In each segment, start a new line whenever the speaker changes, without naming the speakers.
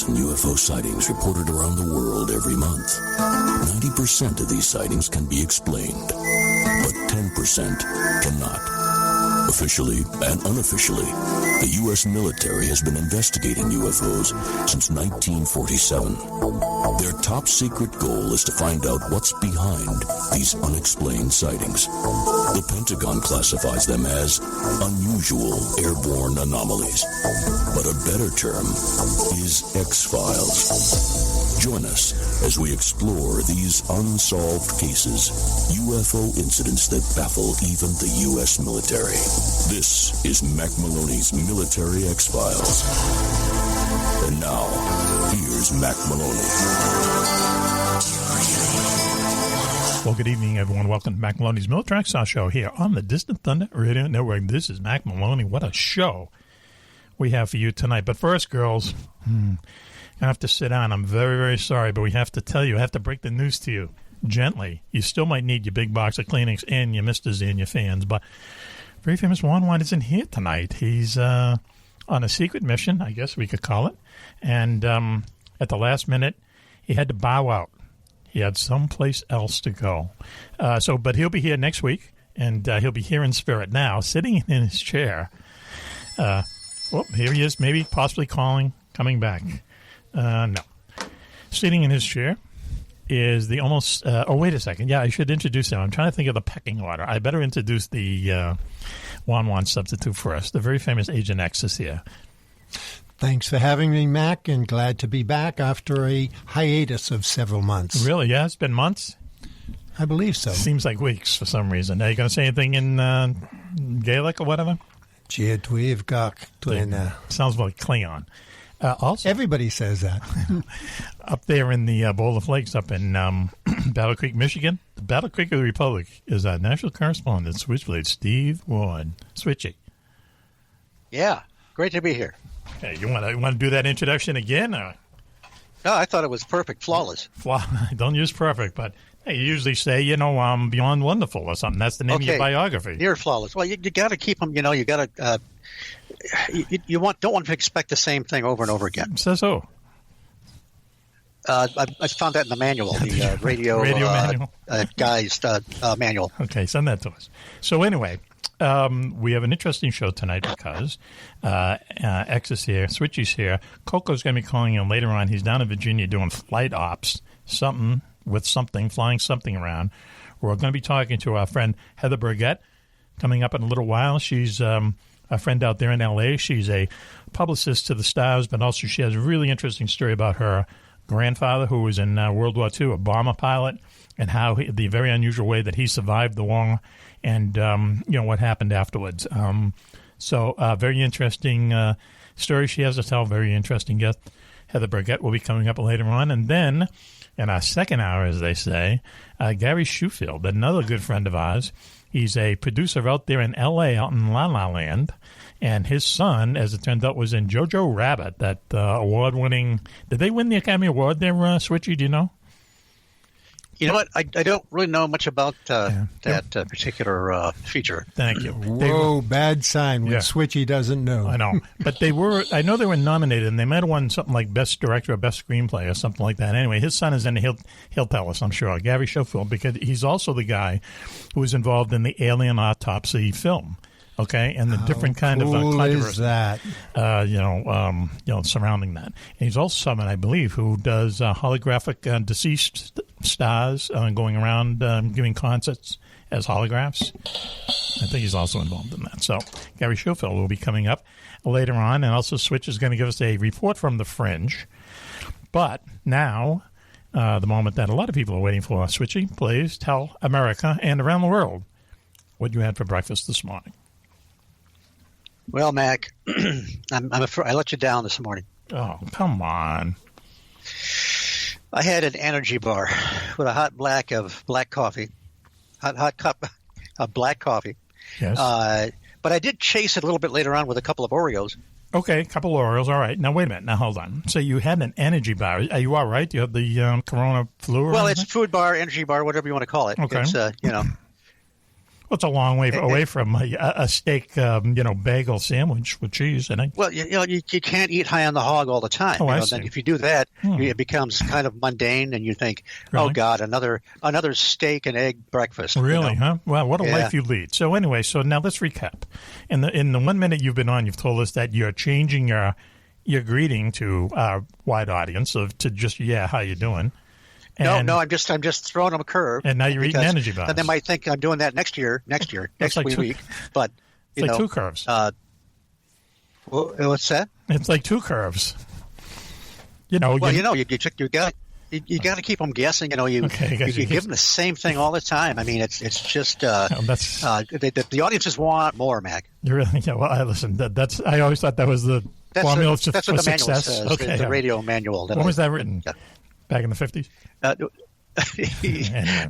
1,000 UFO sightings reported around the world every month. 90% of these sightings can be explained, but 10% cannot. Officially and unofficially, the U.S. military has been investigating UFOs since 1947. Their top secret goal is to find out what's behind these unexplained sightings. The Pentagon classifies them as unusual airborne anomalies, but a better term is X-Files. Join us as we explore these unsolved cases, UFO incidents that baffle even the U.S. military. This is Mack Maloney's Military X-Files. And now, here's Mack Maloney.
Well, good evening, everyone. Welcome to Mack Maloney's Military X-Files show here on the Distant Thunder Radio Network. This is Mack Maloney. What a show we have for you tonight. But first, girls, I have to sit down. I'm very, very sorry, but we have to tell you, I have to break the news to you gently. You still might need your big box of Kleenex and your Misters and your fans, but very famous Juan isn't here tonight. He's on a secret mission, I guess we could call it, and at the last minute, he had to bow out. He had someplace else to go. But he'll be here next week, and he'll be here in spirit now, sitting in his chair. Here he is, maybe possibly coming back. No. Sitting in his chair is the almost... wait a second. Yeah, I should introduce him. I'm trying to think of the pecking order. I better introduce the Juan substitute first. The very famous Agent X is here.
Thanks for having me, Mac, and glad to be back after a hiatus of several months.
Really? Yeah, it's been months?
I believe so.
Seems like weeks for some reason. Are you going to say anything in Gaelic or whatever?
Sounds
like Klingon. Also,
everybody says that.
Up there in the Bowl of Flakes up in Battle Creek, Michigan, the Battle Creek of the Republic is our national correspondent, Switchblade Steve Ward. Switchy.
Yeah, great to be here.
Hey, you want to do that introduction again? Or?
No, I thought it was perfect, flawless.
Don't use perfect, but hey, you usually say, beyond wonderful or something. That's the name of your biography.
You're flawless. Well, you got to keep them. You got to. Don't want to expect the same thing over and over again.
Says who?
I found that in the manual, the radio manual. Guy's manual.
Okay, send that to us. So anyway, we have an interesting show tonight because X is here, Switchy's here. Coco's going to be calling in later on. He's down in Virginia doing flight ops, flying something around. We're going to be talking to our friend Heather Burgett coming up in a little while. She's a friend out there in L.A. She's a publicist to the stars, but also she has a really interesting story about her grandfather, who was in World War II, a bomber pilot, and how the very unusual way that he survived the war and, what happened afterwards. Very interesting story she has to tell, very interesting guest. Heather Burgett will be coming up later on. And then in our second hour, as they say, Gary Shoefield, another good friend of ours. He's a producer out there in L.A., out in La La Land, and his son, as it turned out, was in Jojo Rabbit, that award-winning... Did they win the Academy Award there, Switchy? Do you know?
You know what? I don't really know much about that particular feature.
Thank you.
Whoa, bad sign when Switchy doesn't know.
I know. But I know they were nominated, and they might have won something like Best Director or Best Screenplay or something like that. Anyway, his son is in it. He'll tell us, I'm sure, Gary Shoefield, because he's also the guy who was involved in the Alien Autopsy film. Okay, and the different kind of
controversy
that surrounding that. And he's also someone, I believe, who does holographic deceased stars going around giving concerts as holographs. I think he's also involved in that. So Gary Shoefield will be coming up later on, and also Switch is going to give us a report from the Fringe. But now, the moment that a lot of people are waiting for, Switchy, please tell America and around the world what you had for breakfast this morning.
Well, Mac, I let you down this morning.
Oh, come on.
I had an energy bar with a hot black coffee, hot cup of black coffee.
Yes.
But I did chase it a little bit later on with a couple of Oreos.
Okay, a couple of Oreos. All right. Now, wait a minute. Now, hold on. So you had an energy bar. Are you all right? Do you have the corona flu or
Well,
anything?
it's food bar, energy bar, whatever you want to call it.
Okay.
It's,
Well, Well, it's a long way away from a steak, bagel sandwich with cheese in it.
Well, you can't eat high on the hog all the time.
Oh, I see.
Then if you do that, it becomes kind of mundane, and you think,
Really?
"Oh God, another steak and egg breakfast."
Really, huh? Well, what a
Yeah.
life you lead. So anyway, now let's recap. In the 1 minute you've been on, you've told us that you're changing your greeting to our wide audience to just how you doing. And,
No, I'm just throwing them a curve.
And now you're eating energy bars.
And they might think I'm doing that next week. But
it's like two curves.
What's that?
It's like two curves.
You got to keep them guessing. You give them the same thing all the time. I mean, it's just the audiences want more, Mack.
You really? Yeah. Well, listen. I always thought that was the formula for
that's what the
success.
manual says.
Okay,
the radio manual.
When was that written? Back in the 50s?
Anyway.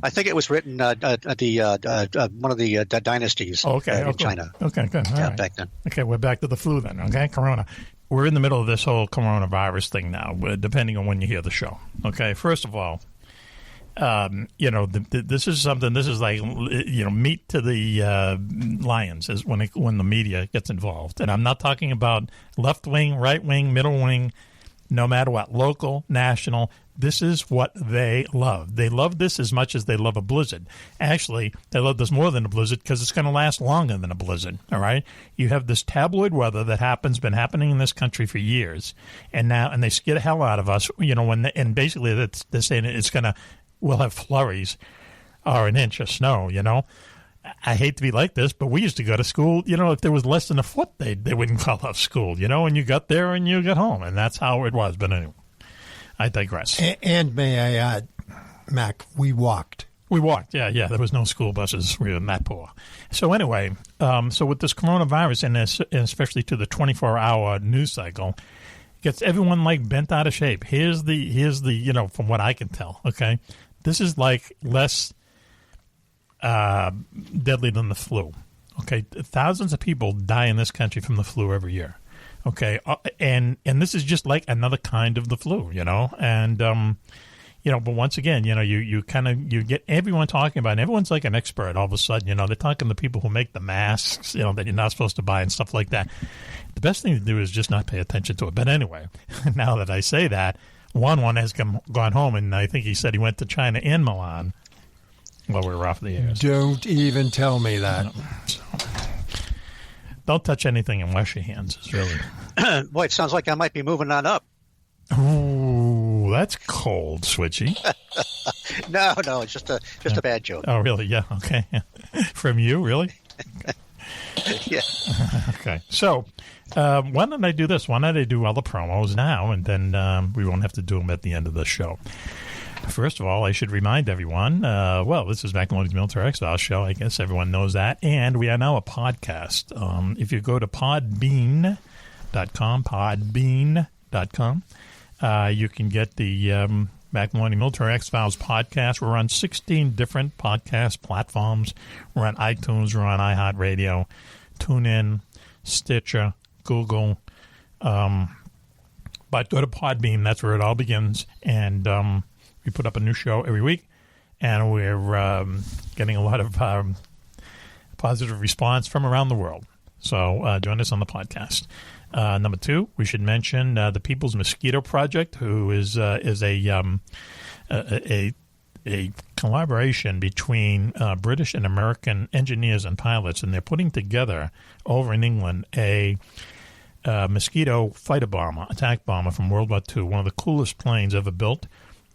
I think it was written at one of the dynasties in China.
Okay, good. All right.
Back then.
Okay, we're back to the flu then. Okay, Corona. We're in the middle of this whole coronavirus thing now, depending on when you hear the show. Okay, first of all, this is something. This is like meat to the lions is when the media gets involved, and I'm not talking about left wing, right wing, middle wing. No matter what, local, national, this is what they love. They love this as much as they love a blizzard. Actually, they love this more than a blizzard because it's going to last longer than a blizzard, all right? You have this tabloid weather that been happening in this country for years, and they scare the hell out of us, and basically they're saying we'll have flurries or an inch of snow, I hate to be like this, but we used to go to school, if there was less than a foot, they wouldn't call off school, and you got there and you got home, and that's how it was. But anyway, I digress.
And may I add, Mac, we walked.
We walked, yeah. There was no school buses. We were that poor. So anyway, so with this coronavirus, and especially to the 24-hour news cycle, gets everyone like bent out of shape. Here's the from what I can tell, okay, this is like less deadly than the flu. Okay, thousands of people die in this country from the flu every year. Okay, and this is just like another kind of the flu, and but once again, you get everyone talking about it, and everyone's like an expert all of a sudden. They're talking to people who make the masks, that you're not supposed to buy and stuff like that. The best thing to do is just not pay attention to it. But anyway, now that I say that, one has gone home, and I think he said he went to China and Milan. Well, we were off the air.
Don't even tell me that.
So, don't touch anything and wash your hands. It's really.
Boy, it sounds like I might be moving on up.
Ooh, that's cold, Switchy.
No, it's just a bad joke.
Oh, really? Yeah. Okay. From you, really?
Yeah.
Okay. So, why don't I do this? Why don't I do all the promos now, and then we won't have to do them at the end of the show. First of all, I should remind everyone, this is Maloney's Military X-Files show. I guess everyone knows that. And we are now a podcast. If you go to podbean.com, you can get the Maloney Military X-Files podcast. We're on 16 different podcast platforms. We're on iTunes. We're on iHeartRadio, TuneIn, Stitcher, Google. But go to Podbean. That's where it all begins. And we put up a new show every week, and we're getting a lot of positive response from around the world. So join us on the podcast. Number two, we should mention the People's Mosquito Project, who is a collaboration between British and American engineers and pilots, and they're putting together over in England a mosquito fighter bomber, attack bomber from World War II, one of the coolest planes ever built,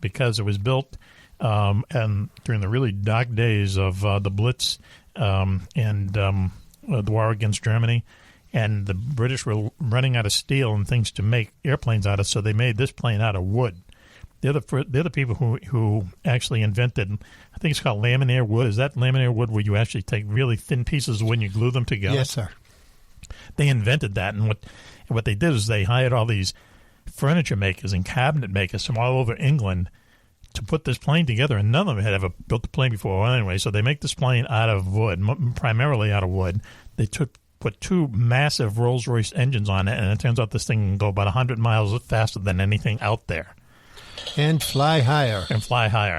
because it was built and during the really dark days of the Blitz and the war against Germany, and the British were running out of steel and things to make airplanes out of, so they made this plane out of wood. They're the people who actually invented, I think it's called laminaire wood. Is that laminaire wood where you actually take really thin pieces when you glue them together?
Yes, sir.
They invented that, and what they did is they hired all these furniture makers and cabinet makers from all over England to put this plane together, and none of them had ever built a plane before. Well, anyway, so they make this plane out of wood, primarily out of wood. They put two massive Rolls-Royce engines on it, and it turns out this thing can go about 100 miles faster than anything out there.
And fly higher.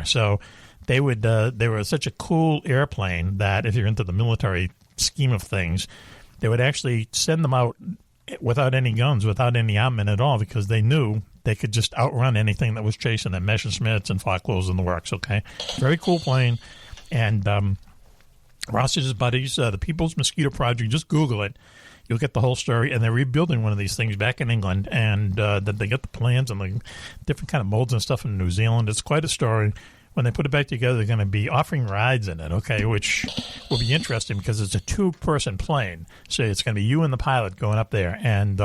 So they were such a cool airplane that if you're into the military scheme of things, they would actually send them out without any guns, without any armament at all, because they knew they could just outrun anything that was chasing them, Messerschmitts and Focke-Wulfs in the works, okay? Very cool plane. And Ross and his buddies, the People's Mosquito Project, just Google it. You'll get the whole story. And they're rebuilding one of these things back in England. And they get the plans and the different kind of molds and stuff in New Zealand. It's quite a story. When they put it back together, they're going to be offering rides in it, okay, which will be interesting because it's a two-person plane. So it's going to be you and the pilot going up there, and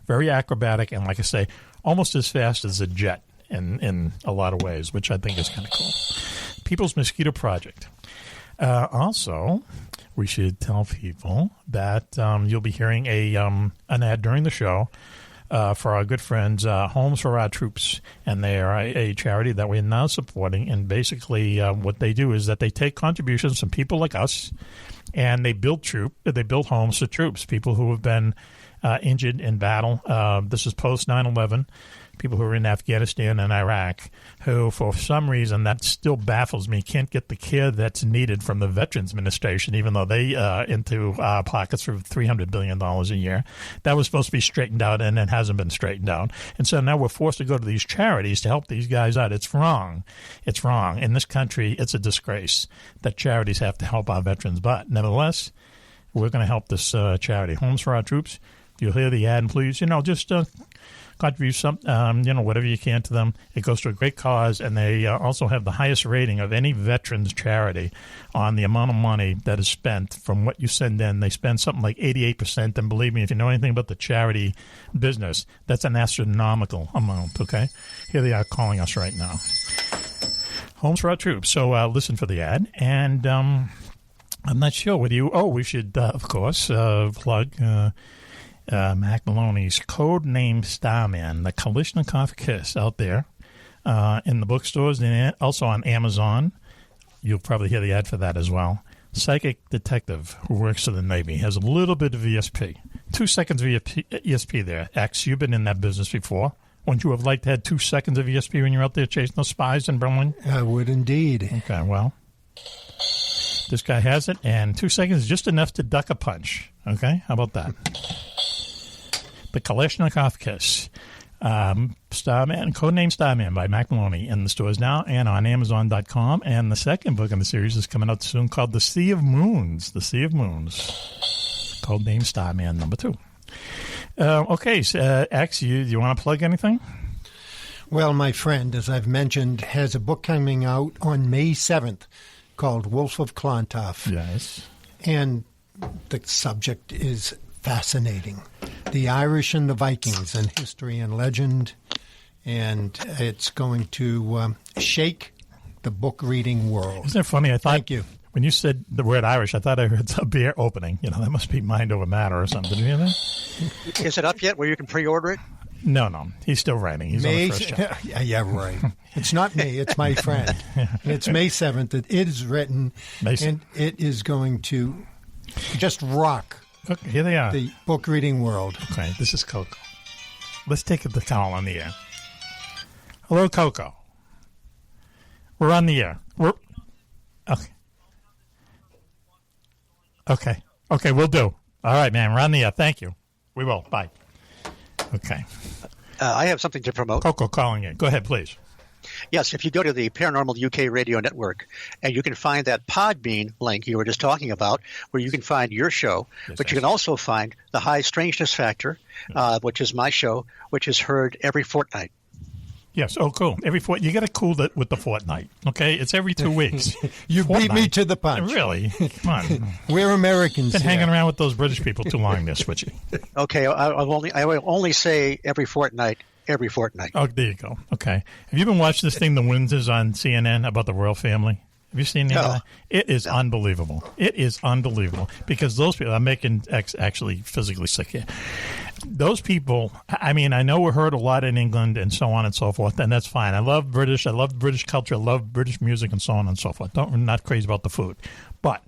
very acrobatic, and like I say, almost as fast as a jet in a lot of ways, which I think is kind of cool. People's Mosquito Project. Also, we should tell people that you'll be hearing an ad during the show for our good friends, Homes for Our Troops, and they are a charity that we're now supporting. And basically, what they do is that they take contributions from people like us, and they build homes for troops, people who have been injured in battle. This is post 9/11. People who are in Afghanistan and Iraq, who, for some reason, that still baffles me, can't get the care that's needed from the Veterans Administration, even though they into pockets for $300 billion a year. That was supposed to be straightened out, and it hasn't been straightened out. And so now we're forced to go to these charities to help these guys out. It's wrong. It's wrong. In this country, it's a disgrace that charities have to help our veterans. But nevertheless, we're going to help this charity, Homes for Our Troops. You'll hear the ad, and please, just contribute some, whatever you can to them. It goes to a great cause, and they also have the highest rating of any veterans charity on the amount of money that is spent from what you send in. They spend something like 88%, and believe me, if you know anything about the charity business, that's an astronomical amount, okay? Here they are calling us right now. Homes for Our Troops. So listen for the ad, and I'm not sure whether we should, of course, plug Mack Maloney's Codename Starman, the Kalashnikov Kiss, out there in the bookstores and also on Amazon. You'll probably hear the ad for that as well. Psychic detective who works for the Navy, has a little bit of ESP. 2 seconds of ESP there. X, you've been in that business before. Wouldn't you have liked to have 2 seconds of ESP when you're out there chasing those spies in Berlin?
I would indeed.
Okay, well, this guy has it, and 2 seconds is just enough to duck a punch. Okay, how about that? The Kalashnikov Kiss, Starman, Codename Starman by Mack Maloney in the stores now and on Amazon.com. And the second book in the series is coming out soon called The Sea of Moons. The Sea of Moons. Codename Starman #2. Okay, so, X, you want to plug anything?
Well, my friend, as I've mentioned, has a book coming out on May 7th called Wolf of Clontarf.
Yes.
And the subject is fascinating. The Irish and the Vikings in history and legend. And it's going to shake the book reading world.
Isn't it funny?
Thank you.
When you said the word Irish, I thought I heard a beer opening. That must be Mind Over Matter or something. Did you hear that?
Is it up yet where you can pre-order it?
No. He's still writing. He's on the first chapter.
Yeah, right. It's not me. It's my friend. And it's May 7th. It is written, and it is going to just rock.
Okay, here they are.
The book reading world.
Okay, this is Coco. Let's take the call on the air. Hello, Coco. We're on the air. Okay, we'll do. All right, man, we're on the air. Thank you. We will. Bye. Okay.
I have something to promote.
Coco calling in. Go ahead, please.
Yes, if you go to the Paranormal UK Radio Network, and you can find that Podbean link you were just talking about, where you can find your show, but you can also find the High Strangeness Factor, which is my show, which is heard every fortnight.
Yes. Oh, cool. Every you got to cool it with the fortnight. Okay, it's every 2 weeks.
You beat me to the punch.
Really? Come on.
We're Americans.
Been hanging around with those British people too long, there, Switchy.
Okay, I will only say every fortnight. Every fortnight.
Oh, there you go. Okay. Have you been watching this thing, The Windsors, on CNN about the royal family? Have you seen that? It is unbelievable. It is unbelievable because those people are making actually physically sick here. Those people, I mean, I know we're heard a lot in England and so on and so forth, and that's fine. I love British culture, I love British music and so on and so forth. I'm not crazy about the food. But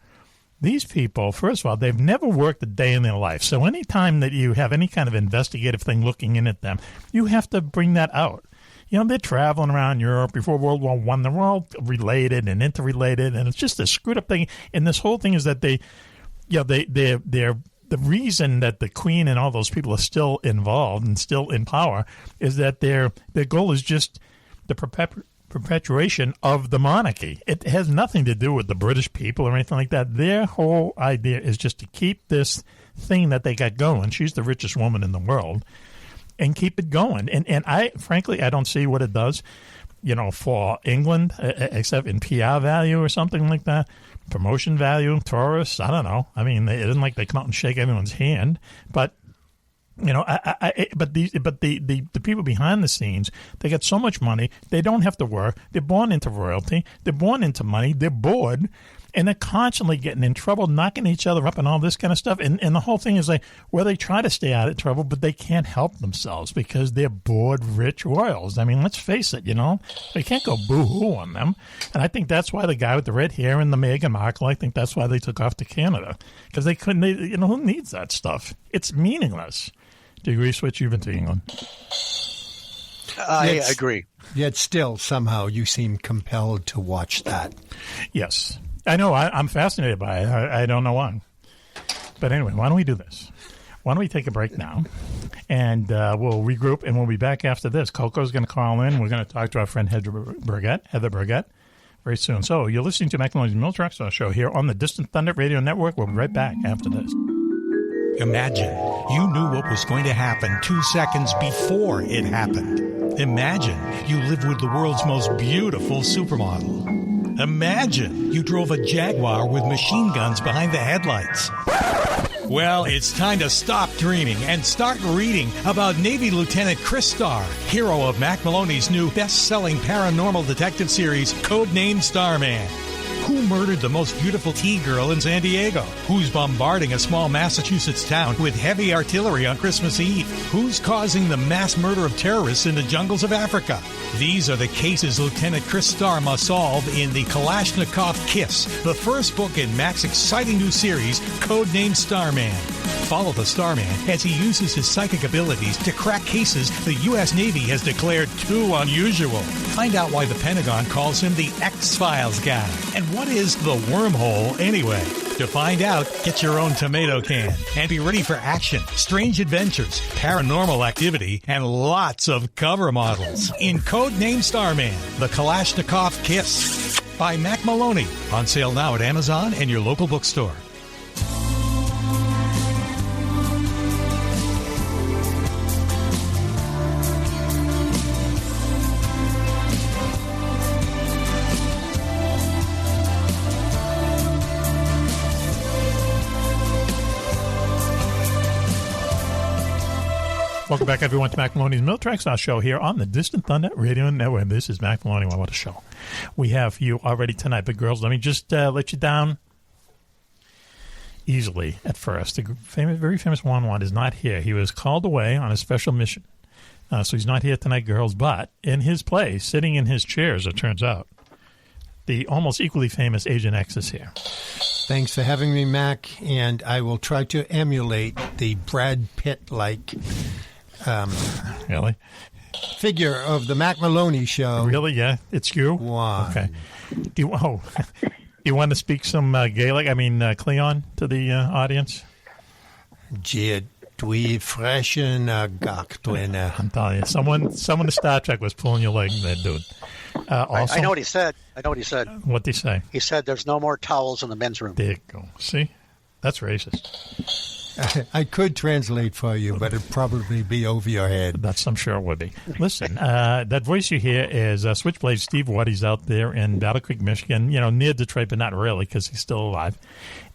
these people, first of all, they've never worked a day in their life. So anytime that you have any kind of investigative thing looking in at them, you have to bring that out. they're traveling around Europe before World War I. They're all related and interrelated, and it's just a screwed up thing. And this whole thing is that they're the reason that the Queen and all those people are still involved and still in power is that their goal is just the perpetuation of the monarchy. It has nothing to do with the British people or anything like that. Their whole idea is just to keep this thing that they got going. She's the richest woman in the world, and keep it going. And I, frankly, I don't see what it does, for England, except in PR value or something like that. Promotion value, tourists, I don't know. I mean, it isn't like they come out and shake everyone's hand, but but the people behind the scenes, they get so much money, they don't have to work. They're born into royalty. They're born into money. They're bored, and they're constantly getting in trouble, knocking each other up, and all this kind of stuff. And the whole thing is like, well, they try to stay out of trouble, but they can't help themselves because they're bored, rich royals. I mean, let's face it, they can't go boo-hoo on them. And I think that's why the guy with the red hair and the Meghan Markle, I think that's why they took off to Canada, because they couldn't. Who needs that stuff? It's meaningless. Do you agree, Switch? You've been to England.
I agree.
Yet still, somehow, you seem compelled to watch that.
Yes. I know. I'm fascinated by it. I don't know why. But anyway, why don't we do this? Why don't we take a break now, and we'll regroup, and we'll be back after this. Coco's going to call in. We're going to talk to our friend Heather Burgett, very soon. So you're listening to Mack Maloney's Mill Trucks show here on the Distant Thunder Radio Network. We'll be right back after this.
Imagine you knew what was going to happen 2 seconds before it happened. Imagine you lived with the world's most beautiful supermodel. Imagine you drove a Jaguar with machine guns behind the headlights. Well, it's time to stop dreaming and start reading about Navy Lieutenant Chris Starr, hero of Mack Maloney's new best-selling paranormal detective series, Codename Starman. Who murdered the most beautiful T-girl in San Diego? Who's bombarding a small Massachusetts town with heavy artillery on Christmas Eve? Who's causing the mass murder of terrorists in the jungles of Africa? These are the cases Lieutenant Chris Starr must solve in the Kalashnikov Kiss, the first book in Mack's exciting new series, Codename Starman. Follow the Starman as he uses his psychic abilities to crack cases the U.S. Navy has declared too unusual. Find out why the Pentagon calls him the X-Files guy. And what is the wormhole anyway? To find out, get your own tomato can and be ready for action, strange adventures, paranormal activity, and lots of cover models in Codename Starman, the Kalashnikov Kiss by Mack Maloney. On sale now at Amazon and your local bookstore.
Welcome back, everyone, to Mack Maloney's Mill Tracks, our show here on the Distant Thunder Radio Network. This is Mack Maloney. What a show we have for you already tonight. But, girls, let me just let you down easily at first. The very famous Juan is not here. He was called away on a special mission. So he's not here tonight, girls. But in his place, sitting in his chair, as it turns out, the almost equally famous Agent X is here.
Thanks for having me, Mac. And I will try to emulate the Brad Pitt-like
really?
figure of the Mack Maloney show.
Really? Yeah, it's you.
Wow.
Okay. Do you want to speak some Gaelic? I mean, Cleon to the audience.
Jid dwi freshen gachtlina.
I'm telling you, someone in Star Trek was pulling your leg there, dude. Also,
I know what he said.
What did he say?
He said there's no more towels in the men's room.
There you go. See? That's racist.
I could translate for you, but it'd probably be over your head.
I'm sure it would be. Listen, that voice you hear is Switchblade Steve Watt. He's out there in Battle Creek, Michigan, near Detroit, but not really because he's still alive.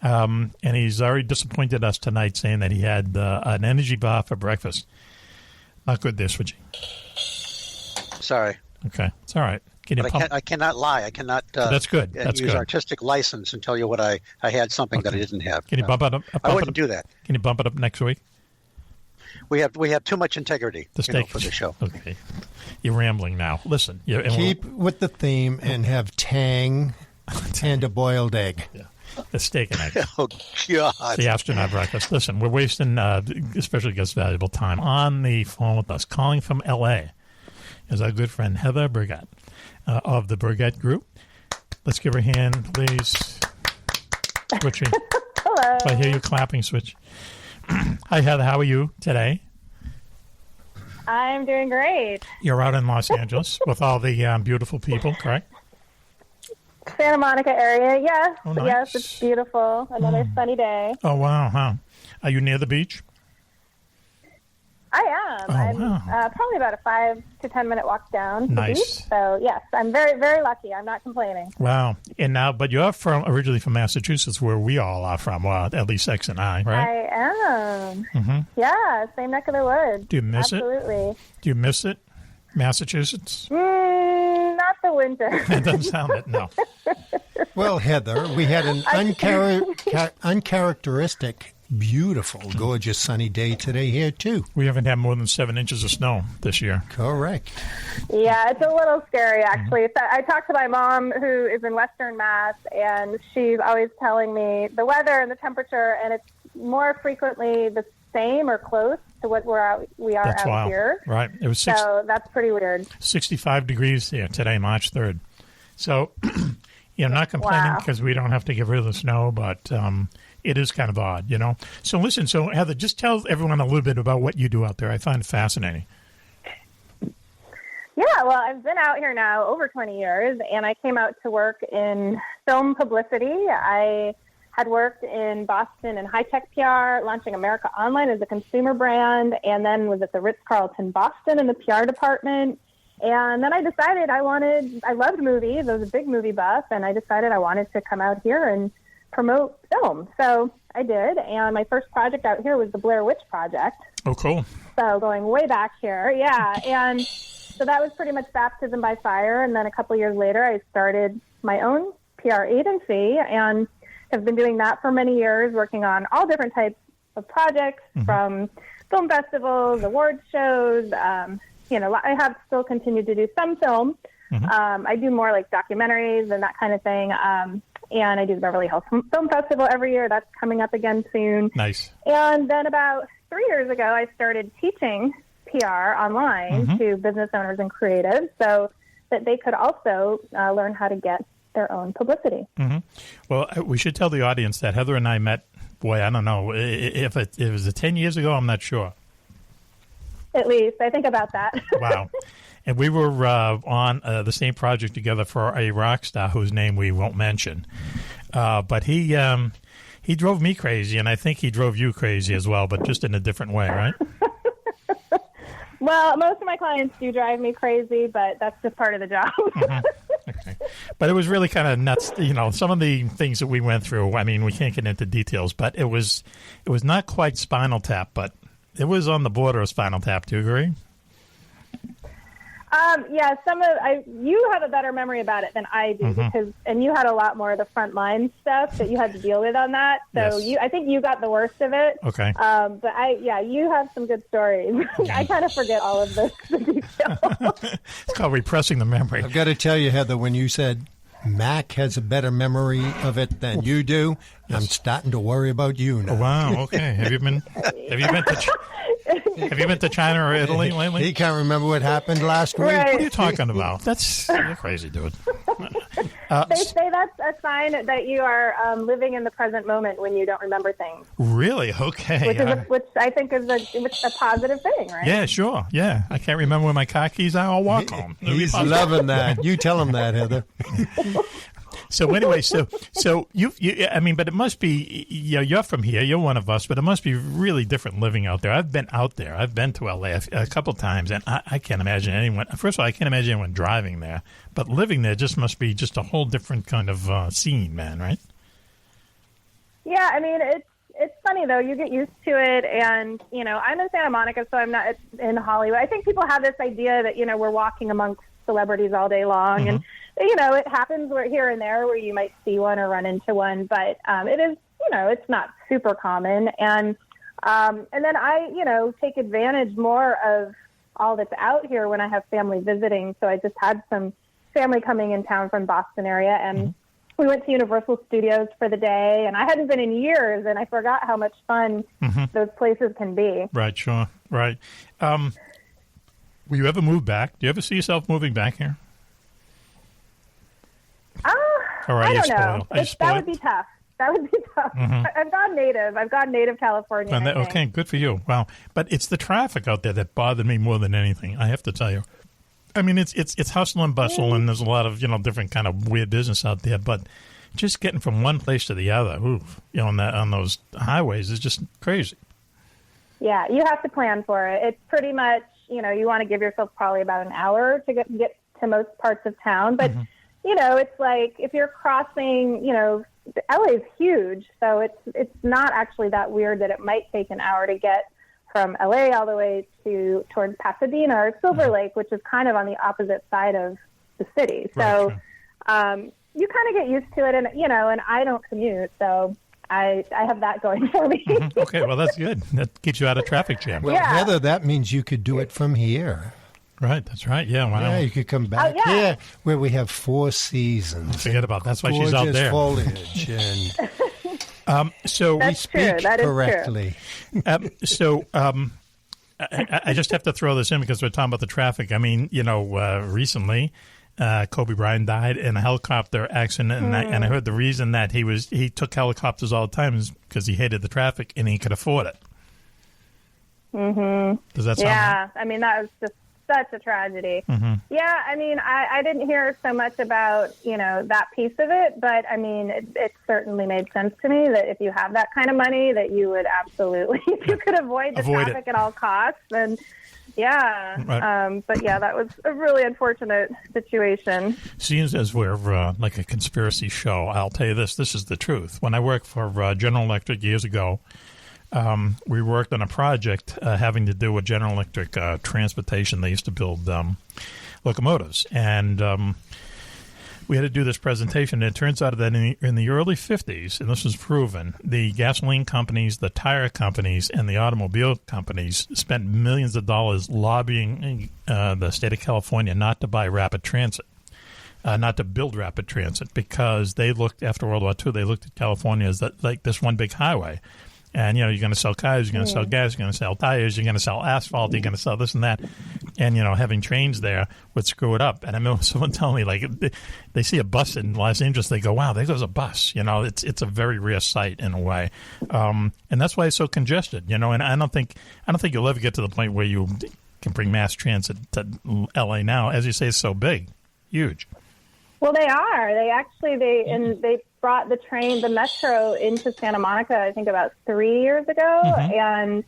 And he's already disappointed us tonight saying that he had an energy bar for breakfast. Not good there, Switchy.
Sorry.
Okay, it's all right.
I cannot lie. I cannot
That's good. That's
use
good.
artistic license and tell you what I had something that I didn't have.
Can you bump it up?
I wouldn't do that.
Can you bump it up next week?
We have too much integrity for the show.
Okay. You're rambling now. Listen.
Keep with the theme and have tang and a boiled egg.
Yeah. The steak and eggs.
Oh, God.
The astronaut breakfast. Listen, we're wasting especially guest valuable time on the phone with us, calling from L.A. is our good friend Heather Burgett of the Burgett Group. Let's give her a hand, please. Switchy.
Hello.
I hear you clapping, Switch. Hi, Heather. How are you today?
I'm doing great.
You're out in Los Angeles with all the beautiful people, correct?
Santa Monica area, yes.
Oh, nice.
Yes, it's beautiful. Another sunny day.
Oh, wow. Huh. Are you near the beach?
I am.
Oh,
I'm
wow.
probably about a 5 to 10 minute walk down the
Nice.
beach. So, yes, I'm very, very lucky. I'm not complaining.
Wow. And now, but you're originally from Massachusetts, where we all are from, at least X and I, right?
I am.
Mm-hmm.
Yeah, same neck of the woods.
Do you miss it?
Absolutely.
Do you miss it, Massachusetts?
Not the winter.
That doesn't sound it, no.
Well, Heather, we had an uncharacteristic, beautiful, gorgeous sunny day today here, too.
We haven't had more than 7 inches of snow this year.
Correct.
Yeah, it's a little scary, actually. So I talked to my mom, who is in Western Mass, and she's always telling me the weather and the temperature, and it's more frequently the same or close to what we are
That's
out
wild.
here.
Right. It was
So that's pretty weird.
65 degrees here today, March 3rd. So, not complaining
Wow.
because we don't have to get rid of the snow, but it is kind of odd, So listen, Heather, just tell everyone a little bit about what you do out there. I find it fascinating.
Yeah, well, I've been out here now over 20 years, and I came out to work in film publicity. I had worked in Boston in high-tech PR, launching America Online as a consumer brand, and then was at the Ritz-Carlton Boston in the PR department. And then I decided I loved movies. I was a big movie buff, and I decided I wanted to come out here and promote film. So I did, and my first project out here was the Blair Witch Project.
Oh, cool.
So going way back here, yeah. And so that was pretty much baptism by fire. And then a couple years later, I started my own PR agency and have been doing that for many years, working on all different types of projects, from film festivals, award shows. I have still continued to do some film. I do more like documentaries and that kind of thing. And I do the Beverly Hills Film Festival every year. That's coming up again soon.
Nice.
And then about 3 years ago, I started teaching PR online to business owners and creatives so that they could also learn how to get their own publicity.
Well, we should tell the audience that Heather and I met, I don't know, if it was 10 years ago, I'm not sure.
At least, I think about that.
Wow. And we were on the same project together for a rock star whose name we won't mention. But he drove me crazy, and I think he drove you crazy as well, but just in a different way, right?
Well, most of my clients do drive me crazy, but that's just part of the job.
Okay. But it was really kind of nuts, some of the things that we went through. I mean, we can't get into details, but it was not quite Spinal Tap, but it was on the border of Spinal Tap. Do you agree?
Yeah, you have a better memory about it than I do and you had a lot more of the front line stuff that you had to deal with on that. So
Yes.
I think you got the worst of it.
Okay.
But you have some good stories. I kind of forget all of the details.
It's called repressing the memory.
I've got to tell you, Heather, when you said Mack has a better memory of it than you do, I'm starting to worry about you now.
Oh, wow. Okay. Have you been to China or Italy lately?
He can't remember what happened last week.
Right.
What are you talking about? You're crazy, dude.
They say that's a sign that you are living in the present moment when you don't remember things.
Really? Okay.
Which I think is a positive thing, right?
Yeah, sure. Yeah. I can't remember where my car keys are. I'll walk home.
He's loving that. You tell him that, Heather.
So anyway, so you I mean, but it must be, you're from here, you're one of us, but it must be really different living out there. I've been out there. I've been to LA a couple times, and I can't imagine anyone, first of all, I can't imagine anyone driving there, but living there just must be just a whole different kind of scene, man, right?
Yeah, I mean, it's funny, though. You get used to it, and, I'm in Santa Monica, so I'm not in Hollywood. I think people have this idea that, we're walking amongst celebrities all day long, and it happens here and there where you might see one or run into one, but it is, it's not super common. And then I, take advantage more of all that's out here when I have family visiting. So I just had some family coming in town from Boston area, and we went to Universal Studios for the day, and I hadn't been in years, and I forgot how much fun those places can be.
Right, sure, right. Will you ever move back? Do you ever see yourself moving back here? Or are
I
you
don't know.
spoiled? Are you spoiled?
That would be tough. That would be tough.
Mm-hmm.
I've gone native California.
And okay, good for you. Wow. But it's the traffic out there that bothered me more than anything, I have to tell you. I mean, it's hustle and bustle, and there's a lot of, different kind of weird business out there, but just getting from one place to the other, on those highways is just crazy.
Yeah, you have to plan for it. It's pretty much, you want to give yourself probably about an hour to get to most parts of town. But, it's like if you're crossing, LA is huge. So it's not actually that weird that it might take an hour to get from LA all the way towards Pasadena or Silver Lake, which is kind of on the opposite side of the city. So you kind of get used to it. And, and I don't commute. So I have that going for me.
Okay, well, that's good. That keeps you out of traffic jam.
Well, Heather, that means you could do it from here.
Right, that's right. Yeah, wow.
Yeah, you could come back here where we have 4 seasons.
Forget about that. That's why she's out there.
Foliage and
so
that's
we speak
true. That is
correctly.
I just have to throw this in because we're talking about the traffic. I mean, recently Kobe Bryant died in a helicopter accident, and I heard the reason that he took helicopters all the time is because he hated the traffic and he could afford it.
Mm-hmm.
Does that sound right?
I mean, that was just such a tragedy.
Mm-hmm.
Yeah, I mean, I didn't hear so much about, that piece of it, but I mean, it certainly made sense to me that if you have that kind of money, that you would absolutely, if you could avoid the traffic at all costs, then but that was a really unfortunate situation.
Seems as we're like a conspiracy show, I'll tell you this is the truth. When I worked for General Electric years ago, we worked on a project having to do with General Electric transportation. They used to build locomotives, and we had to do this presentation. And it turns out that in the early 50s, and this was proven, the gasoline companies, the tire companies, and the automobile companies spent millions of dollars lobbying the state of California not to buy rapid transit. Not to build rapid transit, because they looked, after World War II, they looked at California as like this one big highway. And, you're going to sell cars, you're going to sell gas, you're going to sell tires, you're going to sell asphalt, you're going to sell this and that. And, having trains there would screw it up. And I remember someone telling me, like, they see a bus in Los Angeles, they go, wow, there goes a bus. It's a very rare sight in a way. And that's why it's so congested, and I don't think you'll ever get to the point where you can bring mass transit to L.A. now. As you say, it's so big, huge.
Well, they are. They brought the metro into Santa Monica, I think about 3 years ago. And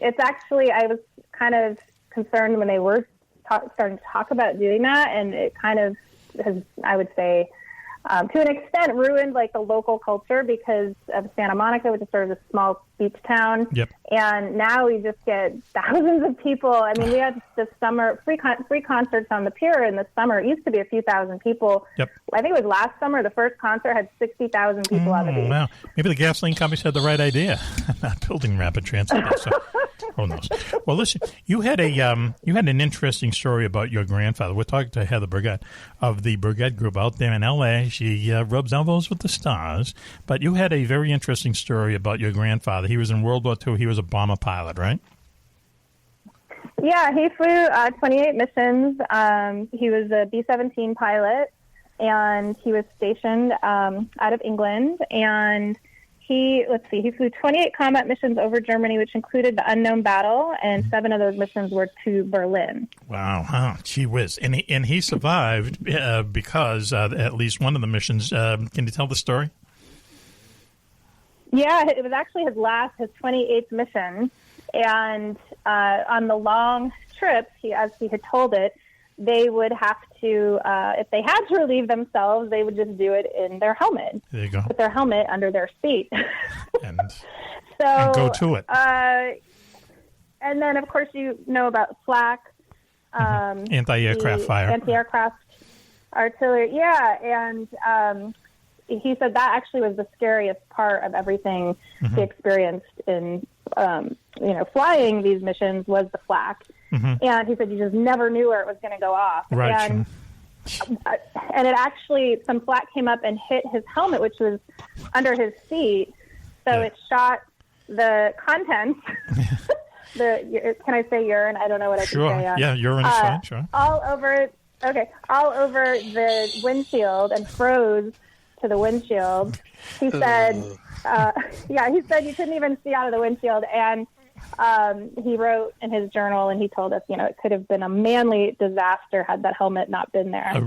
it's actually, I was kind of concerned when they were starting to talk about doing that. And it kind of has, I would say, to an extent ruined like the local culture because of Santa Monica, which is sort of a small beach town. Yep. And now we just get thousands of people. I mean, we had this summer free concerts on the pier in the summer. It used to be a few thousand people. Yep. I think it was last summer. The first concert had 60,000 people on the beach.
Wow. Maybe the gasoline companies had the right idea, not building rapid transit. So, who knows? Well, listen, you had an interesting story about your grandfather. We're talking to Heather Burgett of the Burgett Group out there in L.A. She rubs elbows with the stars. But you had a very interesting story about your grandfather. He was in World War II. He was a bomber pilot, right?
Yeah, he flew 28 missions. He was a B-17 pilot, and he was stationed out of England. And he flew 28 combat missions over Germany, which included the Unknown Battle, and 7 of those missions were to Berlin.
Wow, huh? Gee whiz. And he survived because at least one of the missions, can you tell the story?
Yeah, it was actually his 28th mission. And on the long trips, as he had told it, they would have to, if they had to relieve themselves, they would just do it in their helmet.
There you go.
Put their helmet under their seat.
and go to it.
And then, of course, you know about flak.
Anti-aircraft fire.
Anti-aircraft artillery. Yeah, and he said that actually was the scariest part of everything he experienced in, flying these missions was the flak. And he said you just never knew where it was going to go off.
Right.
And it actually, some flak came up and hit his helmet, which was under his seat. So it shot the contents can I say urine? I don't know what I can say.
Yeah, urine is fine. Sure.
All over the windshield and froze to the windshield. He said, he said you couldn't even see out of the windshield. And he wrote in his journal, and he told us, it could have been a manly disaster had that helmet not been there.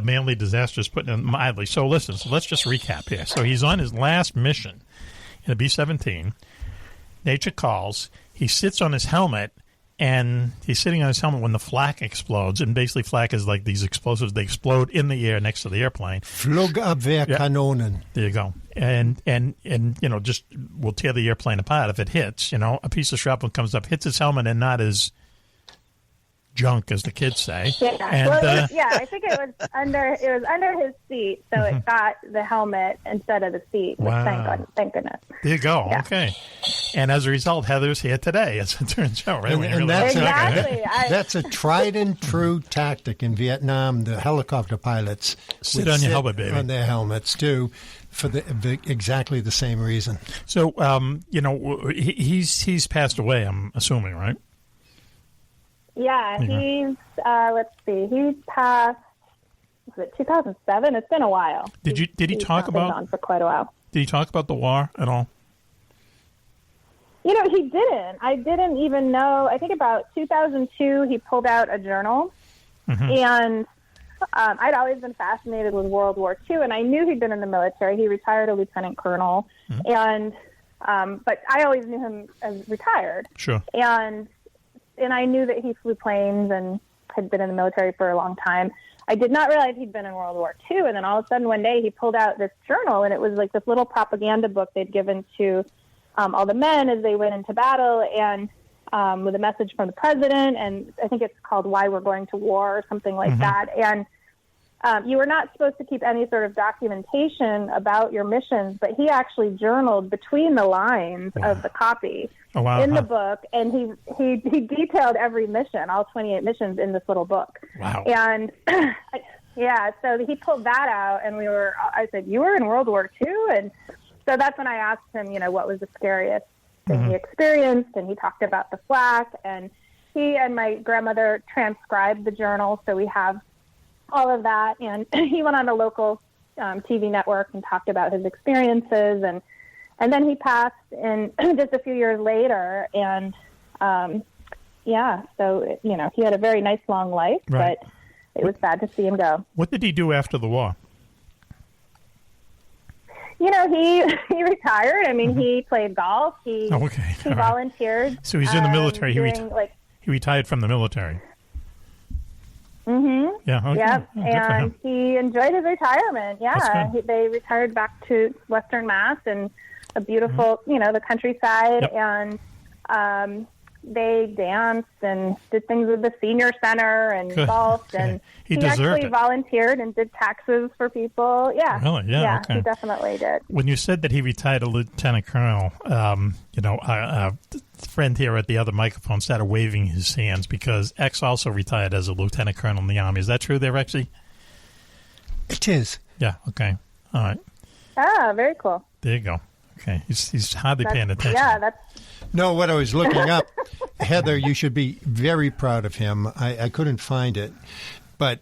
Manly disaster is putting it mildly. So listen, let's just recap here. So he's on his last mission in a B-17. Nature calls. He sits on his helmet, and he's sitting on his helmet when the flak explodes. And basically, flak is like these explosives. They explode in the air next to the airplane.
Flugabwehrkanonen.
There you go. And just will tear the airplane apart if it hits. A piece of shrapnel comes up, hits his helmet, and not his junk, as the kids say.
Yeah.
And,
I think it was under his seat, so it got the helmet instead of the seat. Which thank goodness.
There you go.
Yeah.
Okay. And as a result, Heather's here today, as it turns out. Right?
And that's a tried and true tactic in Vietnam. The helicopter pilots
sit on your helmet, baby,
on their helmets too, for exactly the same reason.
So, he's passed away. I'm assuming, right?
Yeah, he's, he's passed, was it 2007? It's been a while.
Did he talk about,
been on for quite a while.
Did he talk about the war at all?
He didn't. I didn't even know. I think about 2002, he pulled out a journal, and I'd always been fascinated with World War II, and I knew he'd been in the military. He retired a lieutenant colonel, and but I always knew him as retired.
Sure.
And I knew that he flew planes and had been in the military for a long time. I did not realize he'd been in World War II. And then all of a sudden one day he pulled out this journal, and it was like this little propaganda book they'd given to all the men as they went into battle, and with a message from the president. And I think it's called Why We're Going to War or something like that. And you were not supposed to keep any sort of documentation about your missions, but he actually journaled between the lines of the copy in the book, and he detailed every mission, all 28 missions, in this little book.
Wow.
And so he pulled that out, and I said, "You were in World War II?" And so that's when I asked him, what was the scariest thing he experienced, and he talked about the flak, and he and my grandmother transcribed the journal, so we have all of that. And he went on a local TV network and talked about his experiences, and then he passed in just a few years later. And so he had a very nice long life, but it was sad to see him go.
What did he do after the war?
He retired. I mean, he played golf. He volunteered.
So he's in the military. He retired from the military.
Mm-hmm.
Yeah. Okay.
Yep. And he enjoyed his retirement. Yeah. They retired back to Western Mass and a beautiful, the countryside. Yep. And they danced and did things with the senior center and golfed. And he actually volunteered and did taxes for people. Yeah.
Really? Yeah.
He definitely did.
When you said that he retired a lieutenant colonel, a friend here at the other microphone started waving his hands because X also retired as a lieutenant colonel in the Army. Is that true there, Rexy?
It is.
Yeah. Okay. All right.
Ah, very cool.
There you go. Okay. He's hardly paying attention.
Yeah,
No, what I was looking up, Heather, you should be very proud of him. I couldn't find it, but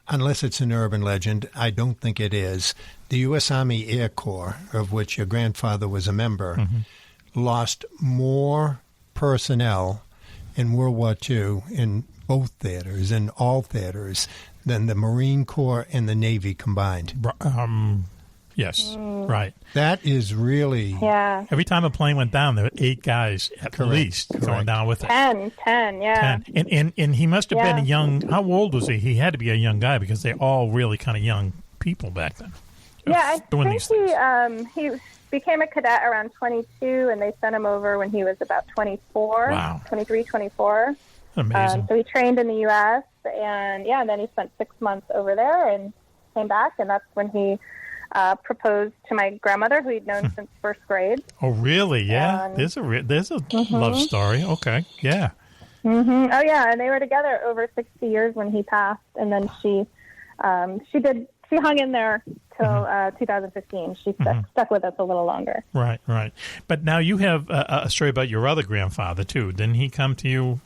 unless it's an urban legend, I don't think it is. The U.S. Army Air Corps, of which your grandfather was a member, lost more personnel in World War II in both theaters, in all theaters, than the Marine Corps and the Navy combined.
Yes, right.
That is really...
Yeah.
Every time a plane went down, there were 8 guys at least going down with it.
10, yeah.
10. And he must have been a young... How old was he? He had to be a young guy because they're all really kind of young people back then.
Yeah, I think he became a cadet around 22, and they sent him over when he was about 24.
Wow.
23, 24.
Amazing.
So he trained in the U.S., and then he spent 6 months over there and came back, and that's when he... proposed to my grandmother, who he'd known since first grade.
Oh, really? Yeah. There's a love story. Okay. Yeah.
Mm-hmm. Oh, yeah. And they were together over 60 years when he passed, and then she hung in there till 2015. She stuck with us a little longer.
Right. But now you have a story about your other grandfather, too. Didn't he come to you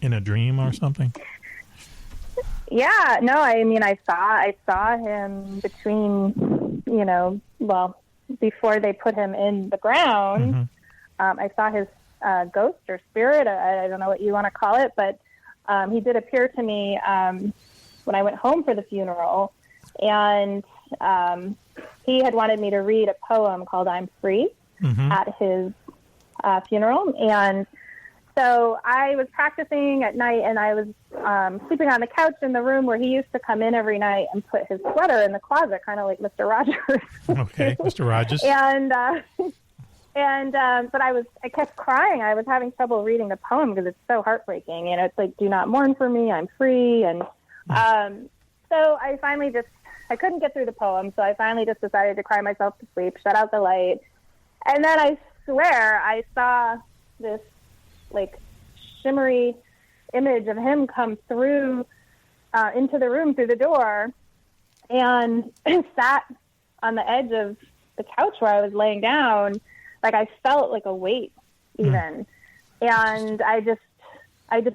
in a dream or something?
Yeah, no, I mean, I saw him between, before they put him in the ground. I saw his ghost or spirit. I don't know what you want to call it, but he did appear to me when I went home for the funeral, and he had wanted me to read a poem called "I'm Free" at his funeral, and so I was practicing at night, and I was sleeping on the couch in the room where he used to come in every night and put his sweater in the closet, kind of like Mr. Rogers.
Okay, Mr. Rogers.
But I kept crying. I was having trouble reading the poem because it's so heartbreaking. It's like, "Do not mourn for me, I'm free." And so I finally I couldn't get through the poem, so I finally just decided to cry myself to sleep, shut out the light. And then I swear I saw this like shimmery image of him come through into the room through the door, and sat on the edge of the couch where I was laying down. Like I felt like a weight even. And I just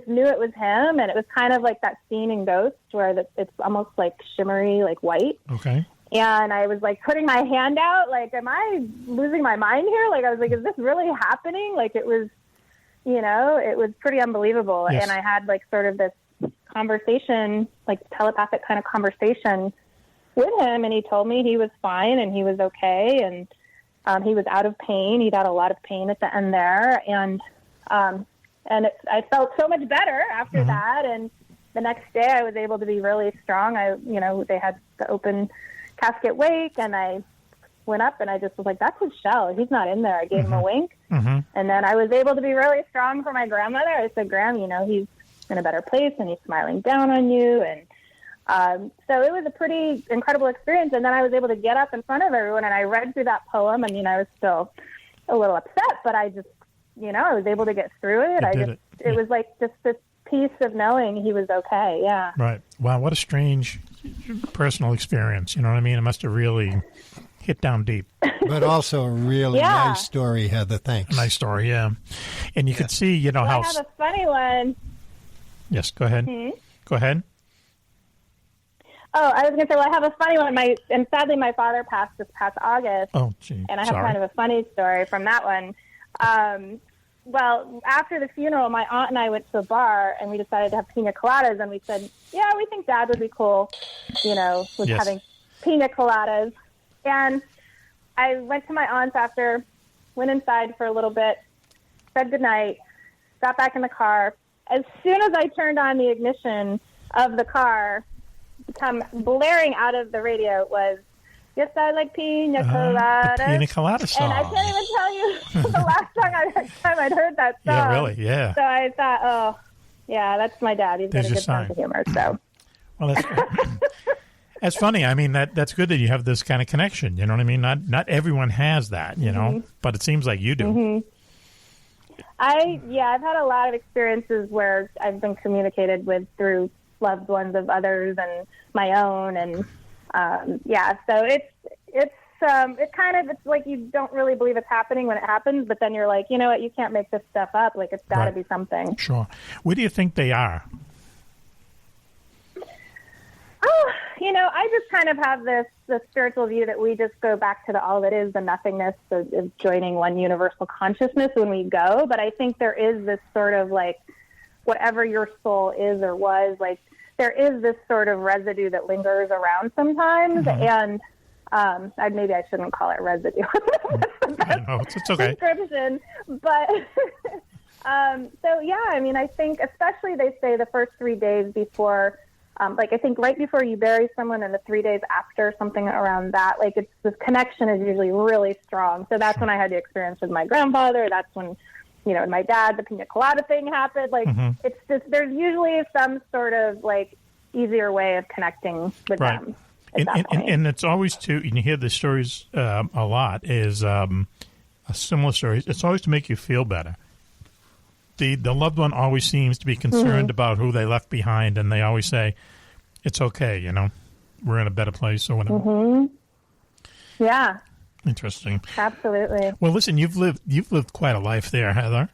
knew it was him, and it was kind of like that scene in Ghost where it's almost like shimmery, like white.
Okay.
And I was like putting my hand out, like, am I losing my mind here? Like I was like, is this really happening? Like it was, it was pretty unbelievable.
Yes.
And I had like sort of this conversation, like telepathic kind of conversation with him, and he told me he was fine and he was okay, and he was out of pain. He'd had a lot of pain at the end there, and I felt so much better after that. And the next day, I was able to be really strong. They had the open casket wake, and I went up, and I just was like, "That's his shell. He's not in there." I gave him a wink, and then I was able to be really strong for my grandmother. I said, "Gram, he's in a better place, and he's smiling down on you." And so it was a pretty incredible experience. And then I was able to get up in front of everyone, and I read through that poem. I mean, I was still a little upset, but I just, I was able to get through it. It was like just this peace of knowing he was okay. Yeah.
Right. Wow. What a strange personal experience. You know what I mean? It must have really hit down deep.
But also a really nice story, Heather. Thanks.
A nice story, yeah. And you could see, how...
I have a funny one.
Yes, go ahead. Go ahead.
Oh, I was going to say, I have a funny one. And sadly, my father passed this past August.
Oh, gee.
And I have kind of a funny story from that one. Well, after the funeral, my aunt and I went to a bar, and we decided to have pina coladas. And we said, yeah, we think Dad would be cool, with having pina coladas. And I went to my aunt's after, went inside for a little bit, said goodnight, got back in the car. As soon as I turned on the ignition of the car, come blaring out of the radio was, "Yes, I like pina coladas."
Pina colada song.
And I can't even tell you the last time I'd heard that song.
Yeah, really, yeah.
So I thought, oh, yeah, that's my dad. He's got a good sense of humor. So.
Well, that's funny. I mean, that's good that you have this kind of connection. You know what I mean? Not everyone has that, but it seems like you do.
I've had a lot of experiences where I've been communicated with through loved ones of others and my own, and so it's like you don't really believe it's happening when it happens, but then you're like, you know what, you can't make this stuff up. Like it's got to be something.
Sure. Where do you think they are?
Oh, I just kind of have this spiritual view that we just go back to all that is, the nothingness of joining one universal consciousness when we go. But I think there is this sort of like, whatever your soul is or was, like there is this sort of residue that lingers around sometimes. And maybe I shouldn't call it residue.
No, it's okay.
Description. But so, yeah, I mean, I think especially they say the first 3 days before, I think right before you bury someone and the 3 days after, something around that, like this connection is usually really strong. So that's when I had the experience with my grandfather. That's when, my dad, the pina colada thing happened. Like it's just, there's usually some sort of like easier way of connecting with them.
And it's always and you hear the stories a lot, is a similar story. It's always to make you feel better. The loved one always seems to be concerned about who they left behind, and they always say, it's okay, we're in a better place or whatever.
Yeah,
Interesting.
absolutely.
Well, listen, you've lived quite a life there, Heather.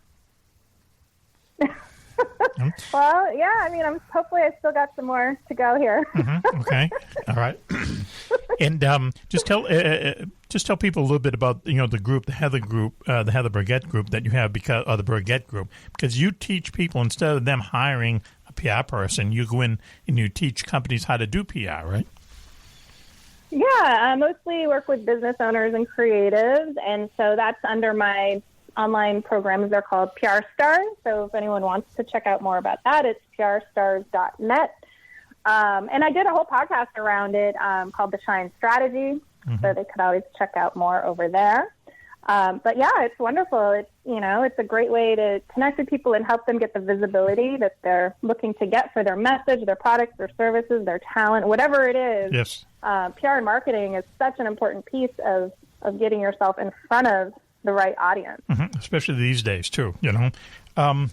Well, yeah, I mean, hopefully I still got some more to go here.
Okay. All right. And just tell people a little bit about the group, the Heather Burgett group that you have, or the Burgett group, because you teach people, instead of them hiring a PR person, you go in and you teach companies how to do PR, right?
Yeah, I mostly work with business owners and creatives, and so that's under my online programs. They're called PR Stars. So if anyone wants to check out more about that, it's prstars.net. And I did a whole podcast around it called The Shine Strategy. So they could always check out more over there. But yeah, it's wonderful. It's a great way to connect with people and help them get the visibility that they're looking to get for their message, their products, their services, their talent, whatever it is.
Yes.
PR and marketing is such an important piece of getting yourself in front of the right audience,
especially these days too. Well, we're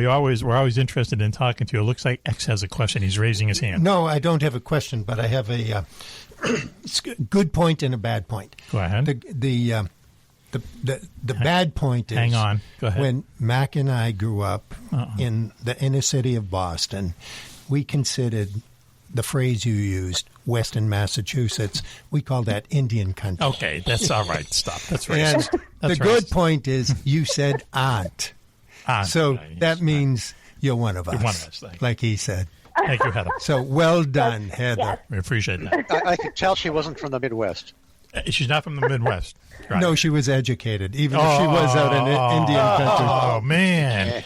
always interested in talking to you. It looks like X has a question. He's raising his hand.
No, I don't have a question, but I have a good point and a bad point.
Go ahead.
The bad point is,
hang on. Go ahead.
When Mack and I grew up in the inner city of Boston, we considered the phrase you used, Western Massachusetts, we call that Indian country.
Okay, that's all right. Stop. That's right.
And the good point is you said aunt. So that means you're one of us.
You're one of us,
like he said.
Thank you, Heather.
So well done, Heather.
Yes.
We appreciate that.
I could tell she wasn't from the Midwest.
She's not from the Midwest. Right.
No, she was educated, even if she was out in Indian country.
Oh, man.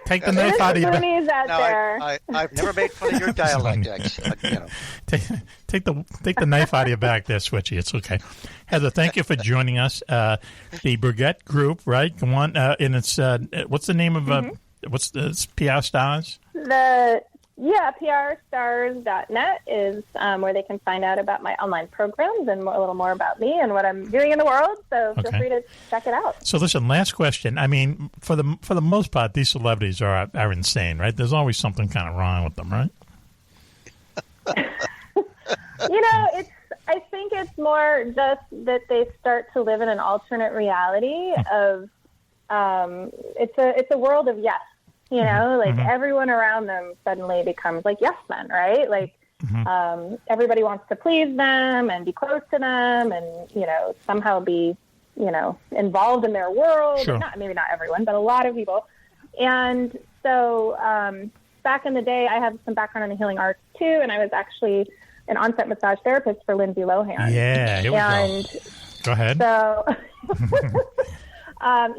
Take the knife out of your back.
I've never made fun of your dialect, X.
Take the knife out of your back there, Switchy. It's okay. Heather, thank you for joining us. The Burgett Group, right? Come on. And it's, what's the name of, what's the PR Stars?
PRstars.net is where they can find out about my online programs and a little more about me and what I'm doing in the world. So feel free to check it out.
So listen, last question. I mean, for the most part, these celebrities are insane, right? There's always something kind of wrong with them, right?
I think it's more just that they start to live in an alternate reality of it's a world of yes. Everyone around them suddenly becomes like yes men, right? Like everybody wants to please them and be close to them and, somehow be, involved in their world.
Sure.
Maybe not everyone, but a lot of people. And so back in the day, I have some background in the healing arts too, and I was actually an on-set massage therapist for Lindsay Lohan.
Yeah, here we go. Go ahead.
So... and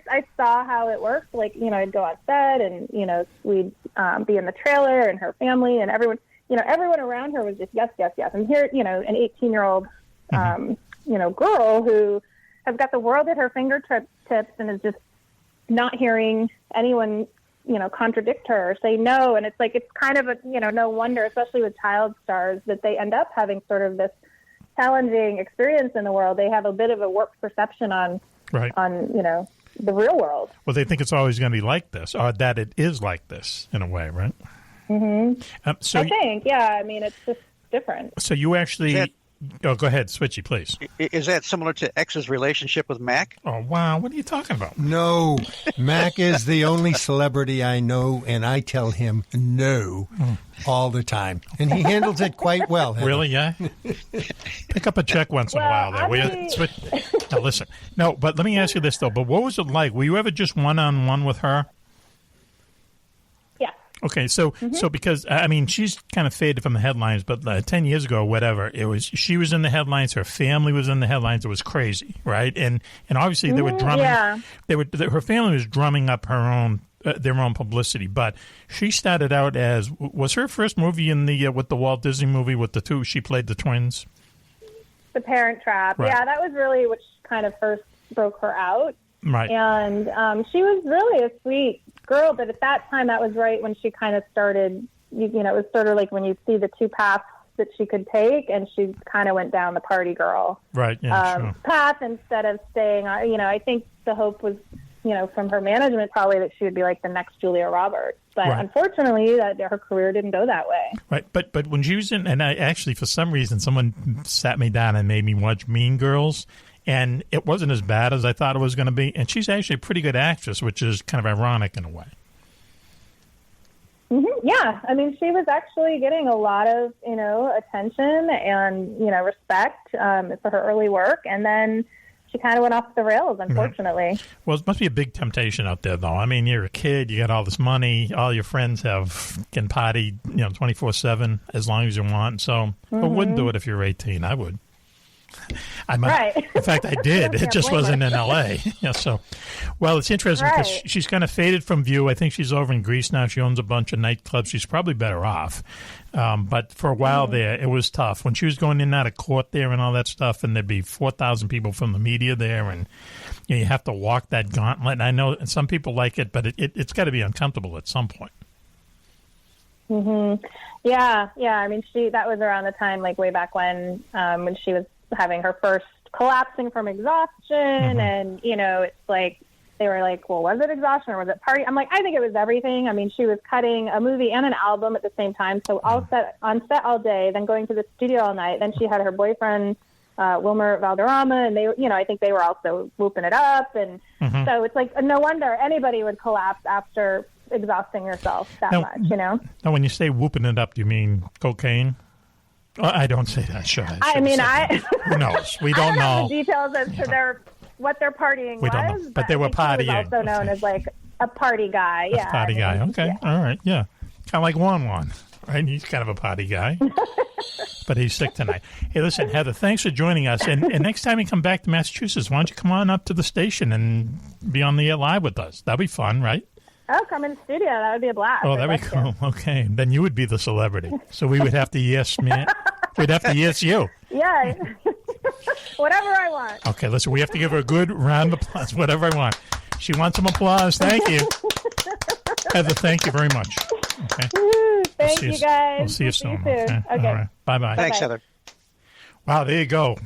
I saw how it worked. Like, I'd go on set and, we'd be in the trailer and her family and everyone around her was just yes, yes, yes. And here, an 18-year-old, girl who has got the world at her fingertips and is just not hearing anyone, contradict her or say no. And it's like, it's kind of no wonder, especially with child stars, that they end up having sort of this challenging experience in the world. They have a bit of a warped perception on the real world.
Well, they think it's always going to be like this, or that it is like this in a way, right?
Mm-hmm. I think, yeah. I mean, it's just different.
So you actually... go ahead, Switchy, please.
Is that similar to X's relationship with Mack?
Oh, wow. What are you talking about?
No. Mack is the only celebrity I know, and I tell him no all the time. And he handles it quite well.
Really, yeah? Pick up a check once in a while there. Now, listen. No, but let me ask you this, though. But what was it like? Were you ever just one-on-one with her? Okay, so because she's kind of faded from the headlines, but 10 years ago, or whatever, she was in the headlines. Her family was in the headlines. It was crazy, right? And obviously they were drumming. Yeah. Her family was drumming up their own publicity. But she started out was her first movie in the with the Walt Disney movie with the two. She played the twins.
The Parent Trap. Right. Yeah, that was really what kind of first broke her out.
Right.
And she was really a sweet girl, but at that time, that was right when she kind of started, it was sort of like when you see the two paths that she could take, and she kind of went down the party girl
path
instead of staying on, I think the hope was from her management probably that she would be like the next Julia Roberts. But unfortunately, her career didn't go that way.
Right. But when she was in, and I actually, for some reason, someone sat me down and made me watch Mean Girls, and it wasn't as bad as I thought it was going to be. And she's actually a pretty good actress, which is kind of ironic in a way.
Mm-hmm. Yeah. I mean, she was actually getting a lot of, attention and, respect for her early work. And then she kind of went off the rails, unfortunately.
Right. Well, it must be a big temptation out there, though. I mean, you're a kid, you got all this money, all your friends can party, 24/7 as long as you want. So I wouldn't do it if you're 18. I would.
Right.
In fact, I did. It just wasn't in L.A. Well, it's interesting because she's kind of faded from view. I think she's over in Greece now. She owns a bunch of nightclubs. She's probably better off. But for a while there, it was tough. When she was going in and out of court there and all that stuff, and there'd be 4,000 people from the media there, and you have to walk that gauntlet. And I know some people like it, but it's got to be uncomfortable at some point.
Mm-hmm. Yeah. I mean, that was around the time, like way back when she was having her first collapsing from exhaustion, and it's like they were like, well, was it exhaustion or was it party? I'm like, I think it was everything. I mean, she was cutting a movie and an album at the same time, so on set all day, then going to the studio all night. Then she had her boyfriend Wilmer Valderrama, and they, I think they were also whooping it up, and so it's like no wonder anybody would collapse after exhausting yourself that much. Now, when
you say whooping it up, do you mean cocaine? Oh, I don't say that. Sure. Who knows? We don't know
the details as to what their partying was.
Don't know. But they were partying.
He was also known as like a party guy. Yeah,
party guy. Okay. Yeah. All right. Yeah. Kind of like Juan, right? He's kind of a party guy, but he's sick tonight. Hey, listen, Heather, thanks for joining us. And next time you come back to Massachusetts, why don't you come on up to the station and be on the air live with us? That'd be fun, right?
Oh, come in the studio. That would be a blast.
Oh, that'd be cool. Okay. Then you would be the celebrity. So we would have to yes you.
Yeah. Whatever I want.
Okay, listen, we have to give her a good round of applause, whatever I want. She wants some applause. Thank you. Heather, thank you very much. Okay.
Thank you, guys.
We'll see you soon.
Okay.
All right. Bye-bye.
Thanks, Heather. Wow,
there you go.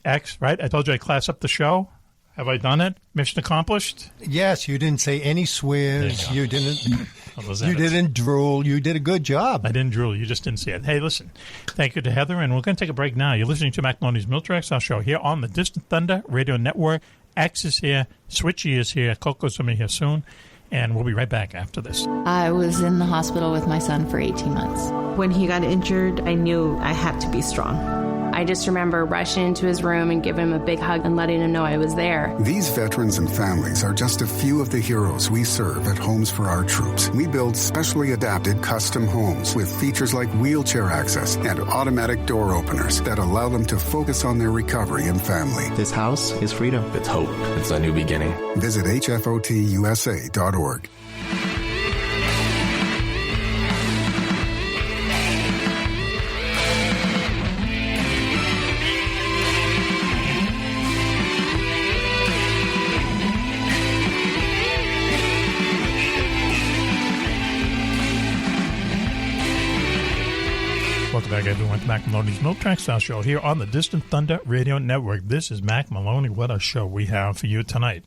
X, right? I told you I'd class up the show. Have I done it? Mission accomplished?
Yes, you didn't say any swears. You didn't.
You
didn't drool. You did a good job.
I didn't drool. You just didn't see it. Hey, listen. Thank you to Heather, and we're going to take a break now. You're listening to Mack Maloney's Miltrax, our show here on the Distant Thunder Radio Network. X is here. Switchy is here. Coco's going to be here soon. And we'll be right back after this.
I was in the hospital with my son for 18 months.
When he got injured, I knew I had to be strong.
I just remember rushing into his room and giving him a big hug and letting him know I was there.
These veterans and families are just a few of the heroes we serve at Homes for Our Troops. We build specially adapted custom homes with features like wheelchair access and automatic door openers that allow them to focus on their recovery and family.
This house is freedom.
It's hope. It's a new beginning.
Visit hfotusa.org.
Welcome back, everyone, to Mack Maloney's Miltrax Our Show here on the Distant Thunder Radio Network. This is Mack Maloney. What a show we have for you tonight.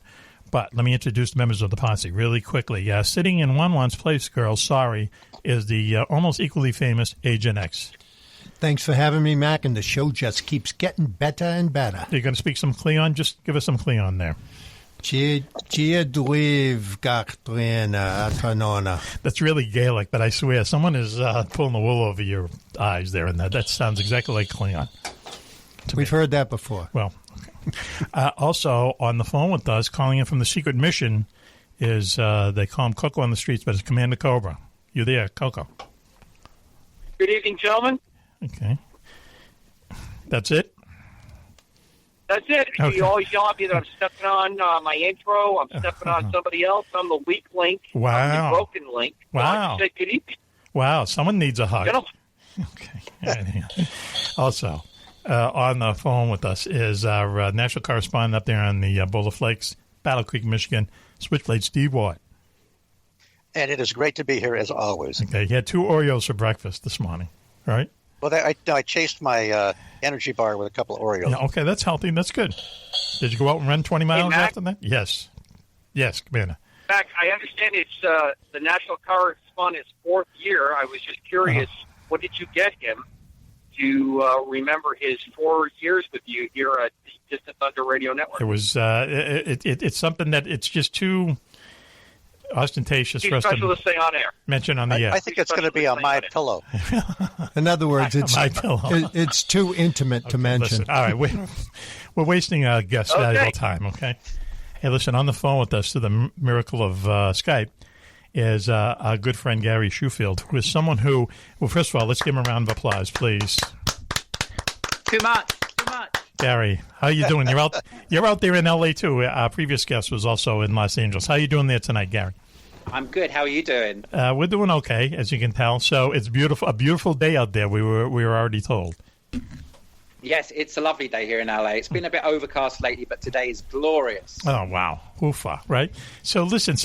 But let me introduce the members of the posse really quickly. Sitting in Wanwan's place, girls, sorry, is the almost equally famous Agent X.
Thanks for having me, Mac, and the show just keeps getting better and better.
You're going to speak some Cleon? Just give us some Cleon there.
That's
really Gaelic, but I swear someone is pulling the wool over your eyes there, and that sounds exactly like Cleon.
We've heard that before.
Well, okay. Also on the phone with us, calling in from the Secret Mission, is they call him Coco on the streets, but it's Commander Cobra. You there, Coco?
Good evening, gentlemen.
Okay. That's it?
That's it.
Okay.
You always yell at me that I'm stepping on my intro. I'm stepping on somebody else. I'm the weak link.
Wow.
I'm the broken link.
Wow.
Say good evening.
Wow. Someone needs a hug. Okay. Also, on the phone with us is our national correspondent up there on the Boulder Flakes, Battle Creek, Michigan, Switchblade Steve Watt.
And it is great to be here as always.
Okay. He had 2 Oreos for breakfast this morning, right?
Well, I chased my energy bar with a couple of Oreos.
Yeah, okay, that's healthy. That's good. Did you go out and run 20 miles after that? Yes. Yes, Commander.
Mack, I understand it's the National Correspondent's 4th year. I was just curious, what did you get him to remember his 4 years with you here at the Distant Thunder Radio Network?
It was it's something that it's just too ostentatious for us to
say on air.
Mention on the air.
I think it's going to be on my pillow.
In other words,
pillow.
It's too intimate to mention.
Listen, all right, we're wasting our guests' valuable time, okay? Hey, listen, on the phone with us through the miracle of Skype is our good friend Gary Shoefield, who is someone who, well, first of all, let's give him a round of applause, please.
Too much.
Gary, how you doing? You're out there in L.A. too. Our previous guest was also in Los Angeles. How you doing there tonight, Gary?
I'm good. How are you doing?
We're doing okay, as you can tell. So it's beautiful, a beautiful day out there. We were already told.
Yes, it's a lovely day here in LA. It's been a bit overcast lately, but today is glorious.
Oh, wow. Oofa, right? So listen,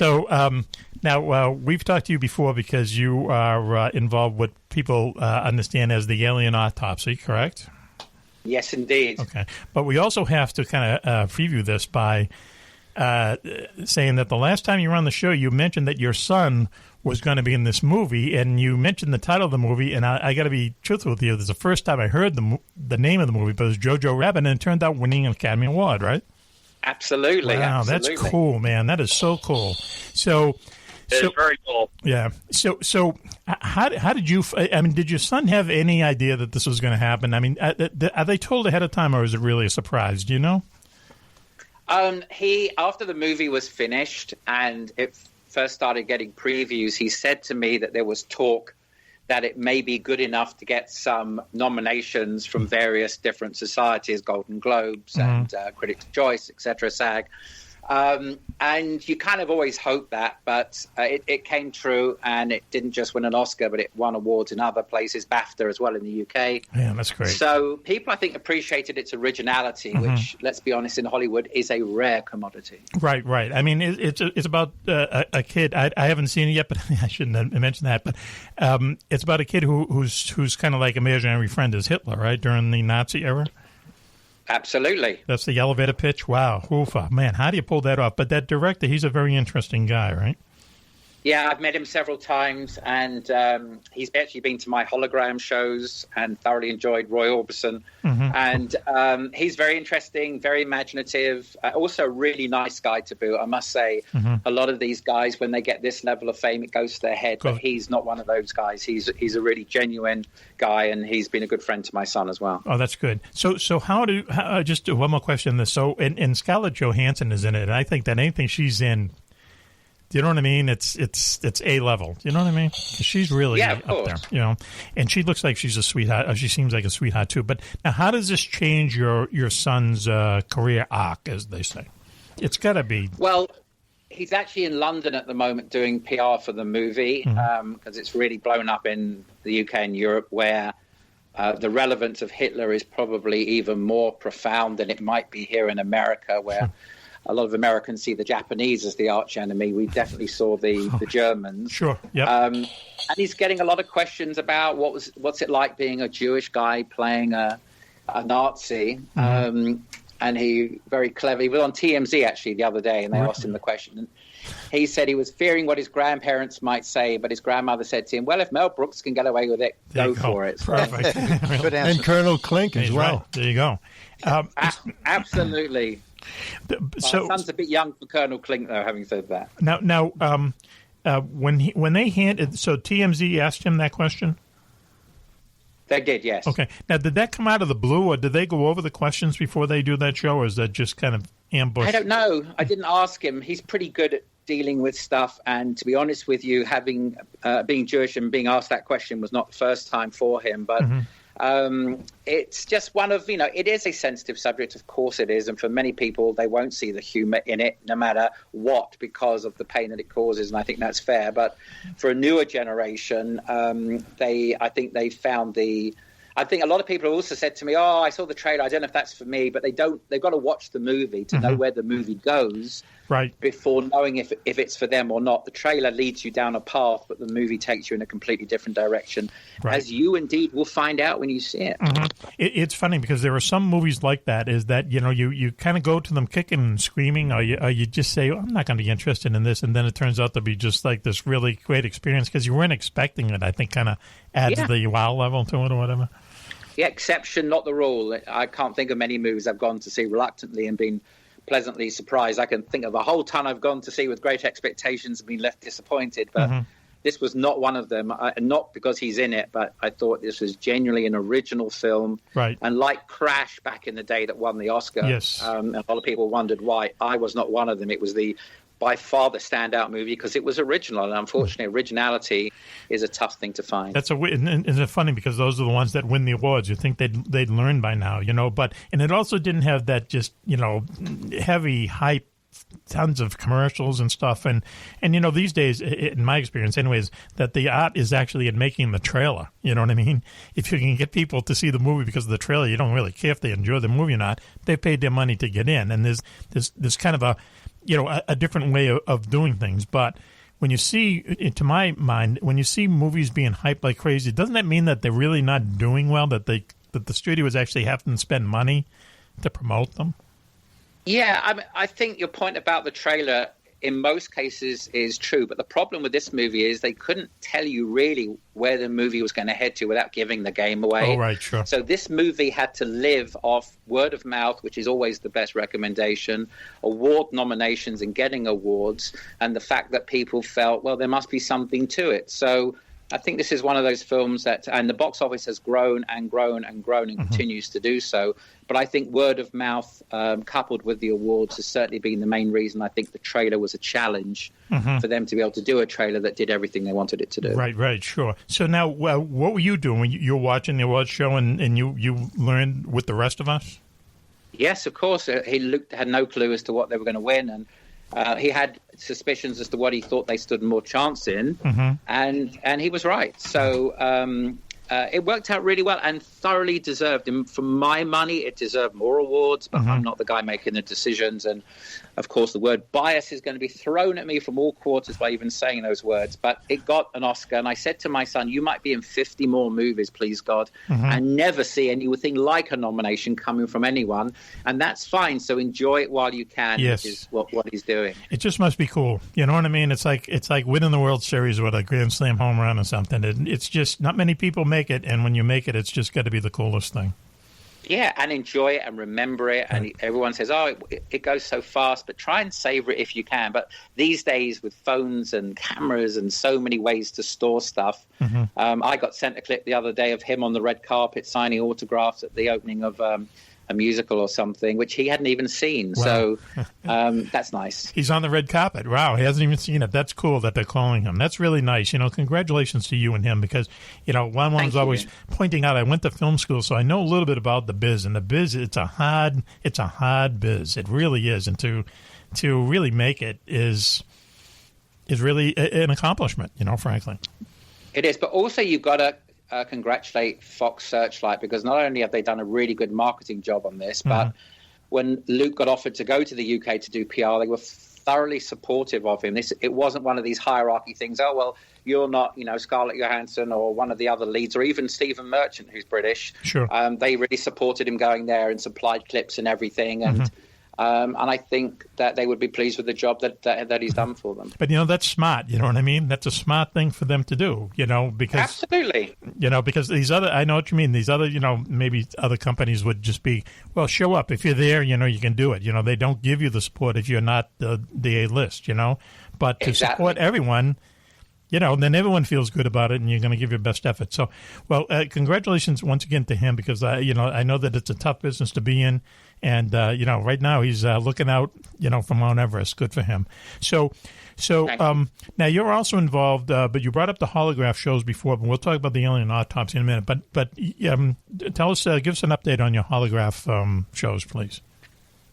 now we've talked to you before because you are involved with people understand as the Alien Autopsy, correct?
Yes, indeed.
Okay. But we also have to kind of preview this by saying that the last time you were on the show, you mentioned that your son was going to be in this movie, and you mentioned the title of the movie, and I got to be truthful with you. This is the first time I heard the name of the movie, but it was Jojo Rabbit, and it turned out winning an Academy Award, right?
Absolutely.
Wow,
absolutely.
That's cool, man. That is so cool. So
it's very cool.
Yeah. So how did you? I mean, did your son have any idea that this was going to happen? I mean, are they told ahead of time, or is it really a surprise? Do you know?
He, after the movie was finished and it first started getting previews, he said to me that there was talk that it may be good enough to get some nominations from various different societies, Golden Globes and Critics' Choice, etc., SAG. And you kind of always hope that, but it came true, and it didn't just win an Oscar, but it won awards in other places, BAFTA as well in the UK.
Yeah, that's great.
So people, I think, appreciated its originality, which, let's be honest, in Hollywood is a rare commodity.
Right. I mean, it's about a kid. I haven't seen it yet, but I shouldn't have mentioned that. But it's about a kid who's kind of like imaginary friend as Hitler, right, during the Nazi era.
Absolutely.
That's the elevator pitch. Wow. Oofa. Man, how do you pull that off? But that director, he's a very interesting guy, right?
Yeah, I've met him several times, and he's actually been to my hologram shows and thoroughly enjoyed Roy Orbison. And he's very interesting, very imaginative, also a really nice guy to boot. I must say, a lot of these guys, when they get this level of fame, it goes to their head, but he's not one of those guys. He's a really genuine guy, and he's been a good friend to my son as well.
Oh, that's good. So how just one more question. So, and Scarlett Johansson is in it, and I think that anything she's in, do you know what I mean? It's A level. You know what I mean? She's really up there, you know. And she looks like she's a sweetheart. She seems like a sweetheart too. But now, how does this change your son's career arc, as they say? It's got to be.
Well, he's actually in London at the moment doing PR for the movie because it's really blown up in the UK and Europe, where the relevance of Hitler is probably even more profound than it might be here in America, where a lot of Americans see the Japanese as the arch enemy. We definitely saw the Germans.
Sure. Yep.
And he's getting a lot of questions about what's it like being a Jewish guy playing a Nazi. And he very clever. He was on TMZ actually the other day, and they asked him the question. And he said he was fearing what his grandparents might say, but his grandmother said to him, "Well, if Mel Brooks can get away with it, go for it."
Perfect.
Good answer. And Colonel Klink as well.
Right. There you go.
Absolutely.
So,
my son's a bit young for Colonel Klink, though, having said that.
Now, when they handed, so TMZ asked him that question?
They did, yes.
Okay. Now, did that come out of the blue, or did they go over the questions before they do that show, or is that just kind of ambushed?
I don't know. I didn't ask him. He's pretty good at dealing with stuff, and to be honest with you, having being Jewish and being asked that question was not the first time for him, but it's just one of, it is a sensitive subject, of course it is, and for many people, they won't see the humor in it, no matter what, because of the pain that it causes, and I think that's fair. But for a newer generation, I think they found I think a lot of people have also said to me, "Oh, I saw the trailer. I don't know if that's for me," but they don't. They've got to watch the movie to know where the movie goes,
right?
Before knowing if it's for them or not. The trailer leads you down a path, but the movie takes you in a completely different direction, as you indeed will find out when you see it.
It's funny because there are some movies like that. Is that you kind of go to them kicking and screaming, or you just say, "I'm not going to be interested in this," and then it turns out to be just like this really great experience because you weren't expecting it. I think kind of adds the wow level to it or whatever.
Yeah, exception, not the rule. I can't think of many movies I've gone to see reluctantly and been pleasantly surprised. I can think of a whole ton I've gone to see with great expectations and been left disappointed, but this was not one of them. Not because he's in it, but I thought this was genuinely an original film.
Right.
And like Crash back in the day that won the Oscar, a lot of people wondered why I was not one of them. It was by far the standout movie because it was original, and unfortunately, originality is a tough thing to find.
Isn't it funny because those are the ones that win the awards? You think they'd learn by now, and it also didn't have that just heavy hype, tons of commercials and stuff, and these days, in my experience, anyways, that the art is actually in making the trailer. You know what I mean? If you can get people to see the movie because of the trailer, you don't really care if they enjoy the movie or not. They paid their money to get in, and there's kind of a different way of doing things. But when you see, to my mind, when you see movies being hyped like crazy, doesn't that mean that they're really not doing well, that the studios actually have to spend money to promote them?
Yeah, I think your point about the trailer in most cases is true. But the problem with this movie is they couldn't tell you really where the movie was going to head to without giving the game away.
Oh, right, sure.
So this movie had to live off word of mouth, which is always the best recommendation, award nominations and getting awards, and the fact that people felt, well, there must be something to it. So I think this is one of those films that, and the box office has grown and grown and grown and continues to do so. But I think word of mouth coupled with the awards has certainly been the main reason. I think the trailer was a challenge for them to be able to do a trailer that did everything they wanted it to do.
Right, sure. So now, what were you doing when you were watching the awards show and you learned with the rest of us?
Yes, of course. Luke had no clue as to what they were going to win, and he had suspicions as to what he thought they stood more chance in, and he was right. So it worked out really well and thoroughly deserved. And for my money, it deserved more awards, but I'm not the guy making the decisions. And, of course, the word bias is going to be thrown at me from all quarters by even saying those words. But it got an Oscar, and I said to my son, you might be in 50 more movies, please, God, and never see anything like a nomination coming from anyone. And that's fine, so enjoy it while you can, which is what he's doing.
It just must be cool. You know what I mean? It's like winning the World Series with a Grand Slam home run or something. It's just not many people make it, and when you make it, it's just got to be the coolest thing.
Yeah, and enjoy it and remember it. And everyone says, oh, it goes so fast, but try and savor it if you can. But these days with phones and cameras and so many ways to store stuff, I got sent a clip the other day of him on the red carpet signing autographs at the opening of a musical or something, which he hadn't even seen. Wow. So that's nice.
He's on the red carpet. Wow, he hasn't even seen it. That's cool that they're calling him. That's really nice. Congratulations to you and him because, one was always pointing out, I went to film school, so I know a little bit about the biz. And the biz, it's a hard biz. It really is. And to really make it is really an accomplishment, frankly.
It is, but also you've got to congratulate Fox Searchlight because not only have they done a really good marketing job on this, but when Luke got offered to go to the UK to do PR, they were thoroughly supportive of him. It wasn't one of these hierarchy things. Oh, well, you're not, Scarlett Johansson or one of the other leads or even Stephen Merchant, who's British. Sure. They really supported him going there and supplied clips and everything. And I think that they would be pleased with the job that he's done for them.
But, that's smart. You know what I mean? That's a smart thing for them to do, because...
Absolutely.
Because these other... I know what you mean. These other, maybe other companies would just be, well, show up. If you're there, you can do it. They don't give you the support if you're not the A-list, But to support everyone... then everyone feels good about it, and you're going to give your best effort. So, well, congratulations once again to him because, I know that it's a tough business to be in. And, right now he's looking out, from Mount Everest. Good for him. So now you're also involved, but you brought up the holograph shows before, but we'll talk about the Alien Autopsy in a minute. But tell us, give us an update on your holograph shows, please.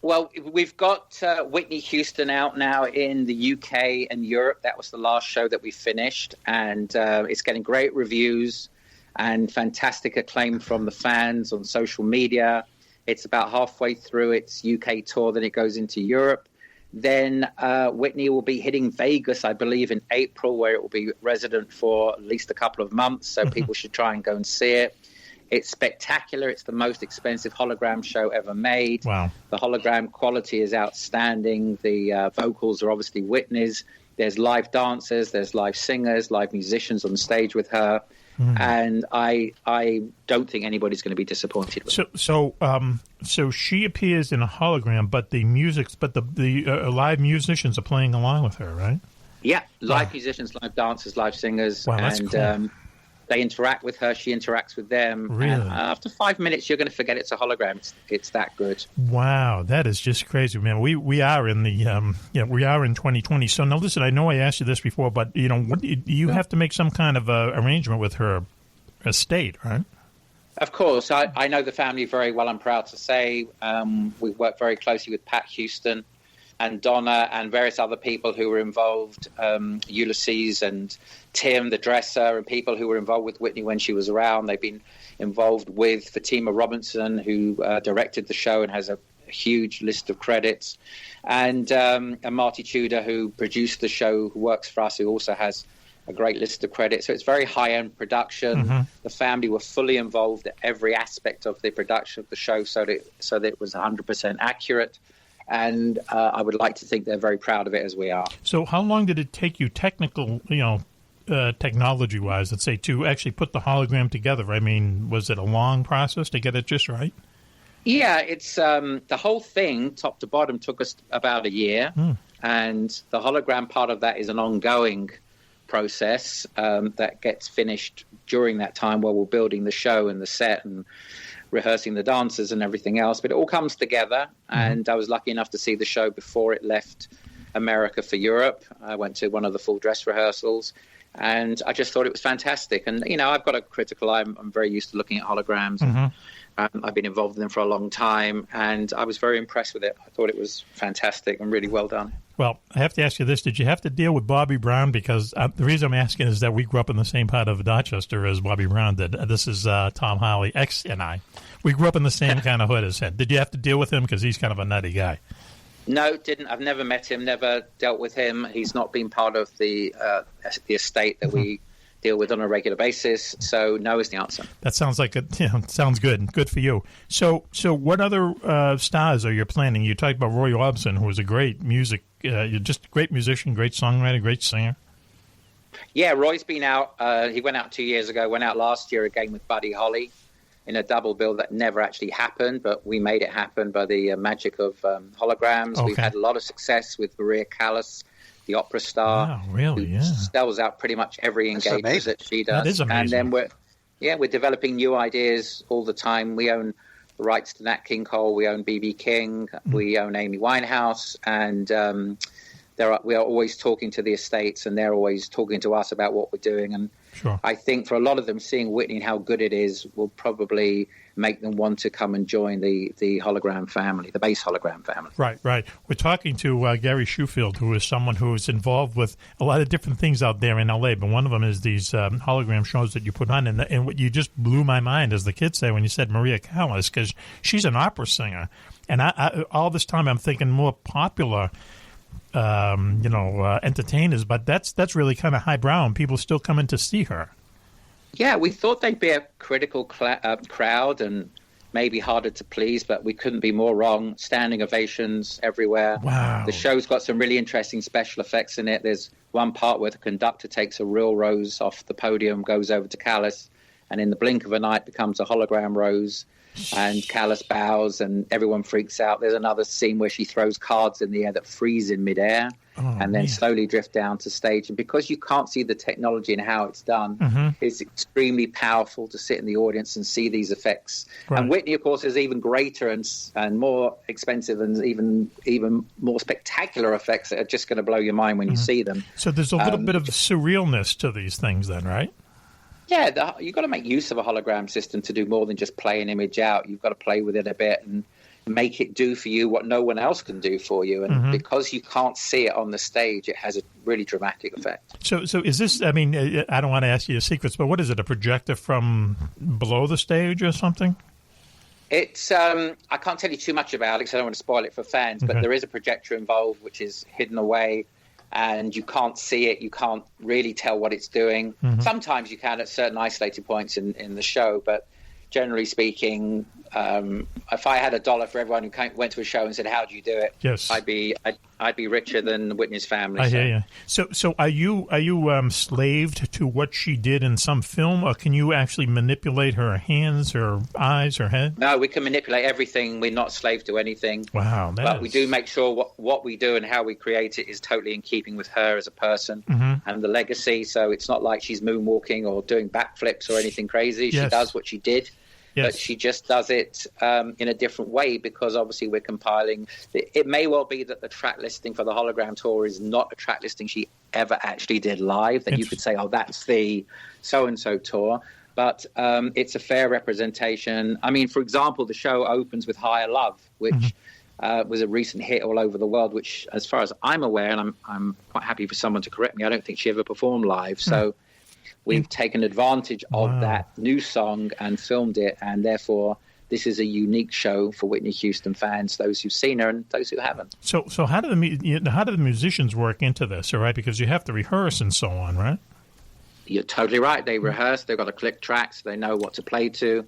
Well, we've got Whitney Houston out now in the UK and Europe. That was the last show that we finished, and it's getting great reviews. and fantastic acclaim from the fans on social media. It's about halfway through its UK tour, then it goes into Europe. Then Whitney will be hitting Vegas, I believe, in April, where it will be resident for at least a couple of months, so people should try and go and see it. It's spectacular. It's the most expensive hologram show ever made.
Wow.
The hologram quality is outstanding. The vocals are obviously Whitney's. There's live dancers, there's live singers, live musicians on stage with her. And I don't think anybody's going to be disappointed with it.
So she appears in a hologram, but the live musicians are playing along with her, right?
Yeah, live musicians, live dancers, live singers.
Wow, that's cool.
They interact with her, she interacts with them.
Really?
And after 5 minutes, you're going to forget it's a hologram. It's that good.
Wow, that is just crazy, man. We are in the we are in 2020. So now, listen, I know I asked you this before, but you have to make some kind of arrangement with her estate, right?
Of course, I know the family very well. I'm proud to say we work very closely with Pat Houston and Donna and various other people who were involved, Ulysses and Tim, the dresser, and people who were involved with Whitney when she was around. They've been involved with Fatima Robinson, who directed the show and has a huge list of credits, and Marty Tudor, who produced the show, who works for us, who also has a great list of credits. So it's very high-end production. The family were fully involved at every aspect of the production of the show, so that it was 100% accurate. And I would like to think they're very proud of it, as we are.
So how long did it take you technology-wise, let's say, to actually put the hologram together? I mean, was it a long process to get it just right?
Yeah, it's the whole thing, top to bottom, took us about a year. And the hologram part of that is an ongoing process that gets finished during that time while we're building the show and the set and rehearsing the dancers and everything else, but it all comes together. And I was lucky enough to see the show before it left America for Europe. I went to one of the full dress rehearsals, and I just thought it was fantastic. And I've got a critical eye. I'm very used to looking at holograms. I've been involved in them for a long time, and I was very impressed with it. I thought it was fantastic and really well done.
Well, I have to ask you this. Did you have to deal with Bobby Brown? Because the reason I'm asking is that we grew up in the same part of Dorchester as Bobby Brown did. This is Tom Howley, and I. We grew up in the same kind of hood as him. Did you have to deal with him? Because he's kind of a nutty guy.
No, didn't. I've never met him, never dealt with him. He's not been part of the estate that we deal with on a regular basis. So no is the answer. That
sounds like sounds good. Good for you. So what other stars are you planning? You talked about Roy Orbison, who was a great just a great musician, great songwriter, great singer.
Yeah, Roy's been out. He went out 2 years ago, went out last year again with Buddy Holly in a double bill that never actually happened, but we made it happen by the magic of holograms. Okay. We've had a lot of success with Maria Callas, the opera star.
Wow, really? Yeah.
Sells out pretty much every engagement that she does.
That is amazing.
And then we're developing new ideas all the time. We own the rights to Nat King Cole. We own B.B. King. We own Amy Winehouse. And we are always talking to the estates, and they're always talking to us about what we're doing. And
sure.
I think for a lot of them, seeing Whitney and how good it is will probably make them want to come and join the hologram family, the base hologram family.
Right. We're talking to Gary Shoefield, who is someone who is involved with a lot of different things out there in L.A., but one of them is these hologram shows that you put on. And what you just blew my mind, as the kids say, when you said Maria Callas, because she's an opera singer. And I all this time I'm thinking more popular entertainers, but that's really kind of highbrow, and people still come in to see her.
Yeah, we thought they'd be a critical crowd and maybe harder to please, but we couldn't be more wrong. Standing ovations everywhere.
Wow.
The show's got some really interesting special effects in it. There's one part where the conductor takes a real rose off the podium, goes over to Callas, and in the blink of an eye becomes a hologram rose. And Callas bows and everyone freaks out. There's another scene where she throws cards in the air that freeze in midair and then slowly drift down to stage. And because you can't see the technology and how it's done, it's extremely powerful to sit in the audience and see these effects. Right. And Whitney, of course, is even greater and more expensive and even more spectacular effects that are just going to blow your mind when you see them.
So there's a little bit of surrealness to these things then, right?
Yeah, you've got to make use of a hologram system to do more than just play an image out. You've got to play with it a bit and make it do for you what no one else can do for you. And because you can't see it on the stage, it has a really dramatic effect.
So is this, I mean, I don't want to ask you the secrets, but what is it, a projector from below the stage or something?
It's I can't tell you too much about it because I don't want to spoil it for fans, but there is a projector involved which is hidden away, and you can't see it. You can't really tell what it's doing. Sometimes you can at certain isolated points in the show, but generally speaking, if I had $1 for everyone who went to a show and said, "How do you do it?"
Yes,
I'd be richer than Whitney's family.
I hear you. So are you slaved to what she did in some film, or can you actually manipulate her hands, her eyes, her head?
No, we can manipulate everything. We're not slave to anything.
Wow,
but we do make sure what we do and how we create it is totally in keeping with her as a person and the legacy. So it's not like she's moonwalking or doing backflips or anything crazy. She does what she did. Yes. But she just does it in a different way because obviously we're compiling. It may well be that the track listing for the hologram tour is not a track listing she ever actually did live, that you could say, oh, that's the so-and-so tour. But it's a fair representation. I mean, for example, the show opens with Higher Love, which was a recent hit all over the world, which, as far as I'm aware, and I'm quite happy for someone to correct me, I don't think she ever performed live. So we've taken advantage of that new song and filmed it, and therefore this is a unique show for Whitney Houston fans, those who've seen her and those who haven't. So
how do the musicians work into this, all right? Because you have to rehearse and so on, right?
You're totally right. They rehearse. They've got a click track, so they know what to play to.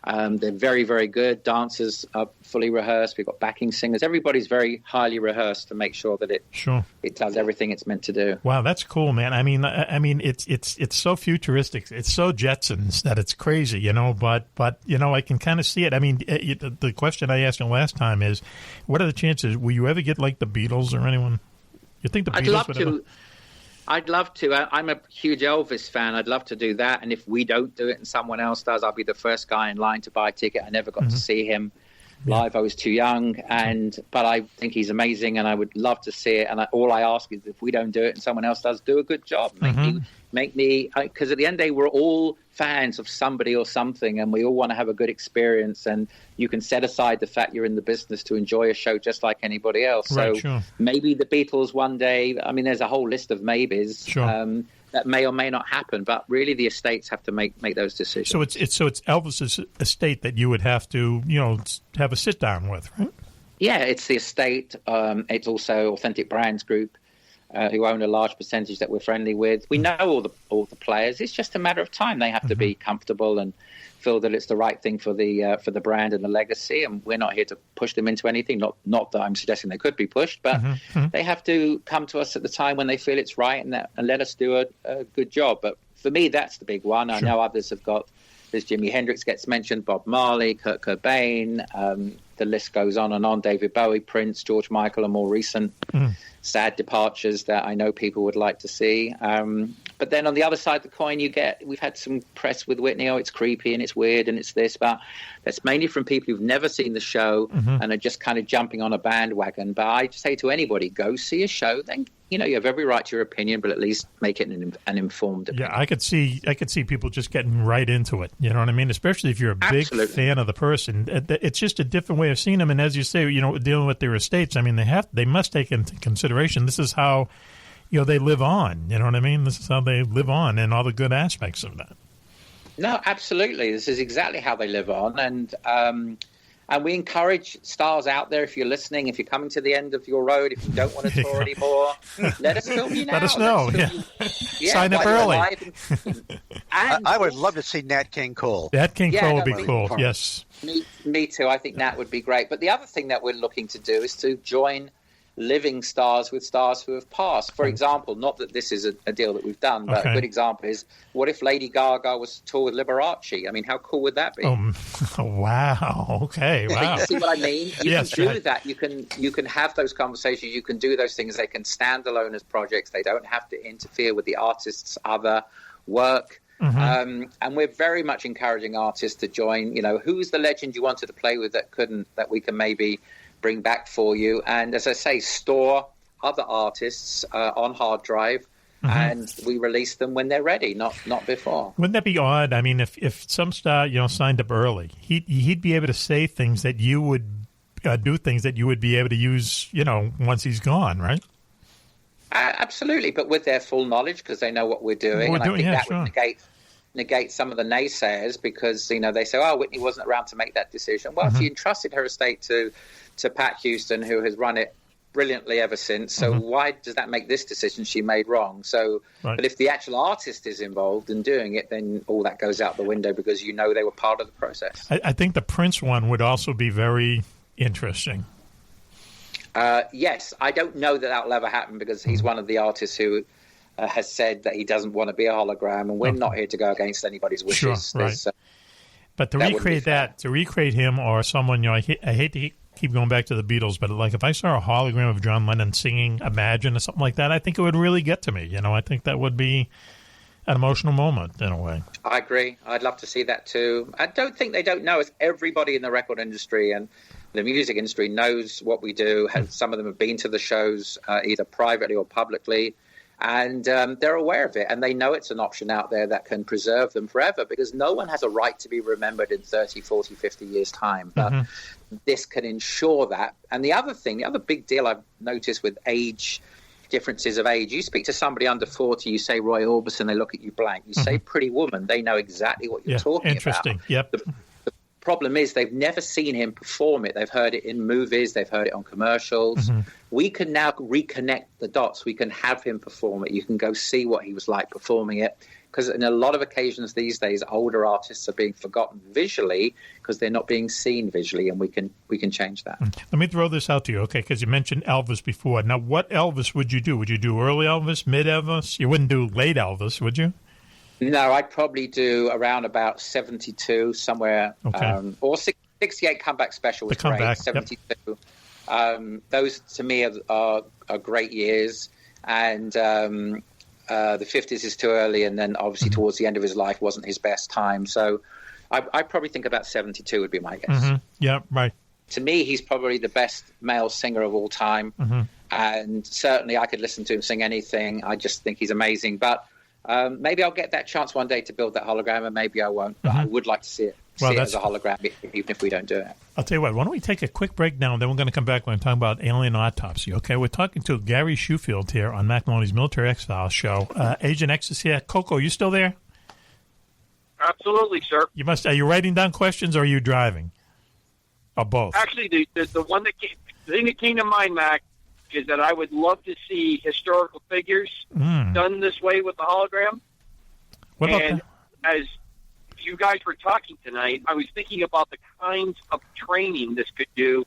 They're very, very good. Dancers are fully rehearsed. We've got backing singers. Everybody's very highly rehearsed to make sure that it does everything it's meant to do.
Wow, that's cool, man. I mean, it's so futuristic. It's so Jetsons that it's crazy, you know. But you know, I can kind of see it. I mean, the question I asked you last time is, what are the chances? Will you ever get like the Beatles or anyone? You think the Beatles?
I'd love to. I'm a huge Elvis fan. I'd love to do that. And if we don't do it and someone else does, I'll be the first guy in line to buy a ticket. I never got to see him live. I was too young. But I think he's amazing, and I would love to see it. And all I ask is if we don't do it and someone else does, do a good job. Make me, because at the end of the day, we're all fans of somebody or something, and we all want to have a good experience. And you can set aside the fact you're in the business to enjoy a show just like anybody else.
Right,
so maybe the Beatles one day. I mean, there's a whole list of maybes that may or may not happen, but really the estates have to make those decisions.
So it's Elvis's estate that you would have to have a sit down with, right?
Yeah, it's the estate. It's also Authentic Brands Group, who own a large percentage that we're friendly with. We know all the players. It's just a matter of time. They have to be comfortable and feel that it's the right thing for the brand and the legacy. And we're not here to push them into anything. Not that I'm suggesting they could be pushed, but they have to come to us at the time when they feel it's right and let us do a good job. But for me, that's the big one. I know others have got. There's Jimi Hendrix gets mentioned, Bob Marley, Kurt Cobain. The list goes on. David Bowie, Prince, George Michael, and more recent sad departures that I know people would like to see. But then on the other side of the coin, we've had some press with Whitney, it's creepy and it's weird and it's this, but that's mainly from people who've never seen the show and are just kind of jumping on a bandwagon. But I say to anybody, go see a show, then you have every right to your opinion, but at least make it an informed opinion.
Yeah, I could see people just getting right into it. You know what I mean? Especially if you're a big fan of the person. It's just a different way of seeing them. And as you say, dealing with their estates, I mean, they must take into consideration this is how they live on. You know what I mean? This is how they live on, and all the good aspects of that.
No, absolutely. This is exactly how they live on, and we encourage stars out there, if you're listening, if you're coming to the end of your road, if you don't want to tour anymore, let us film you now.
Let us know. Sign up early.
I would love to see Nat King Cole.
Nat King Cole would be cool, yes.
Me too. I think Nat would be great. But the other thing that we're looking to do is to join living stars with stars who have passed. For example, not that this is a deal that we've done, but a good example is, what if Lady Gaga was to tour with Liberace? I mean, how cool would that be?
Wow. Okay. Wow.
You see what I mean? You can do that. You can have those conversations. You can do those things. They can stand alone as projects. They don't have to interfere with the artist's other work. And we're very much encouraging artists to join. Who's the legend you wanted to play with that we can maybe bring back for you, and as I say, store other artists on hard drive, and we release them when they're ready, not before.
Wouldn't that be odd? I mean, if some star signed up early, he'd be able to say things that you would do things that you would be able to use, once he's gone, right?
Absolutely, but with their full knowledge, because they know what we're doing. I think that would negate some of the naysayers, because they say, "Oh, Whitney wasn't around to make that decision." Well, if you entrusted her estate to Pat Houston, who has run it brilliantly ever since, so why does that make this decision she made wrong? So, but if the actual artist is involved in doing it, then all that goes out the window, because they were part of the process.
I think the Prince one would also be very interesting.
Yes, I don't know that will ever happen, because he's one of the artists who has said that he doesn't want to be a hologram, and we're not here to go against anybody's wishes.
Sure, right. But to recreate him or someone, I hate to keep going back to the Beatles, but like if I saw a hologram of John Lennon singing Imagine or something like that, I think it would really get to me. I think that would be an emotional moment in a way.
I agree. I'd love to see that too. I don't think they don't know. It's everybody in the record industry and the music industry knows what we do. Some of them have been to the shows either privately or publicly, and they're aware of it, and they know it's an option out there that can preserve them forever, because no one has a right to be remembered in 30, 40, 50 years' time. But this can ensure that. And the other big deal I've noticed with differences of age, you speak to somebody under 40, you say Roy Orbison, they look at you blank. You say Pretty Woman, they know exactly what you're talking
interesting.
about.
Yep.
The problem is they've never seen him perform it. They've heard it in movies. They've heard it on commercials. We can now reconnect the dots. We can have him perform it. You can go see what he was like performing it, because in a lot of occasions these days, older artists are being forgotten visually because they're not being seen visually, and we can change that.
Let me throw this out to you, okay, because you mentioned Elvis before. Now, what Elvis would you do? Would you do early Elvis, mid Elvis? You wouldn't do late Elvis, would you?
No, I'd probably do around about 72 somewhere, or 68 comeback special was great. 72. Yep. Those to me are great years, and the 50s is too early, and then obviously towards the end of his life wasn't his best time. So I probably think about 72 would be my guess.
Yeah, right.
To me, he's probably the best male singer of all time, and certainly I could listen to him sing anything. I just think he's amazing, but maybe I'll get that chance one day to build that hologram, and maybe I won't. But I would like to see it as a hologram, even if we don't do it.
I'll tell you what, why don't we take a quick break now, and then we're going to come back when we're talking about Alien Autopsy, okay? We're talking to Gary Shoefield here on Mack Maloney's Military X-Files show. Agent X is here. Coco, you still there?
Absolutely, sir.
Are you writing down questions, or are you driving? Or both?
Actually, the thing that came to mind, Mac, is that I would love to see historical figures done this way with the hologram.
What about
and as you guys were talking tonight, I was thinking about the kinds of training this could do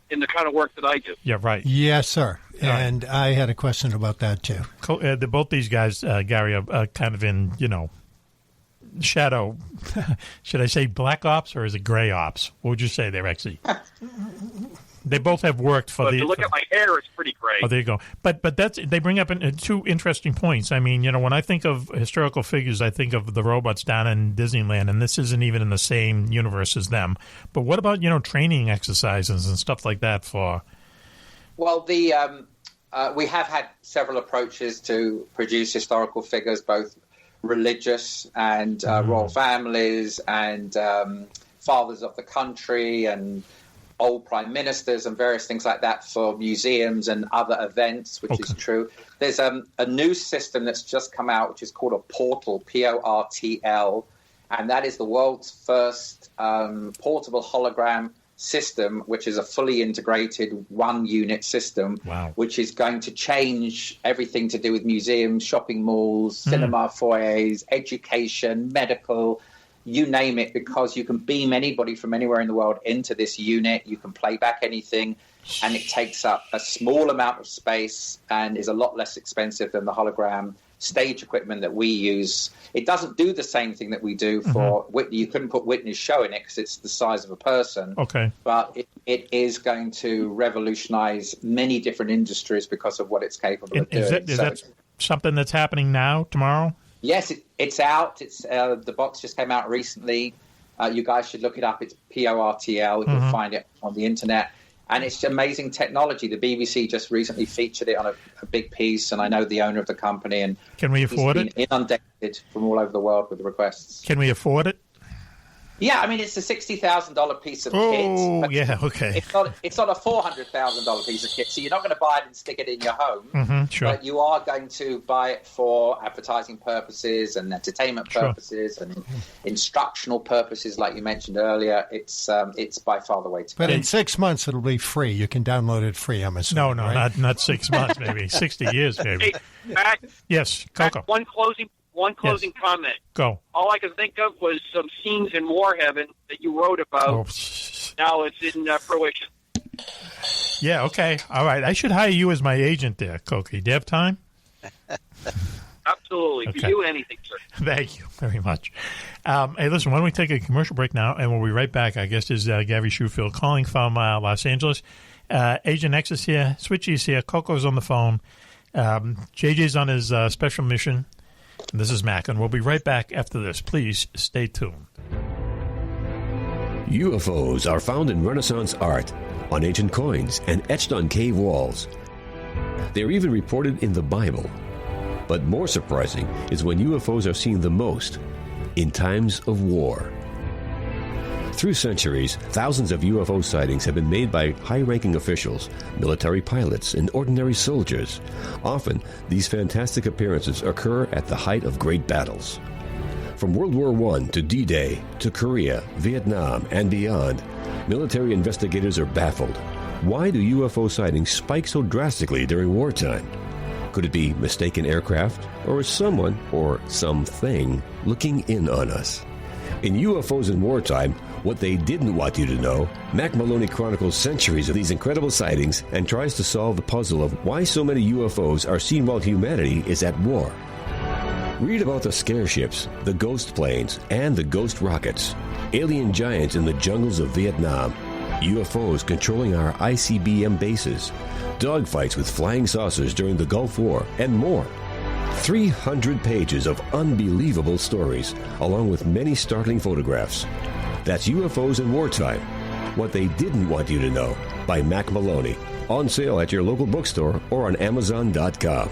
in the kind of work that I do.
Yeah, right.
Yes, sir. And I had a question about that, too.
Both these guys, Gary, are kind of in, shadow. Should I say black ops, or is it gray ops? What would you say they're actually? They both have worked for
to look at my hair, it's pretty gray.
Oh, there you go. But they bring up two interesting points. I mean, when I think of historical figures, I think of the robots down in Disneyland, and this isn't even in the same universe as them. But what about, training exercises and stuff like that for?
Well, we have had several approaches to produce historical figures, both religious and royal families and fathers of the country and old prime ministers and various things like that for museums and other events, which is true. There's a new system that's just come out, which is called a portal, P-O-R-T-L, and that is the world's first portable hologram system, which is a fully integrated one-unit system, which is going to change everything to do with museums, shopping malls, cinema foyers, education, medical, you name it, because you can beam anybody from anywhere in the world into this unit. You can play back anything, and it takes up a small amount of space and is a lot less expensive than the hologram stage equipment that we use. It doesn't do the same thing that we do for Whitney. You couldn't put Whitney's show in it because it's the size of a person.
Okay.
But it is going to revolutionize many different industries because of what it's capable of doing.
Is that something that's happening now, tomorrow?
Yes, it's out. It's the box just came out recently. You guys should look it up. It's P-O-R-T-L. You'll find it on the internet. And it's amazing technology. The BBC just recently featured it on a big piece, and I know the owner of the company. And
can we afford it?
Inundated from all over the world with requests.
Can we afford it?
Yeah, I mean, it's a $60,000 piece of kit.
Oh, yeah, okay.
It's not a $400,000 piece of kit, so you're not going to buy it and stick it in your home.
Sure.
But you are going to buy it for advertising purposes and entertainment purposes and instructional purposes, like you mentioned earlier. It's by far the way to go.
But in 6 months, it'll be free. You can download it free, I'm assuming.
No,
right?
not 6 months, maybe 60 years, maybe.
Hey, Mac,
Yes, Coco.
Mac, one closing comment.
Go.
All I could think of was some scenes in War Heaven that you wrote about. Now it's in fruition.
Yeah, okay. All right. I should hire you as my agent there, Coco. Do you have time?
Absolutely.
Okay.
For you, anything, sir.
Thank you very much. Hey, listen, why don't we take a commercial break now, and we'll be right back. Our guest is Gary Shoefield calling from Los Angeles. Agent X is here. Switchy's here. Coco's on the phone. JJ's on his special mission. And this is Mack, and we'll be right back after this. Please stay tuned.
UFOs are found in Renaissance art, on ancient coins, and etched on cave walls. They're even reported in the Bible. But more surprising is when UFOs are seen the most, in times of war. Through centuries, thousands of UFO sightings have been made by high-ranking officials, military pilots, and ordinary soldiers. Often, these fantastic appearances occur at the height of great battles. From World War I to D-Day to Korea, Vietnam, and beyond, military investigators are baffled. Why do UFO sightings spike so drastically during wartime? Could it be mistaken aircraft, or is someone, or something, looking in on us? In UFOs in Wartime, What They Didn't Want You to Know, Mack Maloney chronicles centuries of these incredible sightings and tries to solve the puzzle of why so many UFOs are seen while humanity is at war. Read about the scare ships, the ghost planes, and the ghost rockets, alien giants in the jungles of Vietnam, UFOs controlling our ICBM bases, dogfights with flying saucers during the Gulf War, and more. 300 pages of unbelievable stories, along with many startling photographs. That's UFOs in Wartime, What They Didn't Want You to Know, by Mack Maloney. On sale at your local bookstore or on Amazon.com.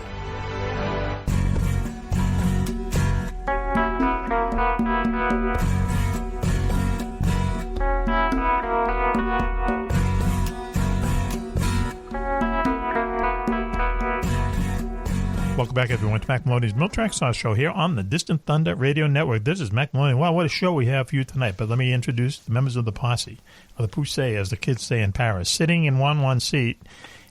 Welcome back, everyone, to Mack Maloney's Mill Track Sauce Show here on the Distant Thunder Radio Network. This is Mack Maloney. Wow, what a show we have for you tonight. But let me introduce the members of the posse, or the poussée, as the kids say in Paris. Sitting in one seat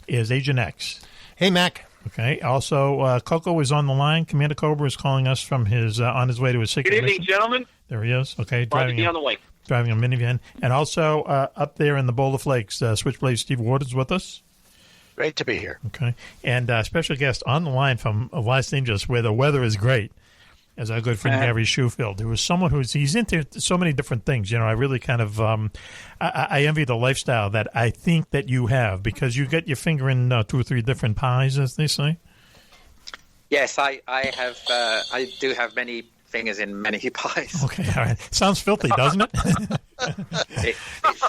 is Agent X.
Hey, Mac.
Okay. Also, Coco is on the line. Commander Cobra is calling us from his on his way to his secret
Good evening,
mission.
gentlemen.
There he is. Okay.
Glad to be on the way.
Driving a minivan. And also, up there in the Boulder Flakes, Switchblade Steve Ward is with us.
Great to be here.
Okay. And special guest on the line from Los Angeles, where the weather is great, is our good friend Gary Shoefield, who is someone he's into so many different things. You know, I really kind of I envy the lifestyle that I think that you have, because you get your finger in 2 or 3 different pies, as they say.
Yes, I have. I do have many fingers in many pies.
Okay, all right. Sounds filthy, doesn't it?
It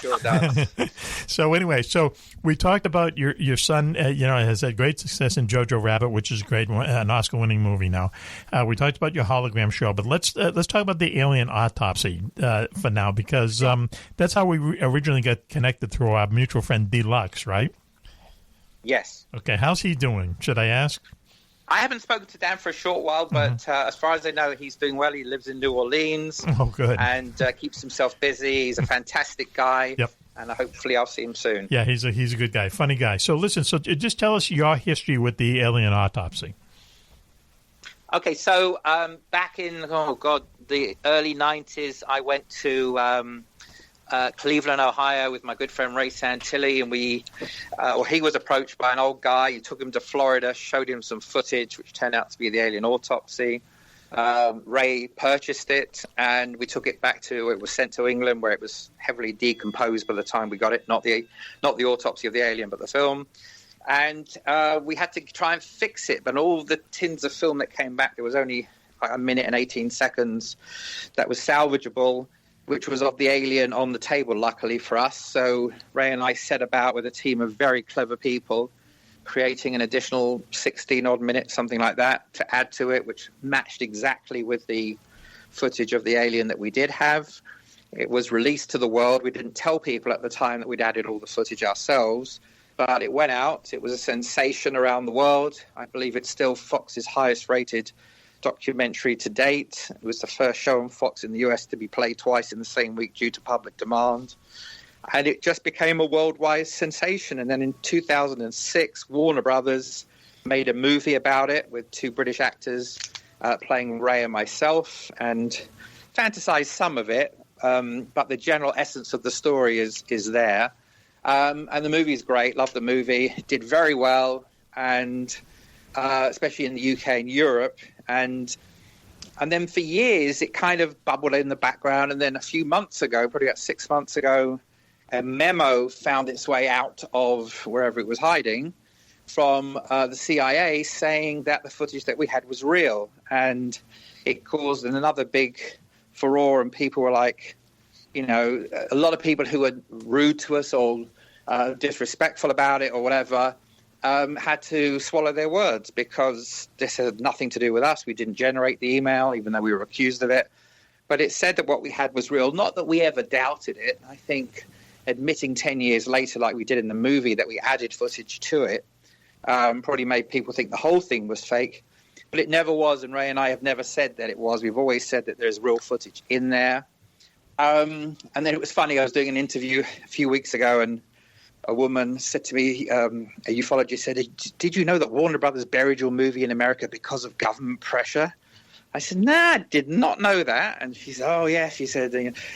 sure does.
So anyway, we talked about your son. Has had great success in Jojo Rabbit, which is great, an Oscar-winning movie now. We talked about your hologram show, but let's talk about the Alien Autopsy for now, because that's how we originally got connected through our mutual friend Deluxe, right?
Yes.
Okay, how's he doing? Should I ask?
I haven't spoken to Dan for a short while, but as far as I know, he's doing well. He lives in New Orleans.
Oh, good.
And keeps himself busy. He's a fantastic guy.
Yep.
And hopefully I'll see him soon.
Yeah, he's a good guy, funny guy. So listen, just tell us your history with the Alien Autopsy.
Okay, so back in, the early 90s, I went to Cleveland, Ohio, with my good friend Ray Santilli, and he was approached by an old guy. He took him to Florida, showed him some footage, which turned out to be the Alien Autopsy. Ray purchased it, and we took it back it was sent to England, where it was heavily decomposed by the time we got it. Not the autopsy of the alien, but the film. And we had to try and fix it. But all the tins of film that came back, there was only a minute and 18 seconds that was salvageable, which was of the alien on the table, luckily for us. So Ray and I set about with a team of very clever people, creating an additional 16-odd minutes, something like that, to add to it, which matched exactly with the footage of the alien that we did have. It was released to the world. We didn't tell people at the time that we'd added all the footage ourselves, but it went out. It was a sensation around the world. I believe it's still Fox's highest-rated documentary to date. It was the first show on Fox in the US to be played twice in the same week due to public demand. And it just became a worldwide sensation. And then in 2006, Warner Brothers made a movie about it with 2 British actors playing Ray and myself, and fantasized some of it, but the general essence of the story is there. And the movie is great. Love the movie. It did very well, and especially in the UK and Europe. And then for years, it kind of bubbled in the background. And then a few months ago, probably about 6 months ago, a memo found its way out of wherever it was hiding from the CIA saying that the footage that we had was real. And it caused another big furore, and people were like, a lot of people who were rude to us or disrespectful about it or whatever had to swallow their words, because this had nothing to do with us. We didn't generate the email, even though we were accused of it. But it said that what we had was real. Not that we ever doubted it. I think admitting 10 years later, like we did in the movie, that we added footage to it, probably made people think the whole thing was fake. But it never was, and Ray and I have never said that it was. We've always said that there's real footage in there. And then it was funny, I was doing an interview a few weeks ago, and a woman said to me, a ufologist said, "Did you know that Warner Brothers buried your movie in America because of government pressure?" I said, "Nah, I did not know that." And she said, "Oh, yeah." She said,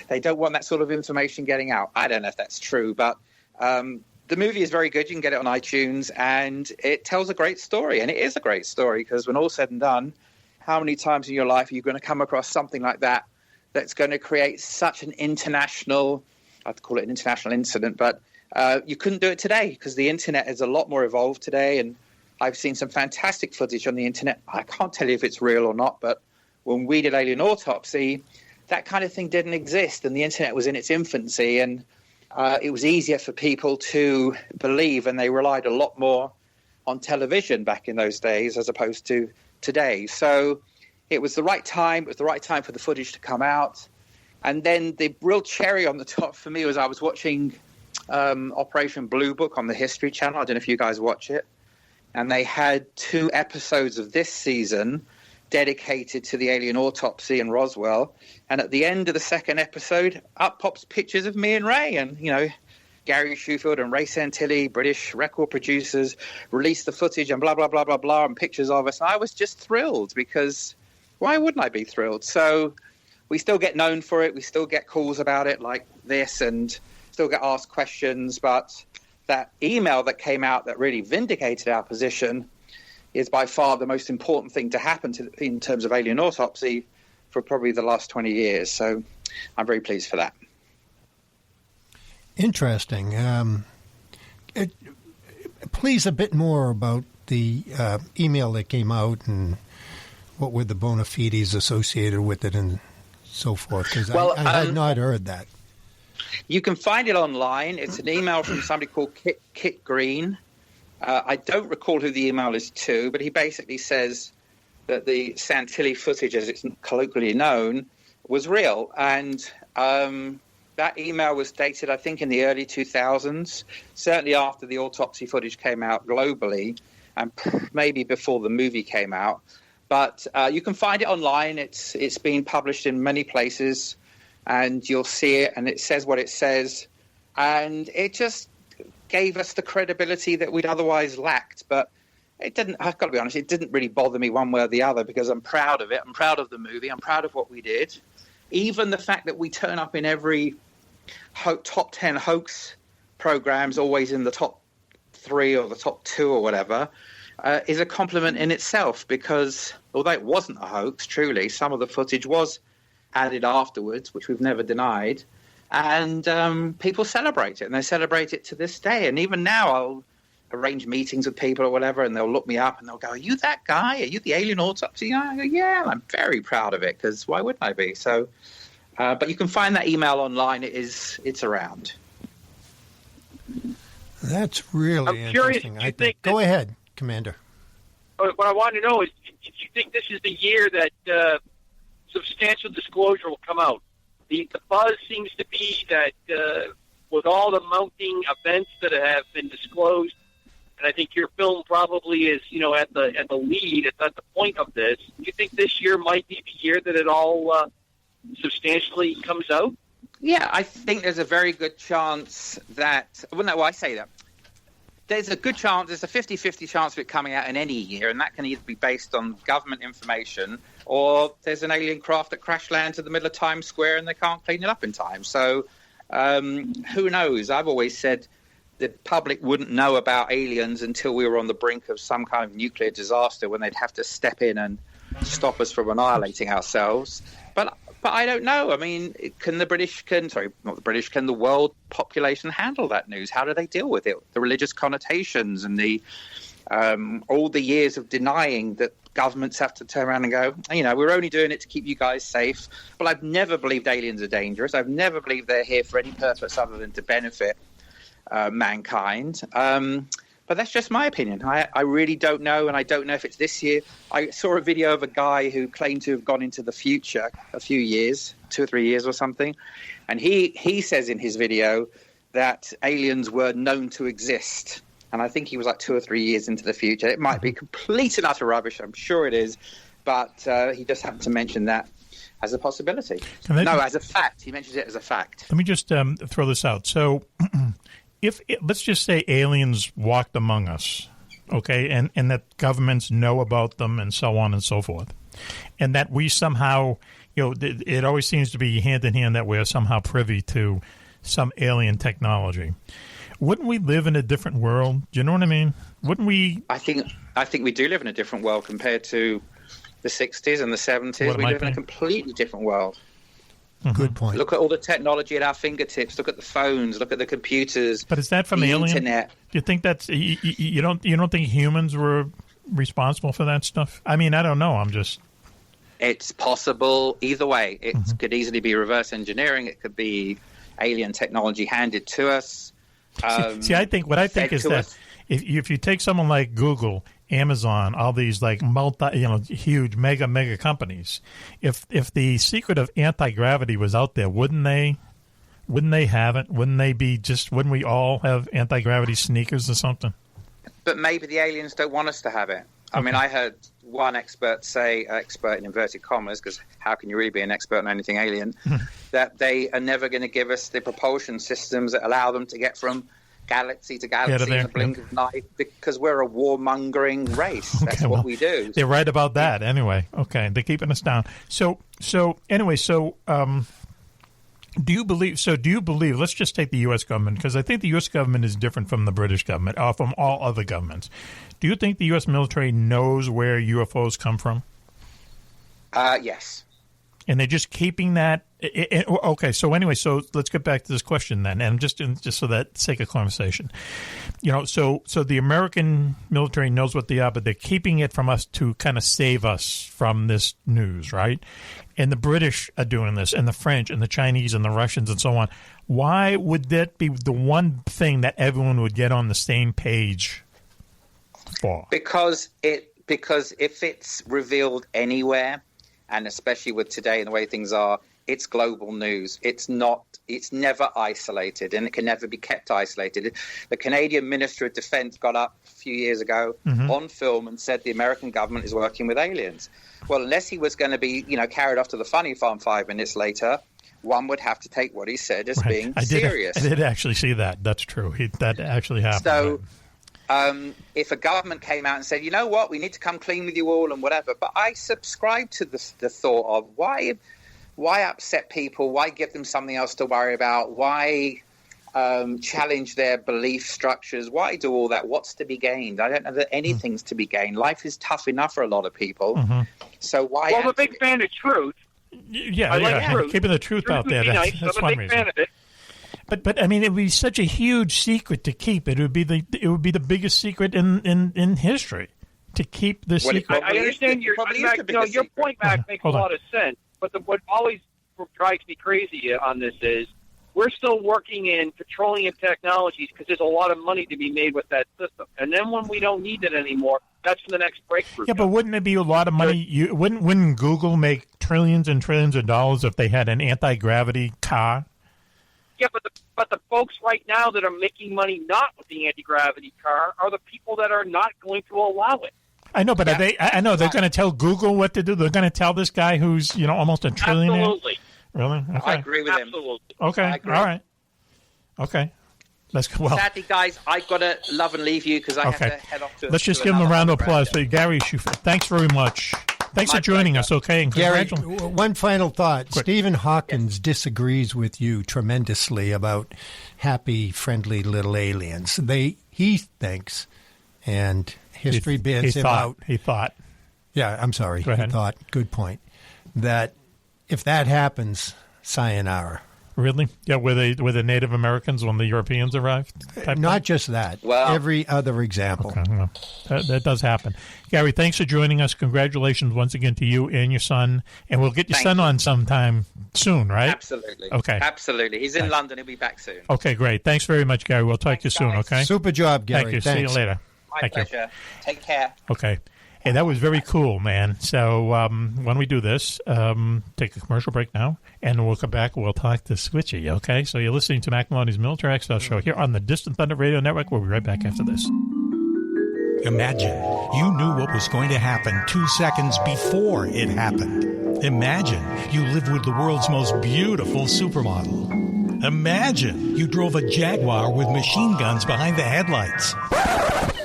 "They don't want that sort of information getting out." I don't know if that's true, but the movie is very good. You can get it on iTunes, and it tells a great story. And it is a great story, because when all's said and done, how many times in your life are you going to come across something like that that's going to create such an international, I'd call it an international incident, but you couldn't do it today, because the internet is a lot more evolved today. And I've seen some fantastic footage on the internet. I can't tell you if it's real or not, but when we did Alien Autopsy, that kind of thing didn't exist, and the internet was in its infancy, and it was easier for people to believe, and they relied a lot more on television back in those days as opposed to today. So it was the right time. It was the right time for the footage to come out. And then the real cherry on the top for me was I was watching Operation Blue Book on the History Channel. I don't know if you guys watch it. And they had 2 episodes of this season dedicated to the alien autopsy in Roswell. And at the end of the second episode, up pops pictures of me and Ray. And, Gary Shoefield and Ray Santilli, British record producers, released the footage and blah, blah, blah, blah, blah, and pictures of us. And I was just thrilled, because why wouldn't I be thrilled? So we still get known for it. We still get calls about it like this, and still get asked questions. But that email that came out that really vindicated our position is by far the most important thing to happen in terms of Alien Autopsy for probably the last 20 years. So I'm very pleased for that.
Interesting. Please, a bit more about the email that came out, and what were the bona fides associated with it and so forth, because I had not heard that.
You can find it online. It's an email from somebody called Kit Green. I don't recall who the email is to, but he basically says that the Santilli footage, as it's colloquially known, was real. And that email was dated, I think, in the early 2000s, certainly after the autopsy footage came out globally, and maybe before the movie came out. But you can find it online. It's been published in many places, and you'll see it, and it says what it says. And it just gave us the credibility that we'd otherwise lacked. But it didn't, I've got to be honest, it didn't really bother me one way or the other, because I'm proud of it. I'm proud of the movie. I'm proud of what we did. Even the fact that we turn up in every top 10 hoax programs, always in the top 3 or the top 2 or whatever, is a compliment in itself, because although it wasn't a hoax, truly, some of the footage was added afterwards, which we've never denied. And people celebrate it, and they celebrate it to this day. And even now, I'll arrange meetings with people or whatever, and they'll look me up and they'll go, "Are you that guy? Are you the Alien Autopsy?" I go, "Yeah." I'm very proud of it, because why wouldn't I be? So, but you can find that email online. It's around.
That's really interesting. Go ahead, Commander.
What I want to know is, do you think this is the year that substantial disclosure will come out? the buzz seems to be that with all the mounting events that have been disclosed, and I think your film probably is, at the lead, at the point of this. Do you think this year might be the year that it all substantially comes out?
Yeah, I think there's a very good chance that. Well, no, I say that. There's a good chance, there's a 50-50 chance of it coming out in any year, and that can either be based on government information or there's an alien craft that crash lands in the middle of Times Square and they can't clean it up in time. So who knows? I've always said the public wouldn't know about aliens until we were on the brink of some kind of nuclear disaster when they'd have to step in and stop us from annihilating ourselves. But I don't know. I mean, can the world population handle that news? How do they deal with it? The religious connotations and the all the years of denying that governments have to turn around and go, we're only doing it to keep you guys safe. Well, I've never believed aliens are dangerous. I've never believed they're here for any purpose other than to benefit mankind. But that's just my opinion. I really don't know, and I don't know if it's this year. I saw a video of a guy who claimed to have gone into the future a few years, 2 or 3 years or something, and he says in his video that aliens were known to exist. And I think he was like 2 or 3 years into the future. It might be complete and utter rubbish, I'm sure it is, but he just happened to mention that as a possibility. As a fact. He mentions it as a fact.
Let me just throw this out. So let's just say aliens walked among us, okay, and that governments know about them and so on and so forth, and that we somehow, it always seems to be hand in hand that we're somehow privy to some alien technology. Wouldn't we live in a different world? Do you know what I mean? Wouldn't we?
I think we do live in a different world compared to the 60s and the 70s. We live in a completely different world.
Mm-hmm. Good point.
Look at all the technology at our fingertips. Look at the phones. Look at the computers.
But is that from
the
alien?
Internet.
Do you think that's you don't think humans were responsible for that stuff? I mean, I don't know.
It's possible either way. It could easily be reverse engineering. It could be alien technology handed to us.
See, I think is that if you take someone like Google, Amazon, all these like huge mega companies, if the secret of anti-gravity was out there, wouldn't they have it? Wouldn't we all have anti-gravity sneakers or something?
But maybe the aliens don't want us to have it. I mean, I heard one expert say, expert in inverted commas, because how can you really be an expert on anything alien, that they are never going to give us the propulsion systems that allow them to get from galaxy to galaxy in the blink of an eye, because we're a warmongering race. That's what we do.
They're right about that anyway. Okay, they're keeping us down. So anyway, do you believe, let's just take the U.S. government, because I think the U.S. government is different from the British government, or from all other governments. Do you think the U.S. military knows where UFOs come from?
Yes. And
they're just keeping that? Okay, so anyway, so let's get back to this question then, and just for that sake of conversation. So the American military knows what they are, but they're keeping it from us to kind of save us from this news, right? And the British are doing this, and the French, and the Chinese, and the Russians, and so on. Why would that be the one thing that everyone would get on the same page for?
Because if it's revealed anywhere, and especially with today and the way things are, it's global news. It's never isolated, and it can never be kept isolated. The Canadian Minister of Defense got up a few years ago on film and said the American government is working with aliens. Well, unless he was going to be, carried off to the funny farm 5 minutes later, one would have to take what he said as being serious.
I did actually see that. That's true. That actually happened.
So if a government came out and said, you know what, we need to come clean with you all and whatever, but I subscribe to the thought of why upset people? Why give them something else to worry about? Why challenge their belief structures? Why do all that? What's to be gained? I don't know that anything's to be gained. Life is tough enough for a lot of people. So why?
Well, I'm a big fan of truth.
Yeah, I like truth. Keeping the truth out there. That's
I'm
one
a big
reason.
fan of it.
But I mean, it would be such a huge secret to keep. It would be the biggest secret in history to keep the secret.
I understand your point, Mack, makes a lot of sense. But what always drives me crazy on this is we're still working in petroleum technologies because there's a lot of money to be made with that system. And then when we don't need it anymore, that's the next breakthrough.
Yeah, but wouldn't it be a lot of money? Wouldn't Google make trillions and trillions of dollars if they had an anti-gravity car?
Yeah, but the folks right now that are making money not with the anti-gravity car are the people that are not going to allow it.
I know, but I know they're going to tell Google what to do. They're going to tell this guy who's almost a trillionaire.
Absolutely.
Really? Okay.
I agree with him.
Absolutely.
Okay. All right. Okay. Let's go. Well,
sadly, guys, I've got to love and leave you because I have to head off to.
Let's just give him a round of applause for Gary Shoefield. Thanks very much. Thanks for joining us. Okay. And
Gary, one final thought. Quick. Stephen Hawkins disagrees with you tremendously about happy, friendly little aliens. He thinks, and history bears him out.
He thought.
Yeah, I'm sorry.
Go ahead.
He thought. Good point. That if that happens, sayonara.
Really? Yeah, were the Native Americans when the Europeans arrived?
Not just that.
Well,
every other example.
Okay, well, that does happen. Gary, thanks for joining us. Congratulations once again to you and your son. And we'll get your son on sometime soon, right?
Absolutely.
Okay.
Absolutely. He's in London. He'll be back soon.
Okay, great. Thanks very much, Gary. We'll talk to you soon, okay?
Super job, Gary.
Thank you.
Thanks.
See you later.
My pleasure. Take care.
Okay. Hey, that was very cool, man. So when we do this, take a commercial break now, and we'll come back and we'll talk to Switchy, okay? So you're listening to Mack Maloney's Military Expo Show here on the Distant Thunder Radio Network. We'll be right back after this.
Imagine you knew what was going to happen 2 seconds before it happened. Imagine you lived with the world's most beautiful supermodel. Imagine you drove a Jaguar with machine guns behind the headlights.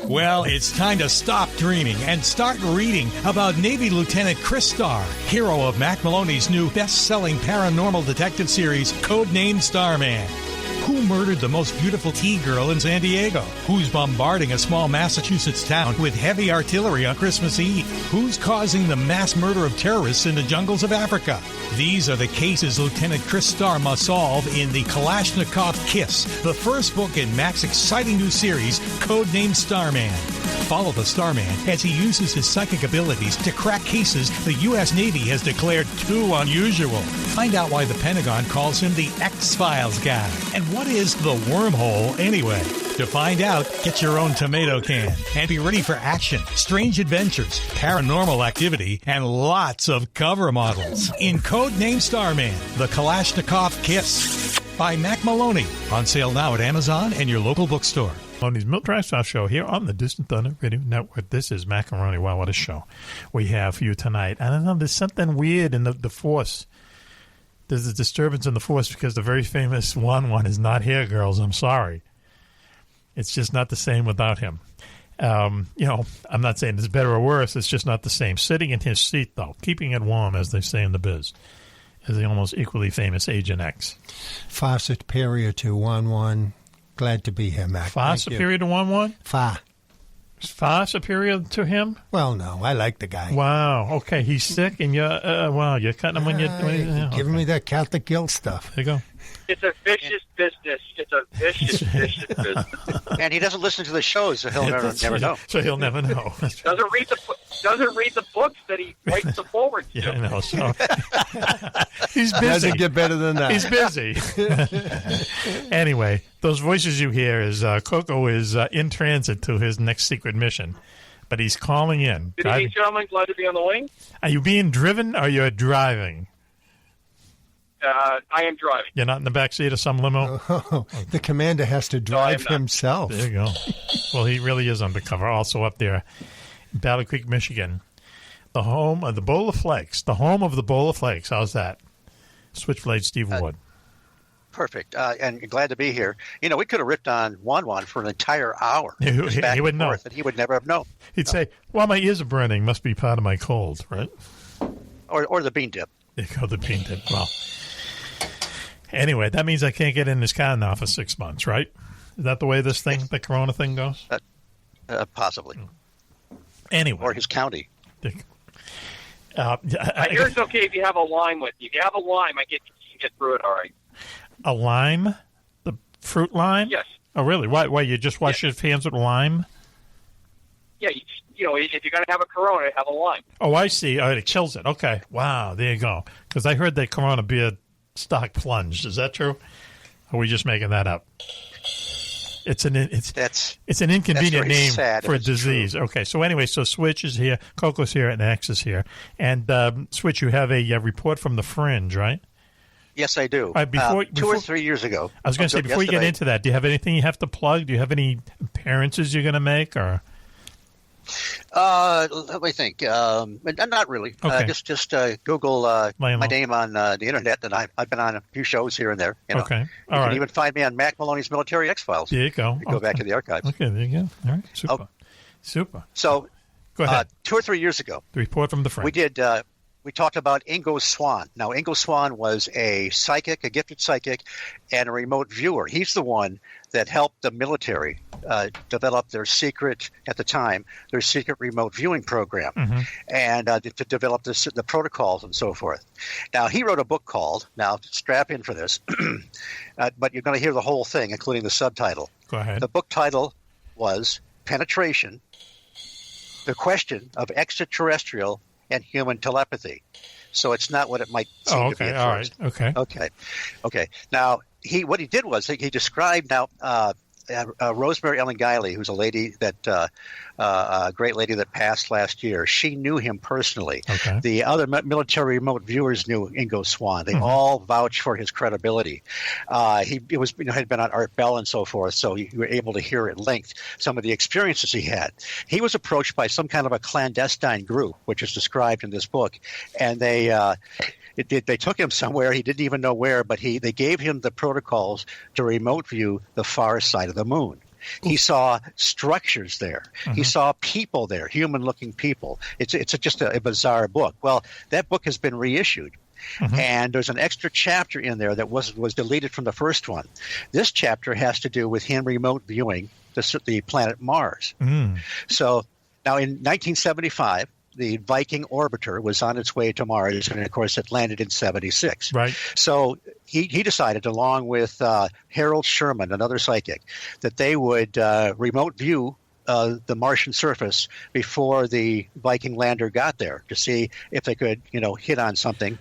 Well, it's time to stop dreaming and start reading about Navy Lieutenant Chris Starr, hero of Mack Maloney's new best-selling paranormal detective series, codenamed Starman. Who murdered the most beautiful T-girl in San Diego? Who's bombarding a small Massachusetts town with heavy artillery on Christmas Eve? Who's causing the mass murder of terrorists in the jungles of Africa? These are the cases Lieutenant Chris Starr must solve in the Kalashnikov Kiss, the first book in Mack's exciting new series, codenamed Starman. Follow the Starman as he uses his psychic abilities to crack cases the U.S. Navy has declared too unusual. Find out why the Pentagon calls him the X-Files guy. And what is the wormhole anyway? To find out, get your own tomato can and be ready for action, strange adventures, paranormal activity, and lots of cover models. In Codename Starman, The Kalashnikov Kiss by Mack Maloney. On sale now at Amazon and your local bookstore.
Maloney's Military Expo Show here on the Distant Thunder Radio Network. This is Macaroni. Wow, what a show we have for you tonight. I don't know, there's something weird in the Force. There's a disturbance in the Force because the very famous one is not here, girls. I'm sorry. It's just not the same without him. I'm not saying it's better or worse. It's just not the same. Sitting in his seat, though, keeping it warm, as they say in the biz, is the almost equally famous Agent X.
Far superior to 1-1. Glad to be here, Mac.
Far superior to 1-1?
Far.
Far superior to him?
Well, no, I like the guy.
Wow. Okay, he's sick, and you're cutting him when you're
giving me that Catholic guilt stuff.
There you go.
It's a vicious business. It's a vicious business.
And he doesn't listen to the shows, so he'll never know.
So he'll never know.
Doesn't read the books that he writes the forward to.
Yeah, I know. So he's busy.
Doesn't get better than that.
He's busy. Anyway, those voices you hear is Coco is in transit to his next secret mission, but he's calling in.
Good evening, gentlemen. Glad to be on the wing.
Are you being driven or you're driving?
I am driving.
You're not in the back seat of some limo?
Oh, the commander has to drive himself.
There you go. Well, he really is undercover. Also up there in Battle Creek, Michigan, the home of the Bowl of Flakes. The home of the Bowl of Flakes. How's that? Switchblade Steve Wood.
Perfect. And glad to be here. We could have ripped on Juan for an entire hour.
He would know.
And he would never have known.
He'd say, well, my ears are burning. Must be part of my cold, right?
Or the bean dip.
There you go, the bean dip. Well, anyway, that means I can't get in this car now for 6 months, right? Is that the way this thing, the corona thing goes?
Possibly.
Anyway.
Or his county.
Here's okay if you have a lime with you. If you have a lime, you can get through it all right.
A lime? The fruit lime?
Yes.
Oh, really? Why you just wash your hands with lime?
Yeah, if you're going to have a corona, have a lime.
Oh, I see. Oh, it chills it. Okay. Wow, there you go. Because I heard that corona beer stock plunged. Is that true? Or are we just making that up? It's an inconvenient name for a disease.
True.
Okay, so anyway, so Switch is here, Coco's here, and X is here. And Switch, you have a report from The Fringe, right?
Yes, I do.
Before
2 or 3 years ago.
I was going to say, before you get into that, do you have anything you have to plug? Do you have any appearances you're going to make? Or
let me think. Not really.
Okay.
Just Google my name on the internet, and I've been on a few shows here and there. You know.
Okay.
You
All
can
right.
even find me on Mack Maloney's Military X-Files.
There you go.
Go back to the archives.
Okay, there you go. All right, super. Super.
So,
go ahead.
2 or 3 years ago,
The report from The Fringe.
we did. We talked about Ingo Swann. Now, Ingo Swann was a psychic, a gifted psychic, and a remote viewer. He's the one that helped the military develop their secret, at the time, their secret remote viewing program, and to develop the protocols and so forth. Now, he wrote a book called, now strap in for this, but you're going to hear the whole thing, including the subtitle.
Go ahead.
The book title was Penetration, the Question of Extraterrestrial and Human Telepathy. So it's not what it might seem to be at first.
All right.
Okay. Now, what he did was he described Rosemary Ellen Guiley, who's a lady that a great lady that passed last year. She knew him personally.
Okay.
The other military remote viewers knew Ingo Swann. They all vouched for his credibility. He had been on Art Bell and so forth, so you were able to hear at length some of the experiences he had. He was approached by some kind of a clandestine group, which is described in this book, and they took him somewhere. He didn't even know where, but they gave him the protocols to remote view the far side of the moon. He saw structures there. He saw people there, human-looking people. It's just a bizarre book. Well, that book has been reissued. And there's an extra chapter in there that was deleted from the first one. This chapter has to do with him remote viewing the planet Mars. So now in 1975, the Viking orbiter was on its way to Mars, and of course it landed in 76.
Right.
So he decided, along with Harold Sherman, another psychic, that they would remote view the Martian surface before the Viking lander got there to see if they could, hit on something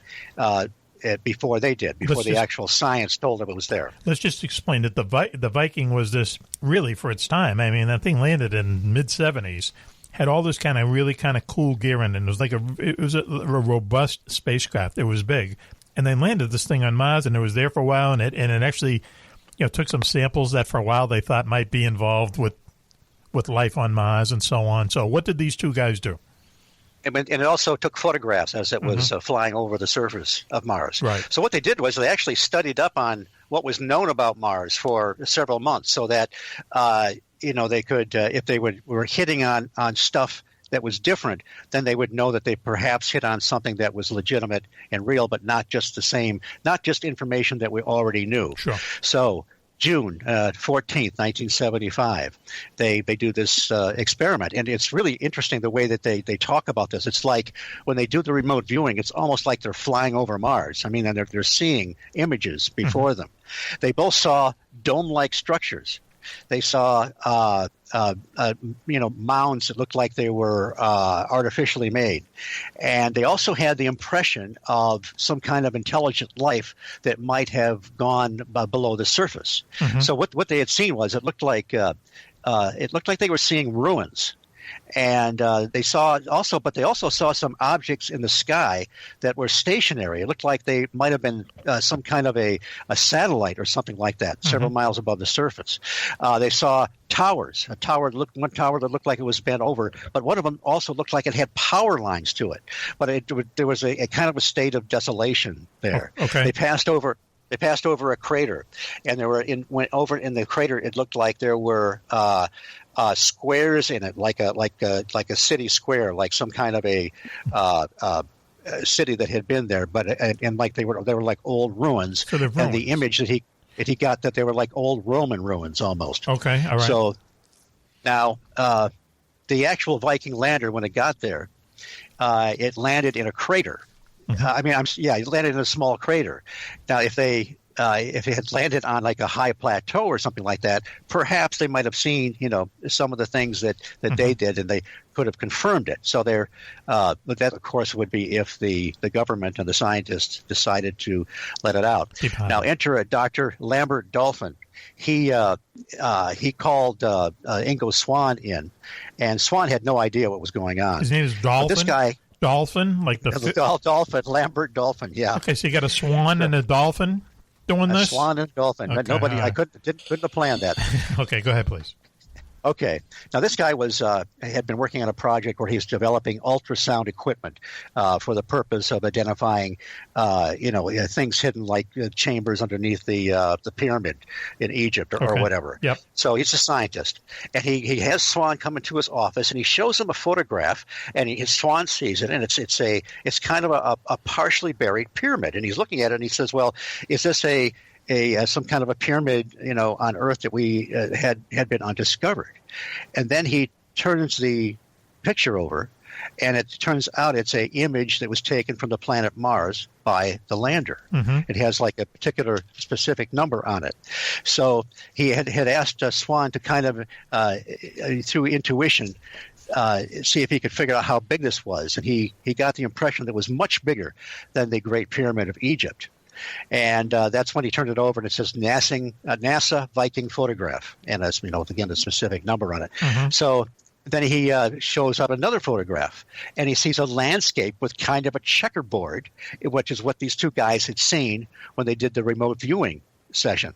before they did, before the actual science told them it was there.
Let's just explain that the Viking was this, really, for its time. I mean, that thing landed in mid-70s. Had all this kind of cool gear in it. It was a robust spacecraft. It was big, and they landed this thing on Mars, and it was there for a while, and it actually, took some samples that for a while they thought might be involved with life on Mars and so on. So, what did these two guys do?
And it also took photographs as it was flying over the surface of Mars.
Right.
So what they did was they actually studied up on what was known about Mars for several months, so that they could, if they were hitting on stuff that was different, then they would know that they perhaps hit on something that was legitimate and real, but not just not just information that we already knew.
Sure.
So June 14th, 1975, they do this experiment, and it's really interesting the way that they talk about this. It's like when they do the remote viewing, it's almost like they're flying over Mars. I mean, and they're seeing images before them. They both saw dome-like structures. They saw, mounds that looked like they were artificially made. And they also had the impression of some kind of intelligent life that might have gone below the surface. So what they had seen was it looked like they were seeing ruins. And they also saw some objects in the sky that were stationary. It looked like they might have been some kind of a satellite or something like that, several miles above the surface. They saw towers. One tower that looked like it was bent over, but one of them also looked like it had power lines to it. But there was a kind of a state of desolation there.
Okay.
They passed over a crater, and went over in the crater. It looked like there were squares in it, like a city square, like some kind of a city that had been there, but and like they were like old ruins.
So they're ruins.
And the image that he got, that they were like old Roman ruins almost.
Okay, all right.
So now the actual Viking lander, when it got there, it landed in a crater. It landed in a small crater. Now, if it had landed on like a high plateau or something like that, perhaps they might have seen, some of the things that they did, and they could have confirmed it. So but that, of course, would be if the government and the scientists decided to let it out. Now, enter Dr. Lambert Dolphin, he called Ingo Swann in, and Swann had no idea what was going on.
His name is Dolphin?
But this guy...
Dolphin? Like the
Dolphin, Lambert Dolphin, yeah.
Okay, so you got a swan and a dolphin doing this?
A swan and a dolphin.
Okay,
Nobody, I couldn't have planned that.
Okay, go ahead, please.
Okay. Now, this guy had been working on a project where he's developing ultrasound equipment for the purpose of identifying, things hidden like chambers underneath the pyramid in Egypt or whatever.
Yep.
So he's a scientist, and he has Swann come into his office, and he shows him a photograph, and his Swann sees it, and it's kind of a partially buried pyramid, and he's looking at it, and he says, "Well, is this some kind of a pyramid, on Earth that we had been undiscovered?" And then he turns the picture over, and it turns out it's an image that was taken from the planet Mars by the lander. Mm-hmm. It has like a particular specific number on it. So he had asked Swann to kind of, through intuition, see if he could figure out how big this was. And he got the impression that it was much bigger than the Great Pyramid of Egypt. And that's when he turned it over, and it says NASA Viking photograph, and it's again a specific number on it. Mm-hmm. So then he shows up another photograph, and he sees a landscape with kind of a checkerboard, which is what these two guys had seen when they did the remote viewing session.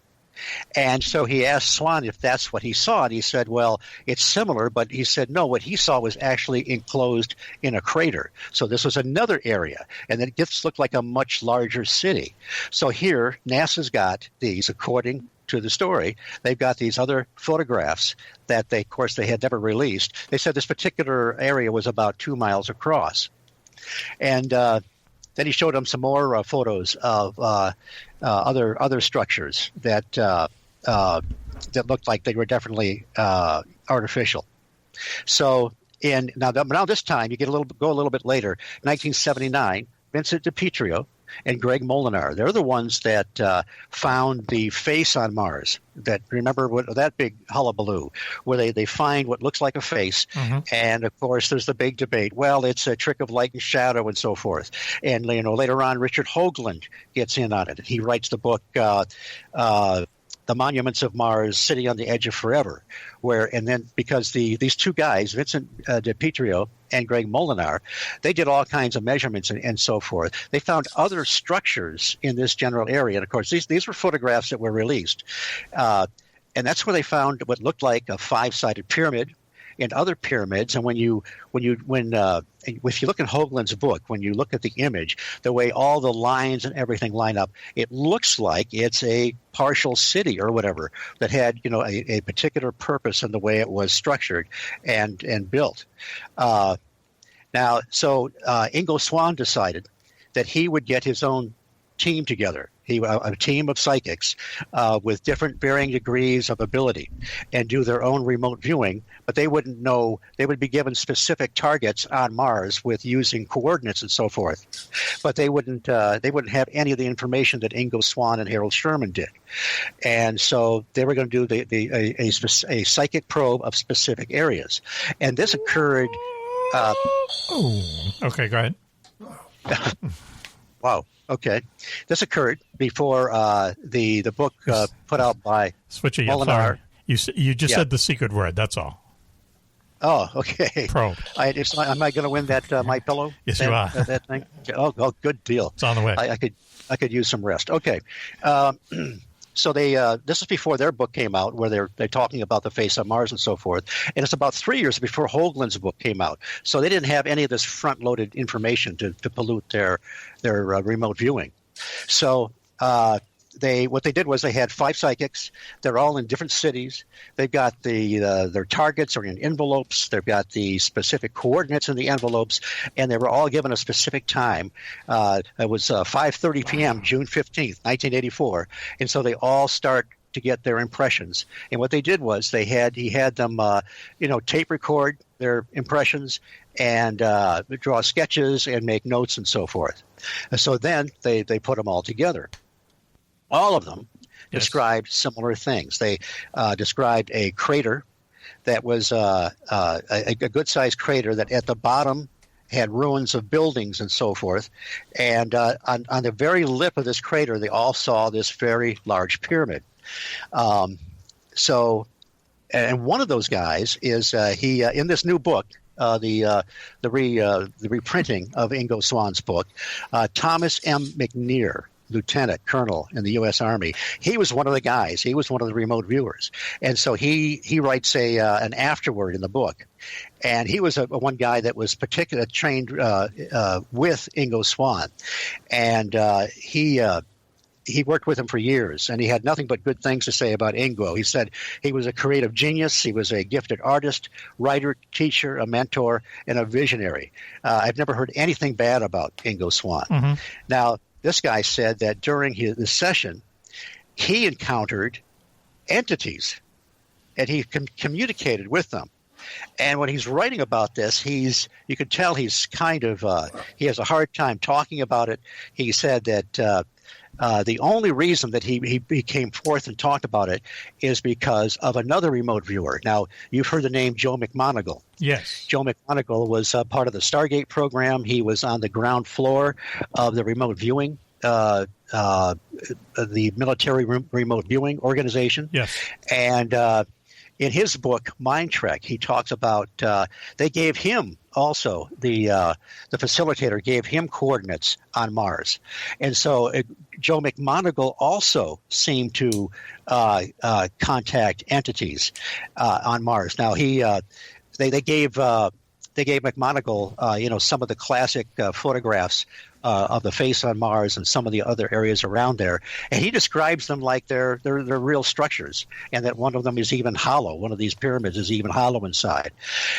And so he asked Swann if that's what he saw, and he said, well, it's similar, but he said, no, what he saw was actually enclosed in a crater. So this was another area, and it just looked like a much larger city. So here, NASA's got these, according to the story, they've got these other photographs that they had never released. They said this particular area was about 2 miles across. And then he showed them some more photos of other structures that looked like they were definitely artificial. So now this time you go a little bit later, 1979. Vincent DiPietro and Greg Molinar. They're the ones that found the face on Mars. Remember that big hullabaloo where they find what looks like a face, mm-hmm. and of course there's the big debate. Well, it's a trick of light and shadow and so forth. And later on, Richard Hoagland gets in on it. He writes the book The Monuments of Mars, City on the Edge of Forever, because these two guys, Vincent DiPietro and Greg Molinar, they did all kinds of measurements and so forth. They found other structures in this general area, and of course these were photographs that were released, and that's where they found what looked like a 5-sided pyramid and other pyramids. And if you look in Hoagland's book, when you look at the image, the way all the lines and everything line up, it looks like it's a partial city or whatever that had a particular purpose in the way it was structured and built. So Ingo Swann decided that he would get his own team together. A team of psychics with different varying degrees of ability, and do their own remote viewing, but they wouldn't know. They would be given specific targets on Mars with using coordinates and so forth, but they wouldn't have any of the information that Ingo Swann and Harold Sherman did. And so they were going to do a psychic probe of specific areas, and this occurred.
Okay, go ahead.
Wow. Okay, this occurred before the book put out by
Switchy.
Molinar.
You just said the secret word. That's all.
Oh, okay.
Probe.
Am I going to win that My Pillow?
Yes, you are.
That thing. Oh, good deal.
It's on the way.
I could use some rest. Okay. So this is before their book came out, where they're talking about the face on Mars and so forth, and it's about 3 years before Hoagland's book came out. So they didn't have any of this front-loaded information to pollute their remote viewing. So what they did was they had 5 psychics. They're all in different cities. They've got their targets are in envelopes. They've got the specific coordinates in the envelopes, and they were all given a specific time. It was 5:30 p.m., June 15th, 1984, and so they all start to get their impressions. And what they did was he had them tape record their impressions and draw sketches and make notes and so forth. And so then they put them all together. All of them described similar things. They described a crater that was a good-sized crater that at the bottom had ruins of buildings and so forth. And on the very lip of this crater, they all saw this very large pyramid. And one of those guys is he in this new book, the reprinting of Ingo Swann's book, Thomas M. McNear, lieutenant colonel in the U.S. Army. He was one of the guys. He was one of the remote viewers, and so he writes an afterword in the book. And he was one guy that was particularly trained with Ingo Swann, and he worked with him for years, and he had nothing but good things to say about Ingo. He said he was a creative genius. He was a gifted artist, writer, teacher, a mentor, and a visionary. I've never heard anything bad about Ingo Swann. Mm-hmm. Now, this guy said that during the session, he encountered entities, and he communicated with them. And when he's writing about this, you could tell he's kind of he has a hard time talking about it. He said that the only reason that he came forth and talked about it is because of another remote viewer. Now, you've heard the name Joe McMoneagle.
Yes.
Joe McMoneagle was part of the Stargate program. He was on the ground floor of the remote viewing, the military remote viewing organization.
Yes.
And in his book, Mind Trek, he talks about they gave him also, the facilitator gave him coordinates on Mars. And so Joe McMoneagle also seemed to contact entities on Mars. Now, they gave McMoneagle, some of the classic photographs of the face on Mars and some of the other areas around there, and he describes them like they're real structures, and that one of them is even hollow. One of these pyramids is even hollow inside.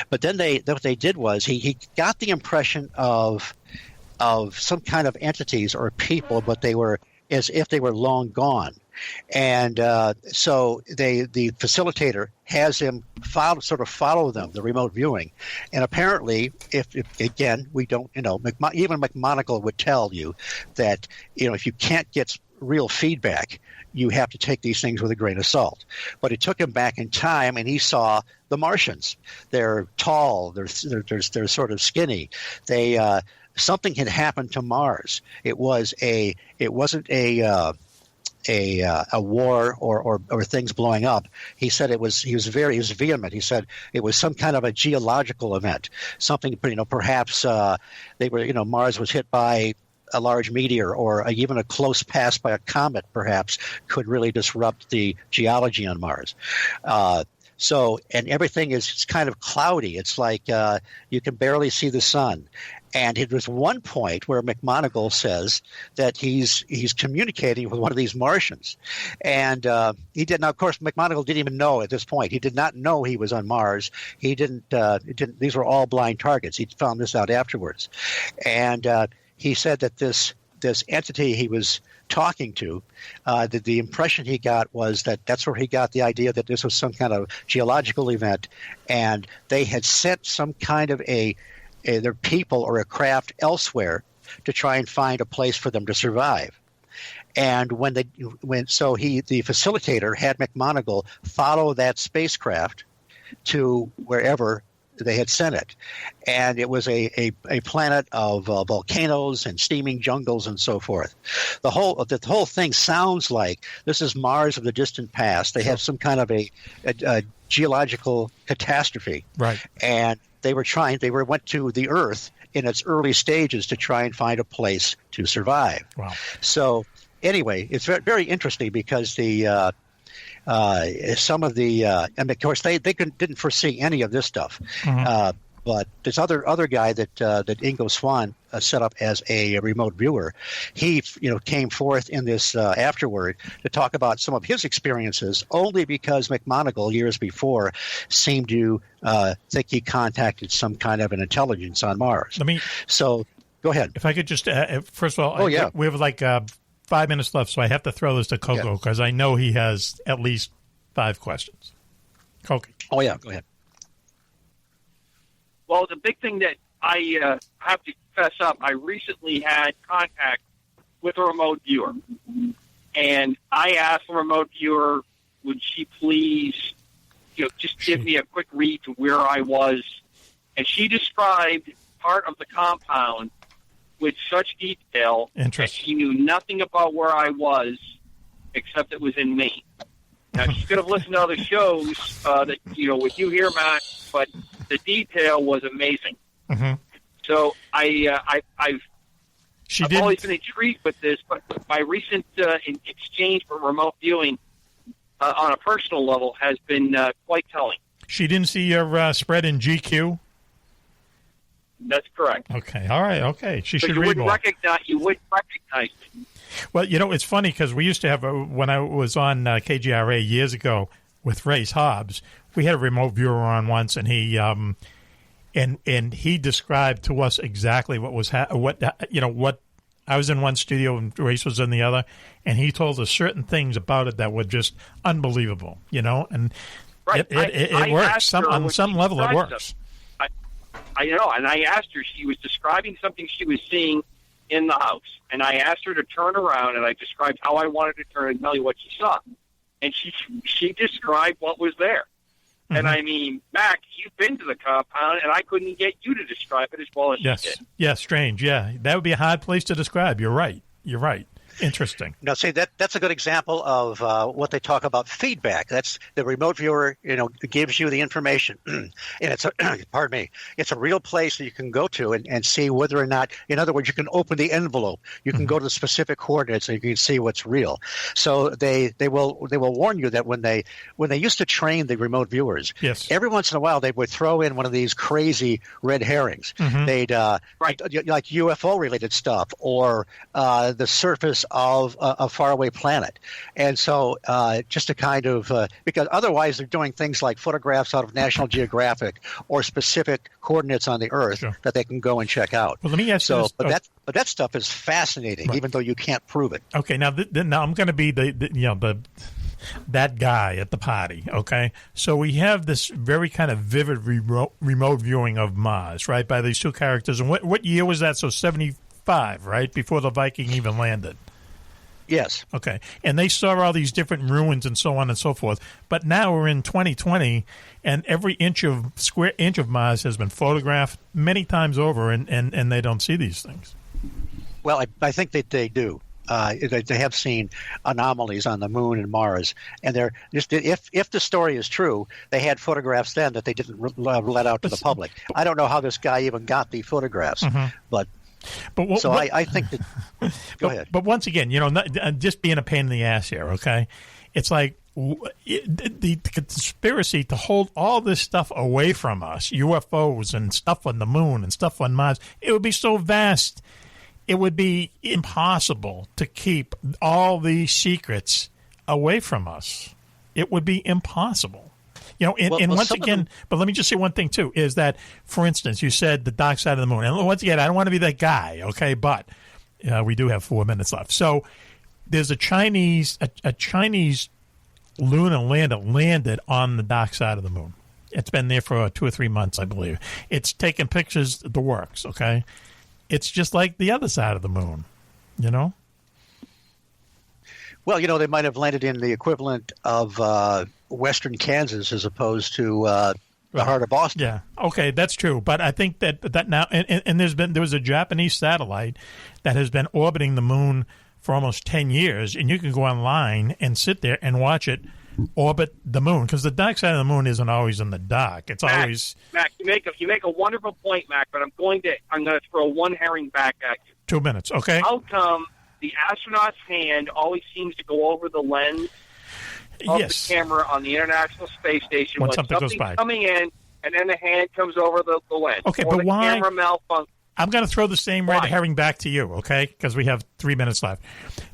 But then what they did was he got the impression of some kind of entities or people, but they were as if they were long gone. And so the facilitator has him follow them, the remote viewing. And apparently, if again, we don't, even McMoneagle would tell you that, if you can't get real feedback, you have to take these things with a grain of salt. But it took him back in time, and he saw the Martians. They're tall, they're sort of skinny. Something had happened to Mars. It wasn't a war or things blowing up. He said he was vehement. He said it was some kind of a geological event, something, perhaps Mars was hit by a large meteor, or even a close pass by a comet perhaps could really disrupt the geology on Mars. And everything is kind of cloudy. It's like you can barely see the sun. And it was one point where McMoneagle says that he's communicating with one of these Martians. And he did. Now, of course, McMoneagle didn't even know at this point. He did not know he was on Mars. He didn't. These were all blind targets. He found this out afterwards. And he said that this entity he was talking to, the impression he got was that's where he got the idea that this was some kind of geological event, and they had sent some kind of their people or a craft elsewhere to try and find a place for them to survive. And the facilitator had McMoneagle follow that spacecraft to wherever they had sent it, and it was a planet of volcanoes and steaming jungles and so forth. The whole thing sounds like this is Mars of the distant past. They had some kind of a geological catastrophe,
right?
And they went to the Earth in its early stages to try and find a place to survive.
Wow.
So anyway, it's very, very interesting because some of the and of course they didn't foresee any of this stuff. Mm-hmm. But this other guy that Ingo Swann set up as a remote viewer, he came forth in this afterward to talk about some of his experiences, only because McMoneagle years before seemed to think he contacted some kind of an intelligence on Mars. So go ahead.
If I could just first of all, we have like 5 minutes left, so I have to throw this to Coco because I know he has at least 5 questions. Coco.
Oh yeah, go ahead.
Well, the big thing that I have to fess up, I recently had contact with a remote viewer. And I asked the remote viewer, would she please just give me a quick read to where I was. And she described part of the compound with such detail that she knew nothing about where I was except it was in Maine. Now, she could have listened to other shows that, with you here, Matt, but the detail was amazing.
Mm-hmm.
So I've always been intrigued with this, but my recent exchange for remote viewing on a personal level has been quite telling.
She didn't see your spread in GQ?
That's correct.
Okay, all right, okay. She should
you
read
wouldn't
more.
You wouldn't recognize me.
Well, it's funny because we used to have, when I was on KGRA years ago with Race Hobbs, we had a remote viewer on once, and he and he described to us exactly what was what I was in one studio and Race was in the other, and he told us certain things about it that were just unbelievable, and
right.
it works. On some level, it works.
I know, and I asked her, she was describing something she was seeing in the house, and I asked her to turn around, and I described how I wanted to turn and tell you what she saw, and she described what was there. Mm-hmm. And I mean, Mack, you've been to the compound, and I couldn't get you to describe it as well as
yes.
you did.
Yeah, strange. Yeah, that would be a hard place to describe. You're right. Interesting.
Now, see, that's a good example of what they talk about feedback. That's the remote viewer, gives you the information. And it's it's a real place that you can go to and see whether or not, in other words, you can open the envelope. You can go to the specific coordinates and you can see what's real. So they will warn you that when they used to train the remote viewers,
yes,
every once in a while they would throw in one of these crazy red herrings. Mm-hmm. They'd like UFO related stuff or the surface of a faraway planet. And so just to kind of because otherwise they're doing things like photographs out of National Geographic or specific coordinates on the Earth that they can go and check out.
Well, let me ask you this.
But that stuff is fascinating, even though you can't prove it.
Okay, now I'm going to be that guy at the party, okay? So we have this very kind of vivid remote viewing of Mars, right, by these two characters. And what year was that? So 75, right, before the Viking even landed?
Yes.
Okay. And they saw all these different ruins and so on and so forth. But now we're in 2020, and every square inch of Mars has been photographed many times over, and they don't see these things.
Well, I think that they do. They have seen anomalies on the Moon and Mars, and they're just if the story is true, they had photographs then that they didn't let out to the public. I don't know how this guy even got the photographs, but I think that. Go ahead.
But once again, just being a pain in the ass here, okay? It's like the conspiracy to hold all this stuff away from us, UFOs and stuff on the Moon and stuff on Mars, it would be so vast. It would be impossible to keep all these secrets away from us. It would be impossible. Once again, but let me just say one thing, too, is that, for instance, you said the dark side of the moon. And once again, I don't want to be that guy, okay, but we do have 4 minutes left. So there's a Chinese lunar lander landed on the dark side of the moon. It's been there for 2 or 3 months, I believe. It's taken pictures, the works, okay? It's just like the other side of the moon,
Well, they might have landed in the equivalent of western Kansas as opposed to the heart of Boston.
Yeah, okay, that's true. But I think that now, and there was a Japanese satellite that has been orbiting the moon for almost 10 years, and you can go online and sit there and watch it orbit the moon, because the dark side of the moon isn't always in the dark. It's always
Mack. You make a wonderful point, Mack. But I'm going to throw one herring back at you.
2 minutes, okay?
How come the astronaut's hand always seems to go over the lens of the camera on the International Space Station
when something goes by,
coming in, and then the hand comes over the lens?
Okay,
or
but
the
why?
Camera malfunction.
I'm going to throw the same red herring back to you, okay? Because we have 3 minutes left.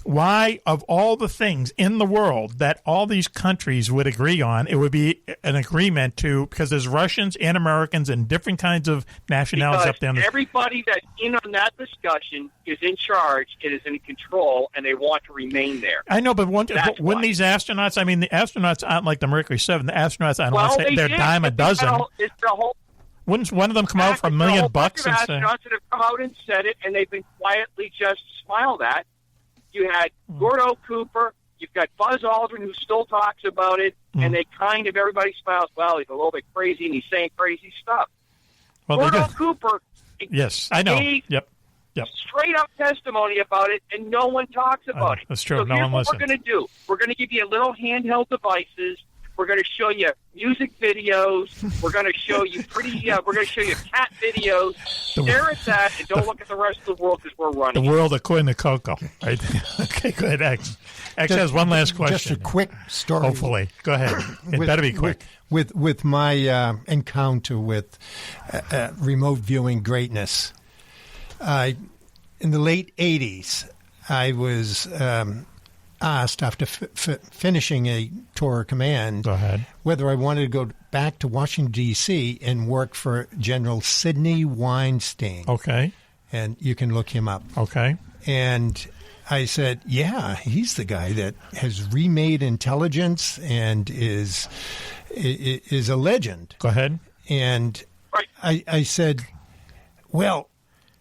Why, of all the things in the world that all these countries would agree on, it would be an agreement to, because there's Russians and Americans and different kinds of nationalities up there.
Everybody that's in on that discussion is in charge, it is in control, and they want to remain there.
I know, but wouldn't these astronauts, I mean, the astronauts aren't like the Mercury 7. The astronauts, I don't want to say they're a dime a dozen.
It's the whole...
Wouldn't one of them come out for $1 million bucks and say?
Astronauts that have come out and said it, and they've been quietly just smiled at. You had Gordo Cooper. You've got Buzz Aldrin, who still talks about it, and they kind of, everybody smiles. Well, he's a little bit crazy, and he's saying crazy stuff.
Well,
Gordo Cooper.
Yes, I know. Yep.
straight up testimony about it, and no one talks about it.
That's true.
So
No
here's
one
what
listens.
we're going to do. We're going to give you little handheld devices. We're going to show you music videos. We're going to show you we're going to show you cat videos. Stare at that and don't look at the rest of the world because we're running.
The world according to Coco, right? Okay, go ahead, X. X has one last question.
Just a quick story.
Hopefully. Go ahead. It better be quick.
With my encounter with remote viewing greatness, in the late 80s, I was asked after finishing a tour of command whether I wanted to go back to Washington, D.C. and work for General Sidney Weinstein.
Okay.
And you can look him up.
Okay.
And I said, yeah, he's the guy that has remade intelligence and is a legend.
Go ahead.
And I said, well,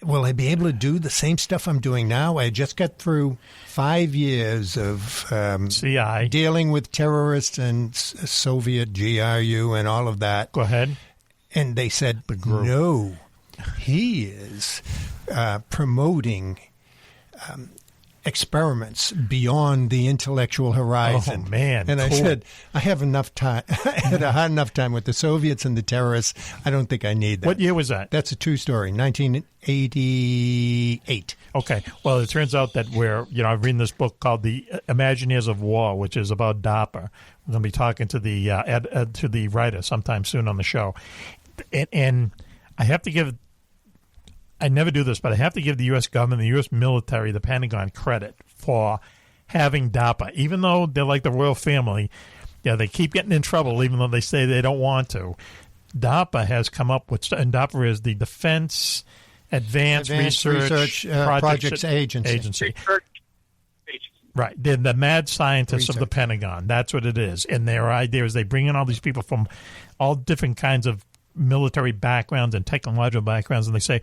will I be able to do the same stuff I'm doing now? I just got through 5 years of
CI
dealing with terrorists and Soviet GRU and all of that.
Go ahead.
And they said, no, he is promoting experiments beyond the intellectual horizon.
Oh, man.
And
cool.
I said, I have enough time. I had a hard enough time with the Soviets and the terrorists. I don't think I need that.
What year was that?
That's a true story, 1988.
Okay. Well, it turns out that I'm reading this book called The Imagineers of War, which is about DARPA. We're going to be talking to the writer sometime soon on the show. And I have to give – I never do this, but I have to give the U.S. government, the U.S. military, the Pentagon credit for having DARPA. Even though they're like the royal family, they keep getting in trouble even though they say they don't want to. DARPA has come up with – and DARPA is the Defense Advanced Research Projects Agency. Right. They're the mad scientists of the Pentagon. That's what it is. And their idea is they bring in all these people from all different kinds of military backgrounds and technological backgrounds, and they say,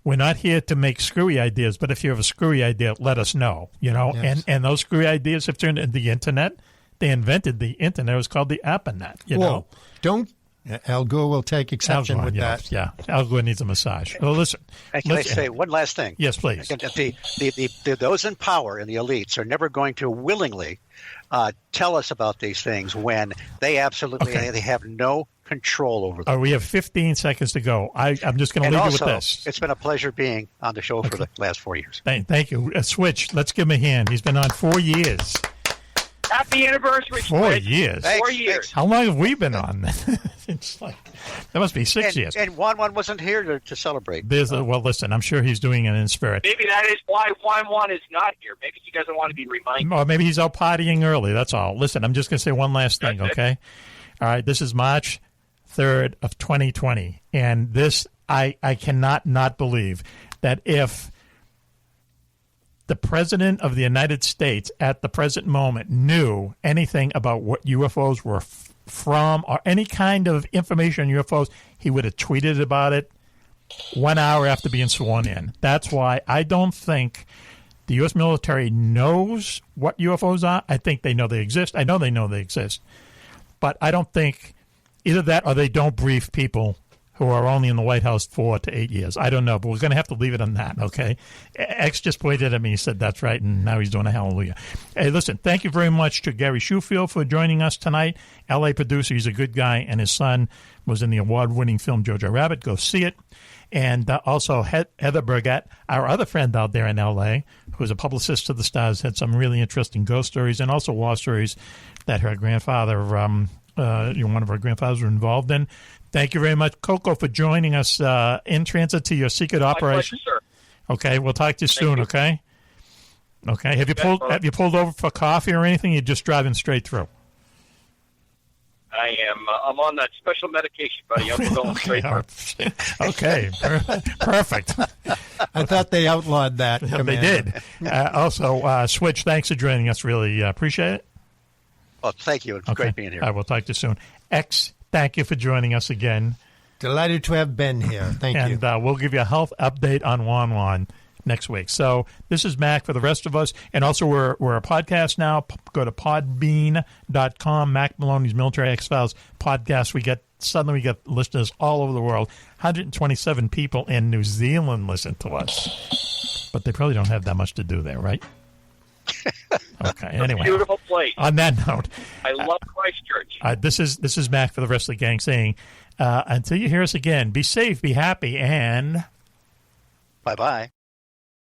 we're not here to make screwy ideas, but if you have a screwy idea, let us know, Yes. And those screwy ideas have turned into the Internet. They invented the Internet. It was called the AppNet,
know. Don't Al Gore will take exception with that.
Yeah, Al Gore needs a massage. Well, listen.
Can I say one last thing?
Yes, please.
Those in power and the elites are never going to willingly tell us about these things when they absolutely they have no control over them.
We have 15 seconds to go. I'm just going to leave you with this.
It's been a pleasure being on the show for the last 4 years.
Thank you. Switch, let's give him a hand. He's been on 4 years.
Happy anniversary,
4 years.
Thanks,
4 years.
How long have we been on? It's like that must be 6 years.
And Juan wasn't here to celebrate.
Well, listen, I'm sure he's doing it in spirit.
Maybe that is why Juan is not here. Maybe he doesn't want to be reminded.
Or maybe he's out partying early. That's all. Listen, I'm just going to say one last thing, okay? All right, this is March 3rd of 2020, and this I cannot not believe that if the President of the United States at the present moment knew anything about what UFOs were from or any kind of information on UFOs, he would have tweeted about it 1 hour after being sworn in. That's why I don't think the U.S. military knows what UFOs are. I think they know they exist. I know they know they exist. But I don't think either that or they don't brief people who are only in the White House 4 to 8 years. I don't know, but we're going to have to leave it on that, okay? X just pointed at me and said, that's right, and now he's doing a hallelujah. Hey, listen, thank you very much to Gary Shoefield for joining us tonight. L.A. producer, he's a good guy, and his son was in the award-winning film Jojo Rabbit. Go see it. And also Heather Burgett, our other friend out there in L.A., who's a publicist to the stars, had some really interesting ghost stories and also war stories that her grandfather, one of her grandfathers were involved in. Thank you very much, Coco, for joining us in transit to your secret operation.
My pleasure, sir.
Okay, we'll talk to you soon, okay? Okay. Have you pulled over for coffee or anything? You're just driving straight through?
I am. I'm on that special medication, buddy. I'm going straight through.
Okay, perfect.
I thought they outlawed that.
Yeah, they did. Also, Switch, thanks for joining us. Really appreciate it.
Well, thank you. It's great being here.
I will talk to you soon. X, thank you for joining us again.
Delighted to have been here. Thank you.
And we'll give you a health update on Juan next week. So this is Mack for the rest of us. And also we're a podcast now. Go to podbean.com, Mack Maloney's Military X-Files podcast. We get suddenly we get listeners all over the world. 127 people in New Zealand listen to us. But they probably don't have that much to do there, right? Okay, anyway.
Beautiful place.
On that note.
I love Christchurch.
This is Mack for the rest of the gang saying, until you hear us again, be safe, be happy, and...
Bye-bye.